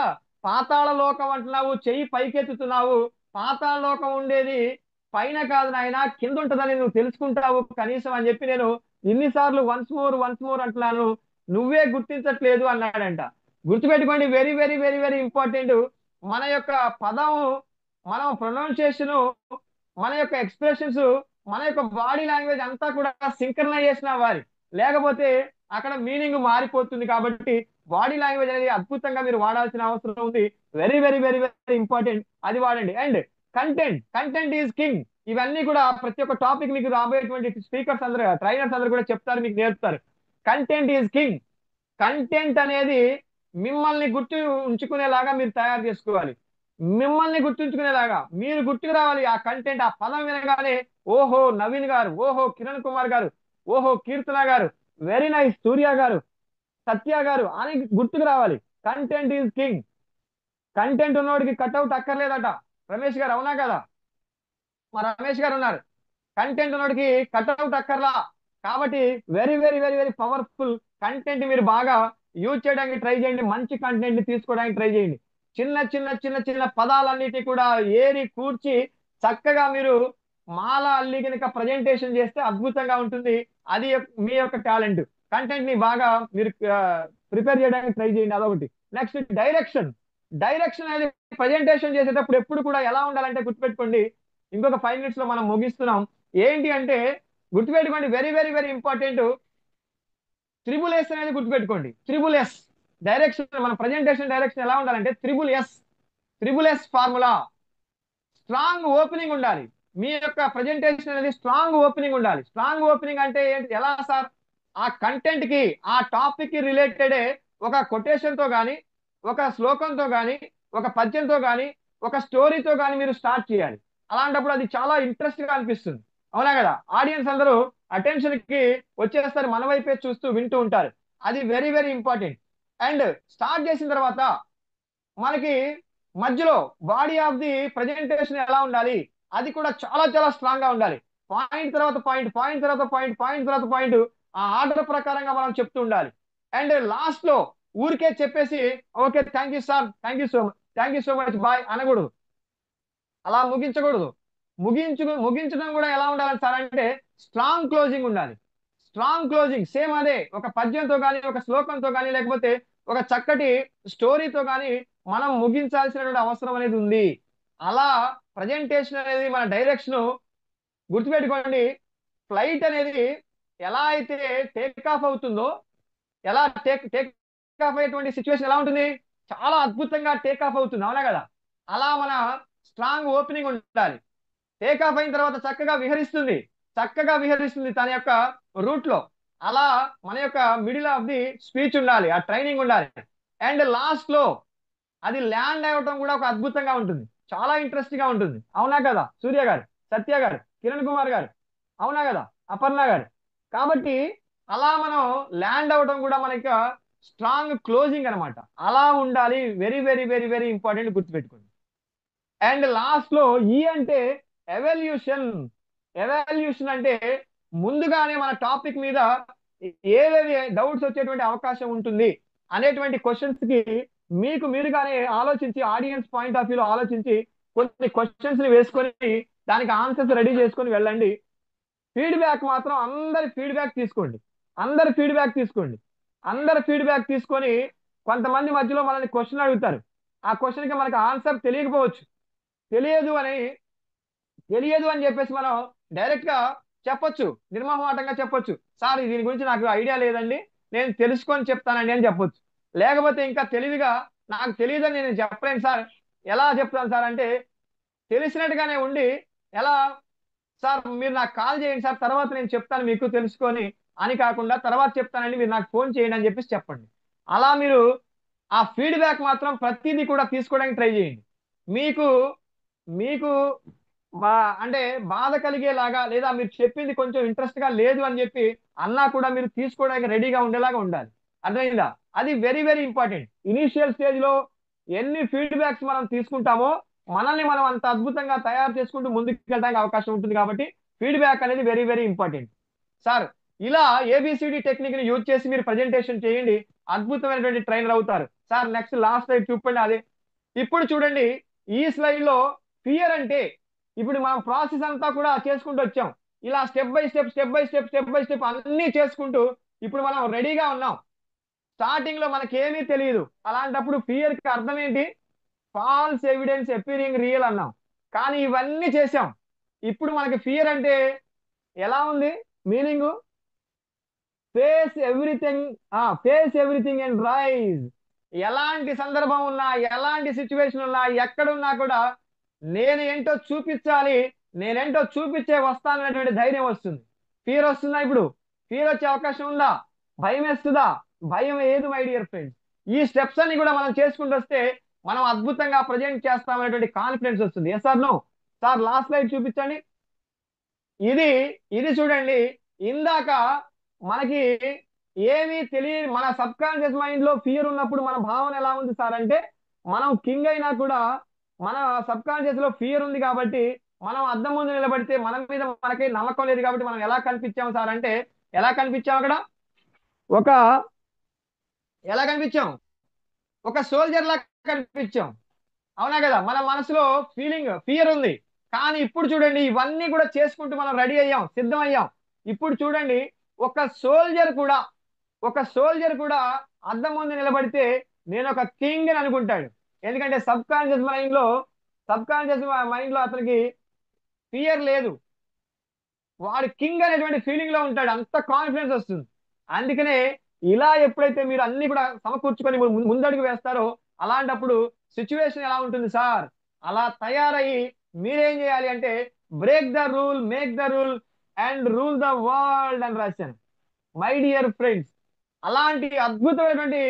పాతాళ లోకం అంటున్నావు, చెయ్యి పైకెత్తుతున్నావు. పాతాళ లోకం ఉండేది పైన కాదు నాయన, కింద ఉంటుందని నువ్వు తెలుసుకుంటావు కనీసం అని చెప్పి నేను ఇన్నిసార్లు వన్స్ మోర్ అంటున్నాను, నువ్వే గుర్తించట్లేదు అన్నాడంట. గుర్తుపెట్టుకోండి, very very very very important. మన యొక్క పదం, మనం ప్రొనౌన్సియేషన్, మన యొక్క ఎక్స్ప్రెషన్స్, మన యొక్క బాడీ లాంగ్వేజ్ అంతా కూడా సింక్రనైజేషన్ అవ్వాలి. లేకపోతే అక్కడ మీనింగ్ మారిపోతుంది. కాబట్టి బాడీ లాంగ్వేజ్ అనేది అద్భుతంగా మీరు వాడాల్సిన అవసరం ఉంది. Very very very very important, అది వాడండి. And content is king. ఇవన్నీ కూడా ప్రతి ఒక్క టాపిక్ మీకు రాబోయేటువంటి స్పీకర్స్ అందరూ, ట్రైనర్స్ అందరూ కూడా చెప్తారు, మీకు నేర్పుతారు. Content is king. కంటెంట్ అనేది మిమ్మల్ని గుర్తు ఉంచుకునేలాగా మీరు తయారు చేసుకోవాలి. మిమ్మల్ని గుర్తుంచుకునేలాగా మీరు గుర్తుకు రావాలి. ఆ కంటెంట్, ఆ పదం వినగానే ఓహో నవీన్ గారు, ఓహో కిరణ్ కుమార్ గారు, ఓహో కీర్తన గారు, వెరీ నైస్ సూర్య గారు, సత్య గారు అని గుర్తుకు రావాలి. Content is king. కంటెంట్ ఉన్నోడికి కట్అవుట్ అక్కర్లేదట. రమేష్ గారు అవునా కదా? మా రమేష్ గారు ఉన్నారు. కంటెంట్ ఉన్నోడికి కట్అవుట్ అక్కర్లా. కాబట్టి very very very very powerful content మీరు బాగా యూజ్ చేయడానికి ట్రై చేయండి. మంచి కంటెంట్ తీసుకోవడానికి ట్రై చేయండి. చిన్న చిన్న చిన్న చిన్న పదాలన్నిటి కూడా ఏరి కూర్చి చక్కగా మీరు మాల అల్లి కనుక ప్రజెంటేషన్ చేస్తే అద్భుతంగా ఉంటుంది. అది మీ యొక్క టాలెంట్. కంటెంట్ ని బాగా మీరు ప్రిపేర్ చేయడానికి ట్రై చేయండి. అదొకటి. Next direction. డైరెక్షన్ అనేది ప్రజెంటేషన్ చేసేటప్పుడు ఎప్పుడు కూడా ఎలా ఉండాలంటే గుర్తుపెట్టుకోండి. ఇంకొక 5 minutes లో మనం ముగిస్తున్నాం. ఏంటి అంటే గుర్తుపెట్టుకోండి, very very very important. Triple S అనేది గుర్తుపెట్టుకోండి. త్రిబుల్ ఎస్ డైరెక్షన్, మన ప్రజెంటేషన్ డైరెక్షన్ ఎలా ఉండాలంటే triple S formula. Strong opening ఉండాలి. మీ యొక్క ప్రజెంటేషన్ అనేది స్ట్రాంగ్ ఓపెనింగ్ ఉండాలి. స్ట్రాంగ్ ఓపెనింగ్ అంటే ఏంటి, ఎలా సార్? ఆ కంటెంట్ కి, ఆ టాపిక్ కి రిలేటెడే ఒక కొటేషన్ తో గానీ, ఒక శ్లోకంతో గానీ, ఒక పద్యంతో గానీ, ఒక స్టోరీతో గానీ మీరు స్టార్ట్ చేయాలి. అలాంటప్పుడు అది చాలా ఇంట్రెస్ట్ గా అనిపిస్తుంది. అవునా కదా? ఆడియన్స్ అందరూ అటెన్షన్ కి వచ్చేస్తారు, మన వైపే చూస్తూ వింటూ ఉంటారు. అది very very important. And start చేసిన తర్వాత మనకి మధ్యలో బాడీ ఆఫ్ ది ప్రజెంటేషన్ ఎలా ఉండాలి, అది కూడా చాలా చాలా స్ట్రాంగ్ గా ఉండాలి. పాయింట్ తర్వాత పాయింట్, పాయింట్ తర్వాత పాయింట్, పాయింట్ తర్వాత పాయింట్, ఆ ఆర్డర్ ప్రకారంగా మనం చెప్తూ ఉండాలి. అండ్ లాస్ట్ లో ఊరికే చెప్పేసి okay thank you sir, thank you so much bye అనకూడదు. అలా ముగించకూడదు. ముగించడం కూడా ఎలా ఉండాలి సార్ అంటే స్ట్రాంగ్ క్లోజింగ్ ఉండాలి. స్ట్రాంగ్ క్లోజింగ్ సేమ్ అదే ఒక పద్యంతో కానీ, ఒక శ్లోకంతో కానీ, లేకపోతే ఒక చక్కటి స్టోరీతో కానీ మనం ముగించాల్సినటువంటి అవసరం అనేది ఉంది. అలా ప్రజెంటేషన్ అనేది మన డైరెక్షన్. గుర్తుపెట్టుకోండి, ఫ్లైట్ అనేది ఎలా అయితే టేక్ ఆఫ్ అవుతుందో, ఎలా టేక్ ఆఫ్ అయ్యేటువంటి సిచ్యువేషన్ ఎలా ఉంటుంది, చాలా అద్భుతంగా టేక్ ఆఫ్ అవుతుంది, అవునా కదా. అలా మన స్ట్రాంగ్ ఓపెనింగ్ ఉండాలి. టేక్ ఆఫ్ అయిన తర్వాత చక్కగా విహరిస్తుంది తన యొక్క రూట్ లో. అలా మన యొక్క మిడిల్ ఆఫ్ ది స్పీచ్ ఉండాలి, ఆ ట్రైనింగ్ ఉండాలి. అండ్ లాస్ట్ లో అది ల్యాండ్ అవ్వటం కూడా ఒక అద్భుతంగా ఉంటుంది, చాలా ఇంట్రెస్ట్ గా ఉంటుంది, అవునా కదా సూర్య గారు, సత్య గారు, కిరణ్ కుమార్ గారు, అవునా కదా అపర్ణ గారు. కాబట్టి అలా మనం ల్యాండ్ అవ్వడం కూడా మనకి స్ట్రాంగ్ క్లోజింగ్ అనమాట. అలా ఉండాలి, very very very very important, గుర్తుపెట్టుకోండి. అండ్ లాస్ట్ లో ఈ అంటే ఎవల్యూషన్. ఎవల్యూషన్ అంటే ముందుగానే మన టాపిక్ మీద ఏవేవి డౌట్స్ వచ్చేటువంటి అవకాశం ఉంటుంది అనేటువంటి క్వశ్చన్స్ కి మీకు మీరుగానే ఆలోచించి, ఆడియన్స్ పాయింట్ ఆఫ్ వ్యూలో ఆలోచించి కొన్ని క్వశ్చన్స్ ని వేసుకొని దానికి ఆన్సర్స్ రెడీ చేసుకొని వెళ్ళండి. ఫీడ్బ్యాక్ మాత్రం అందరి ఫీడ్బ్యాక్ తీసుకోండి, అందరి ఫీడ్బ్యాక్ తీసుకోండి, అందరి ఫీడ్బ్యాక్ తీసుకొని కొంతమంది మధ్యలో మనల్ని క్వశ్చన్ అడుగుతారు. ఆ క్వశ్చన్కి మనకు ఆన్సర్ తెలియకపోవచ్చు, తెలియదు అని చెప్పేసి మనం డైరెక్ట్ గా చెప్పొచ్చు, నిర్మోహమాటంగా చెప్పొచ్చు, సార్ దీని గురించి నాకు ఐడియా లేదండి, నేను తెలుసుకొని చెప్తానండి అని చెప్పొచ్చు. లేకపోతే ఇంకా తెలివిగా నాకు తెలియదని నేను చెప్పలేను సార్, ఎలా చెప్తాను సార్ అంటే తెలిసినట్టుగానే ఉండి, ఎలా సార్ మీరు నాకు కాల్ చేయండి సార్, తర్వాత నేను చెప్తాను మీకు తెలుసుకొని అని కాకుండా తర్వాత చెప్తానండి మీరు నాకు ఫోన్ చేయండి అని చెప్పేసి చెప్పండి. అలా మీరు ఆ ఫీడ్బ్యాక్ మాత్రం ప్రతిదీ కూడా తీసుకోవడానికి ట్రై చేయండి. మీకు మీకు అంటే బాధ కలిగేలాగా, లేదా మీరు చెప్పింది కొంచెం ఇంట్రెస్ట్ గా లేదు అని చెప్పి అన్నా కూడా మీరు తీసుకోవడానికి రెడీగా ఉండేలాగా ఉండాలి, అర్థమైందా. అది very very important. Initial stage లో ఎన్ని ఫీడ్బ్యాక్స్ మనం తీసుకుంటామో మనల్ని మనం అంత అద్భుతంగా తయారు చేసుకుంటూ ముందుకు వెళ్ళడానికి అవకాశం ఉంటుంది. కాబట్టి ఫీడ్బ్యాక్ అనేది వెరీ వెరీ ఇంపార్టెంట్. సార్ ఇలా ఏబిసిడి టెక్నిక్ ని యూజ్ చేసి మీరు ప్రజెంటేషన్ చేయండి, అద్భుతమైనటువంటి ట్రైనర్ అవుతారు. సార్ నెక్స్ట్ లాస్ట్ స్లైడ్ చూపండి. అదే ఇప్పుడు చూడండి, ఈ స్లైడ్ లో ఫియర్ అంటే ఇప్పుడు మనం ప్రాసెస్ అంతా కూడా చేసుకుంటూ వచ్చాం, ఇలా స్టెప్ బై స్టెప్ అన్ని చేసుకుంటూ ఇప్పుడు మనం రెడీగా ఉన్నాం. స్టార్టింగ్ లో మనకేమీ తెలియదు, అలాంటప్పుడు ఫియర్ కి అర్థం ఏంటి, ఫాల్స్ ఎవిడెన్స్ అపీరింగ్ రియల్ అన్నాం. కానీ ఇవన్నీ చేసాం, ఇప్పుడు మనకి ఫియర్ అంటే ఎలా ఉంది meaning, face everything and rise. ఎలాంటి సందర్భం ఉన్నా, ఎలాంటి సిచ్యువేషన్ ఉన్నా, ఎక్కడున్నా కూడా నేను ఏంటో చూపించాలి, నేనేంటో చూపించే వస్తాను అనేటువంటి ధైర్యం వస్తుంది. ఫియర్ వస్తుందా, ఇప్పుడు ఫియర్ వచ్చే అవకాశం ఉందా, భయం వేస్తుందా, భయం ఏదు మై డియర్ ఫ్రెండ్స్. ఈ స్టెప్స్ అన్ని కూడా మనం చేసుకుంటూ వస్తే మనం అద్భుతంగా ప్రజెంట్ చేస్తామనేటువంటి కాన్ఫిడెన్స్ వస్తుంది. Yes sir no sir, last slide చూపించండి. ఇది చూడండి, ఇందాక మనకి ఏమీ తెలియదు, మన సబ్ కాన్షియస్ మైండ్ లో ఫియర్ ఉన్నప్పుడు మన భావన ఎలా ఉంది సార్ అంటే, మనం కింగ్ అయినా కూడా మన సబ్ కాన్షియస్ లో ఫియర్ ఉంది కాబట్టి మనం అద్దం ముందు నిలబడితే మన మీద మనకి నమ్మకం లేదు కాబట్టి మనం ఎలా కనిపించాం సార్ అంటే, ఎలా కనిపించాం అక్కడ, ఒక ఎలా కనిపించాం, ఒక సోల్జర్ లా కనిపించాం, అవునా కదా. మన మనసులో ఫియర్ ఉంది, కానీ ఇప్పుడు చూడండి ఇవన్నీ కూడా చేసుకుంటూ మనం రెడీ అయ్యాం, సిద్ధం అయ్యాం. ఇప్పుడు చూడండి ఒక సోల్జర్ కూడా అద్దం ముందు నిలబడితే నేను ఒక కింగ్ అని అనుకుంటాడు. ఎందుకంటే సబ్ కాన్షియస్ మైండ్ లో అతనికి ఫియర్ లేదు, వాడు కింగ్ అనేటువంటి ఫీలింగ్ లో ఉంటాడు, అంత కాన్ఫిడెన్స్ వస్తుంది. అందుకనే ఇలా ఎప్పుడైతే మీరు అన్ని కూడా సమకూర్చుకొని ముందడుగు వేస్తారో అలాంటప్పుడు సిచ్యువేషన్ ఎలా ఉంటుంది సార్, అలా తయారయ్యి మీరేం చేయాలి అంటే break the rule, make the rule and rule the world అని రాశాను. మై డియర్ ఫ్రెండ్స్, అలాంటి అద్భుతమైనటువంటి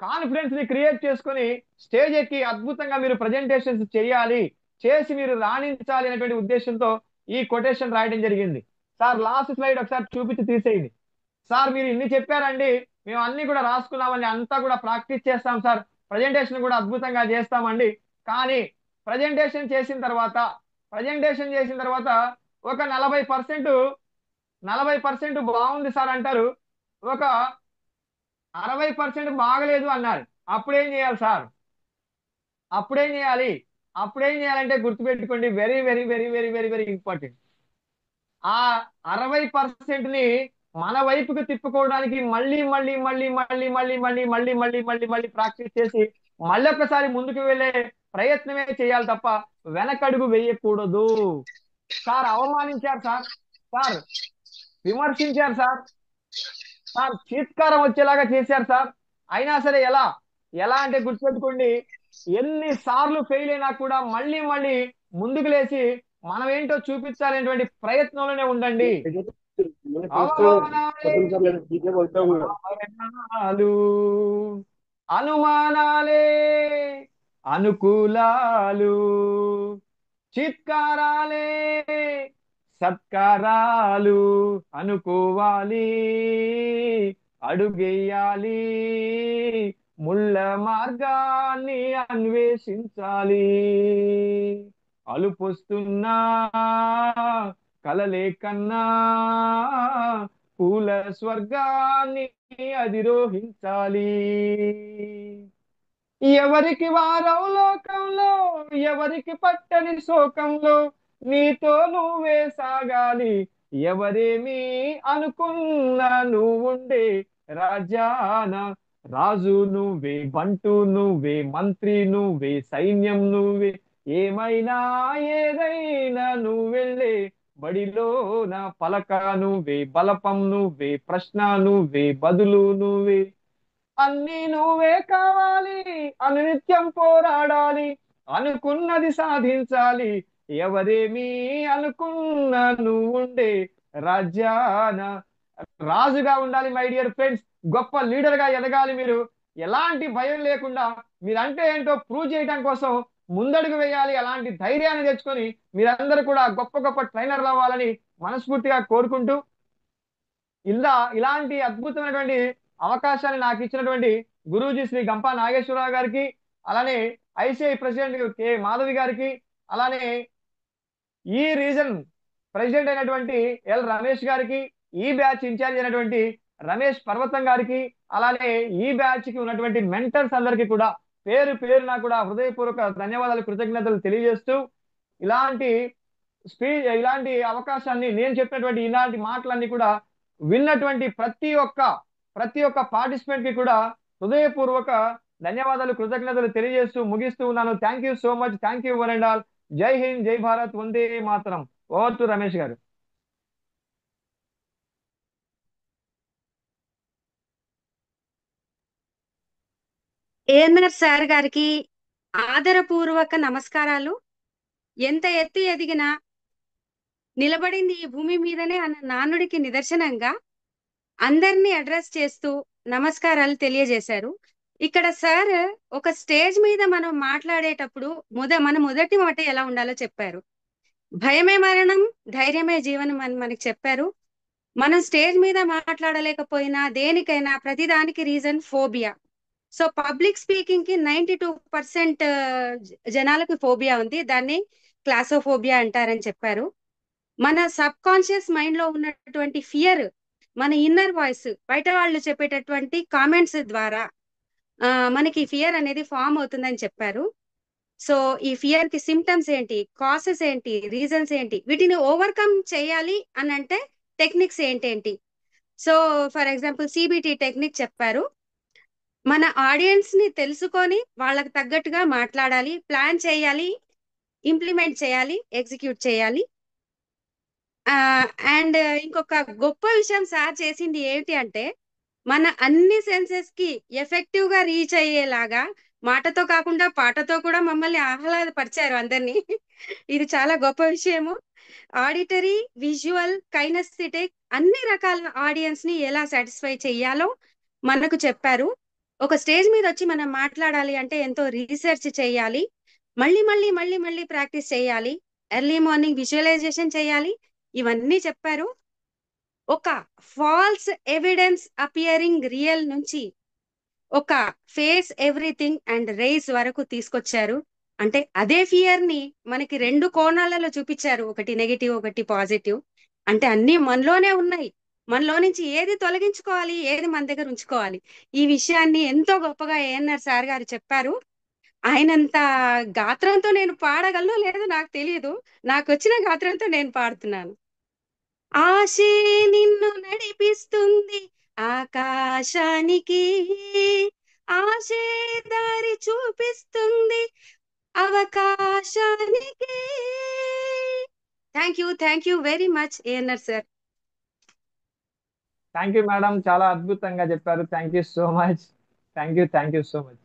కాన్ఫిడెన్స్ ని క్రియేట్ చేసుకొని స్టేజ్ ఎక్కి అద్భుతంగా మీరు ప్రజెంటేషన్స్ చేయాలి, చేసి మీరు రాణించాలి అనేటువంటి ఉద్దేశంతో ఈ కొటేషన్ రాయడం జరిగింది. సార్ లాస్ట్ స్లైడ్ ఒకసారి చూపించి తీసేయండి. సార్ మీరు ఇన్ని చెప్పారండి, మేము అన్ని కూడా రాసుకున్నామండి, అంతా కూడా ప్రాక్టీస్ చేస్తాం సార్, ప్రజెంటేషన్ కూడా అద్భుతంగా చేస్తామండి. కానీ ప్రజెంటేషన్ చేసిన తర్వాత ఒక 40% బాగుంది సార్ అంటారు, ఒక 60% బాగలేదు అన్నారు. అప్పుడేం చేయాలి సార్, అప్పుడేం చేయాలంటే గుర్తుపెట్టుకోండి, very very very very very very important. ఆ 60% ని మన వైపుకి తిప్పుకోవడానికి మళ్ళీ ప్రాక్టీస్ చేసి మళ్ళొక్కసారి ముందుకు వెళ్ళే ప్రయత్నమే చేయాలి తప్ప వెనకడుగు వేయకూడదు. సార్ అవమానించారు సార్ విమర్శించారు సార్ చీత్కారం వచ్చేలాగా చేశారు సార్ అయినా సరే ఎలా ఎలా అంటే గుర్తుపెట్టుకోండి, ఎన్నిసార్లు ఫెయిల్ అయినా కూడా మళ్ళీ మళ్ళీ ముందుకు లేచి మనం ఏంటో చూపించాలనేటువంటి ప్రయత్నంలోనే ఉండండి. అవమానాలే అవమానాలు, అనుమానాలే అనుకూలాలు, చిత్కారాలే సత్కారాలు అనుకోవాలి, అడుగేయాలి, ముళ్ళ మార్గాన్ని అన్వేషించాలి. అలుపొస్తున్నా కలలే కన్నా పూల స్వర్గాన్ని అధిరోహించాలి. ఎవరికి వారవు లోకంలో, ఎవరికి పట్టని శోకంలో, నీతో నువ్వే సాగాలి. ఎవరేమి అనుకున్నా నువ్వుండే రాజాన, రాజు నువ్వే, బంటు నువ్వే, మంత్రి నువ్వే, సైన్యం నువ్వే, ఏమైనా ఏదైనా నువ్వెళ్ళే బడిలో నా పలక నువ్వే, బలపం నువ్వే, ప్రశ్న నువ్వే, బదులు నువ్వే. అన్ని నువ్వే కావాలి, అనునిత్యం పోరాడాలి, అనుకున్నది సాధించాలి. ఎవరేమి అనుకున్నా నువ్వుండే రాజ్యాన రాజుగా ఉండాలి. మై డియర్ ఫ్రెండ్స్, గొప్ప లీడర్ గా ఎదగాలి. మీరు ఎలాంటి భయం లేకుండా మీరంటే ఏంటో ప్రూవ్ చేయడం కోసం ముందడుగు వేయాలి. అలాంటి ధైర్యాన్ని తెచ్చుకొని మీరందరూ కూడా గొప్ప గొప్ప ట్రైనర్లు అవ్వాలని మనస్ఫూర్తిగా కోరుకుంటూ, ఇలాంటి అద్భుతమైనటువంటి అవకాశాన్ని నాకు ఇచ్చినటువంటి గురూజీ శ్రీ గంపా నాగేశ్వరరావు గారికి, అలానే ఐసిఐ ప్రెసిడెంట్ కె మాధవి గారికి, అలానే ఈ రీజన్ ప్రెసిడెంట్ అయినటువంటి ఎల్ రమేష్ గారికి, ఈ బ్యాచ్ ఇన్ఛార్జ్ అయినటువంటి రమేష్ పర్వతం గారికి, అలానే ఈ బ్యాచ్ కి ఉన్నటువంటి మెంటర్స్ అందరికీ కూడా పేరు పేరున కూడా హృదయపూర్వక ధన్యవాదాలు, కృతజ్ఞతలు తెలియజేస్తూ, ఇలాంటి ఇలాంటి అవకాశాన్ని, నేను చెప్పినటువంటి ఇలాంటి మాటలన్నీ కూడా విన్నటువంటి ప్రతి ఒక్క పార్టిసిపెంట్ కి కూడా హృదయపూర్వక ధన్యవాదాలు, కృతజ్ఞతలు తెలియజేస్తూ ముగిస్తూ ఉన్నాను. Thank you so much. Thank you one and all. జై హింద్, జై భారత్, వందే మాతరం. ఓవర్ టు రమేష్ గారు. ఏఎన్ఆర్ సార్ గారికి ఆదరపూర్వక నమస్కారాలు. ఎంత ఎత్తు ఎదిగినా నిలబడింది ఈ భూమి మీదనే అన్న నానుడికి నిదర్శనంగా అందరినీ అడ్రస్ చేస్తూ నమస్కారాలు తెలియజేశారు. ఇక్కడ సార్ ఒక స్టేజ్ మీద మనం మాట్లాడేటప్పుడు మన మొదటి మాట ఎలా ఉండాలో చెప్పారు. భయమే మరణం, ధైర్యమే జీవనం అని మనకి చెప్పారు. మనం స్టేజ్ మీద మాట్లాడలేకపోయినా దేనికైనా ప్రతిదానికి reason phobia. So public speaking కి 92% జనాలకు ఫోబియా ఉంది. దాన్ని క్లాసోఫోబియా అంటారని చెప్పారు. మన సబ్ కాన్షియస్ మైండ్ లో ఉన్నటువంటి ఫియర్, మన ఇన్నర్ వాయిస్, బయట వాళ్ళు చెప్పేటటువంటి కామెంట్స్ ద్వారా మనకి ఫియర్ అనేది ఫామ్ అవుతుందని చెప్పారు. సో ఈ ఫియర్ కి సిమ్టమ్స్ ఏంటి, కాసెస్ ఏంటి, రీజన్స్ ఏంటి, వీటిని ఓవర్కమ్ చేయాలి అని అంటే టెక్నిక్స్ ఏంటేంటి. So for example CBT technique చెప్పారు. మన ఆడియన్స్ ని తెలుసుకొని వాళ్ళకి తగ్గట్టుగా మాట్లాడాలి, ప్లాన్ చేయాలి, ఇంప్లిమెంట్ చేయాలి, ఎగ్జిక్యూట్ చేయాలి. అండ్ ఇంకొక గొప్ప విషయం సార్ చేసింది ఏంటి అంటే, మన అన్ని సెన్సెస్ కి ఎఫెక్టివ్ గా రీచ్ అయ్యేలాగా మాటతో కాకుండా పాటతో కూడా మమ్మల్ని ఆహ్లాదపరిచారు అందరినీ. ఇది చాలా గొప్ప విషయము. ఆడిటరీ, విజువల్, కైనస్థెటిక్ అన్ని రకాల ఆడియన్స్ ని ఎలా సాటిస్ఫై చెయ్యాలో మనకు చెప్పారు. ఒక స్టేజ్ మీద వచ్చి మనం మాట్లాడాలి అంటే ఎంతో రీసెర్చ్ చేయాలి, మళ్ళీ మళ్ళీ మళ్ళీ మళ్ళీ ప్రాక్టీస్ చేయాలి, ఎర్లీ మార్నింగ్ విజువలైజేషన్ చేయాలి, ఇవన్నీ చెప్పారు. ఒక ఫాల్స్ ఎవిడెన్స్ అపియరింగ్ రియల్ నుంచి ఒక ఫేస్ ఎవ్రీథింగ్ అండ్ రేస్ వరకు తీసుకొచ్చారు. అంటే అదే ఫియర్ ని మనకి 2 కోణాలలో చూపించారు, ఒకటి నెగిటివ్, ఒకటి పాజిటివ్. అంటే అన్ని మనలోనే ఉన్నాయి, మనలో నుంచి ఏది తొలగించుకోవాలి, ఏది మన దగ్గర ఉంచుకోవాలి, ఈ విషయాన్ని ఎంతో గొప్పగా ఏఎన్ఆర్ సార్ గారు చెప్పారు. ఆయనంత గాత్రంతో నేను పాడగలను లేదో నాకు తెలియదు, నాకు వచ్చిన గాత్రంతో నేను పాడుతున్నాను. ఆశే నిన్ను నడిపిస్తుంది ఆకాశానికి, ఆశే దారి చూపిస్తుంది అవకాశానికి. Thank you very much ANR sir. Thank you madam, చాలా అద్భుతంగా చెప్పారు. Thank you so much. Thank you so much.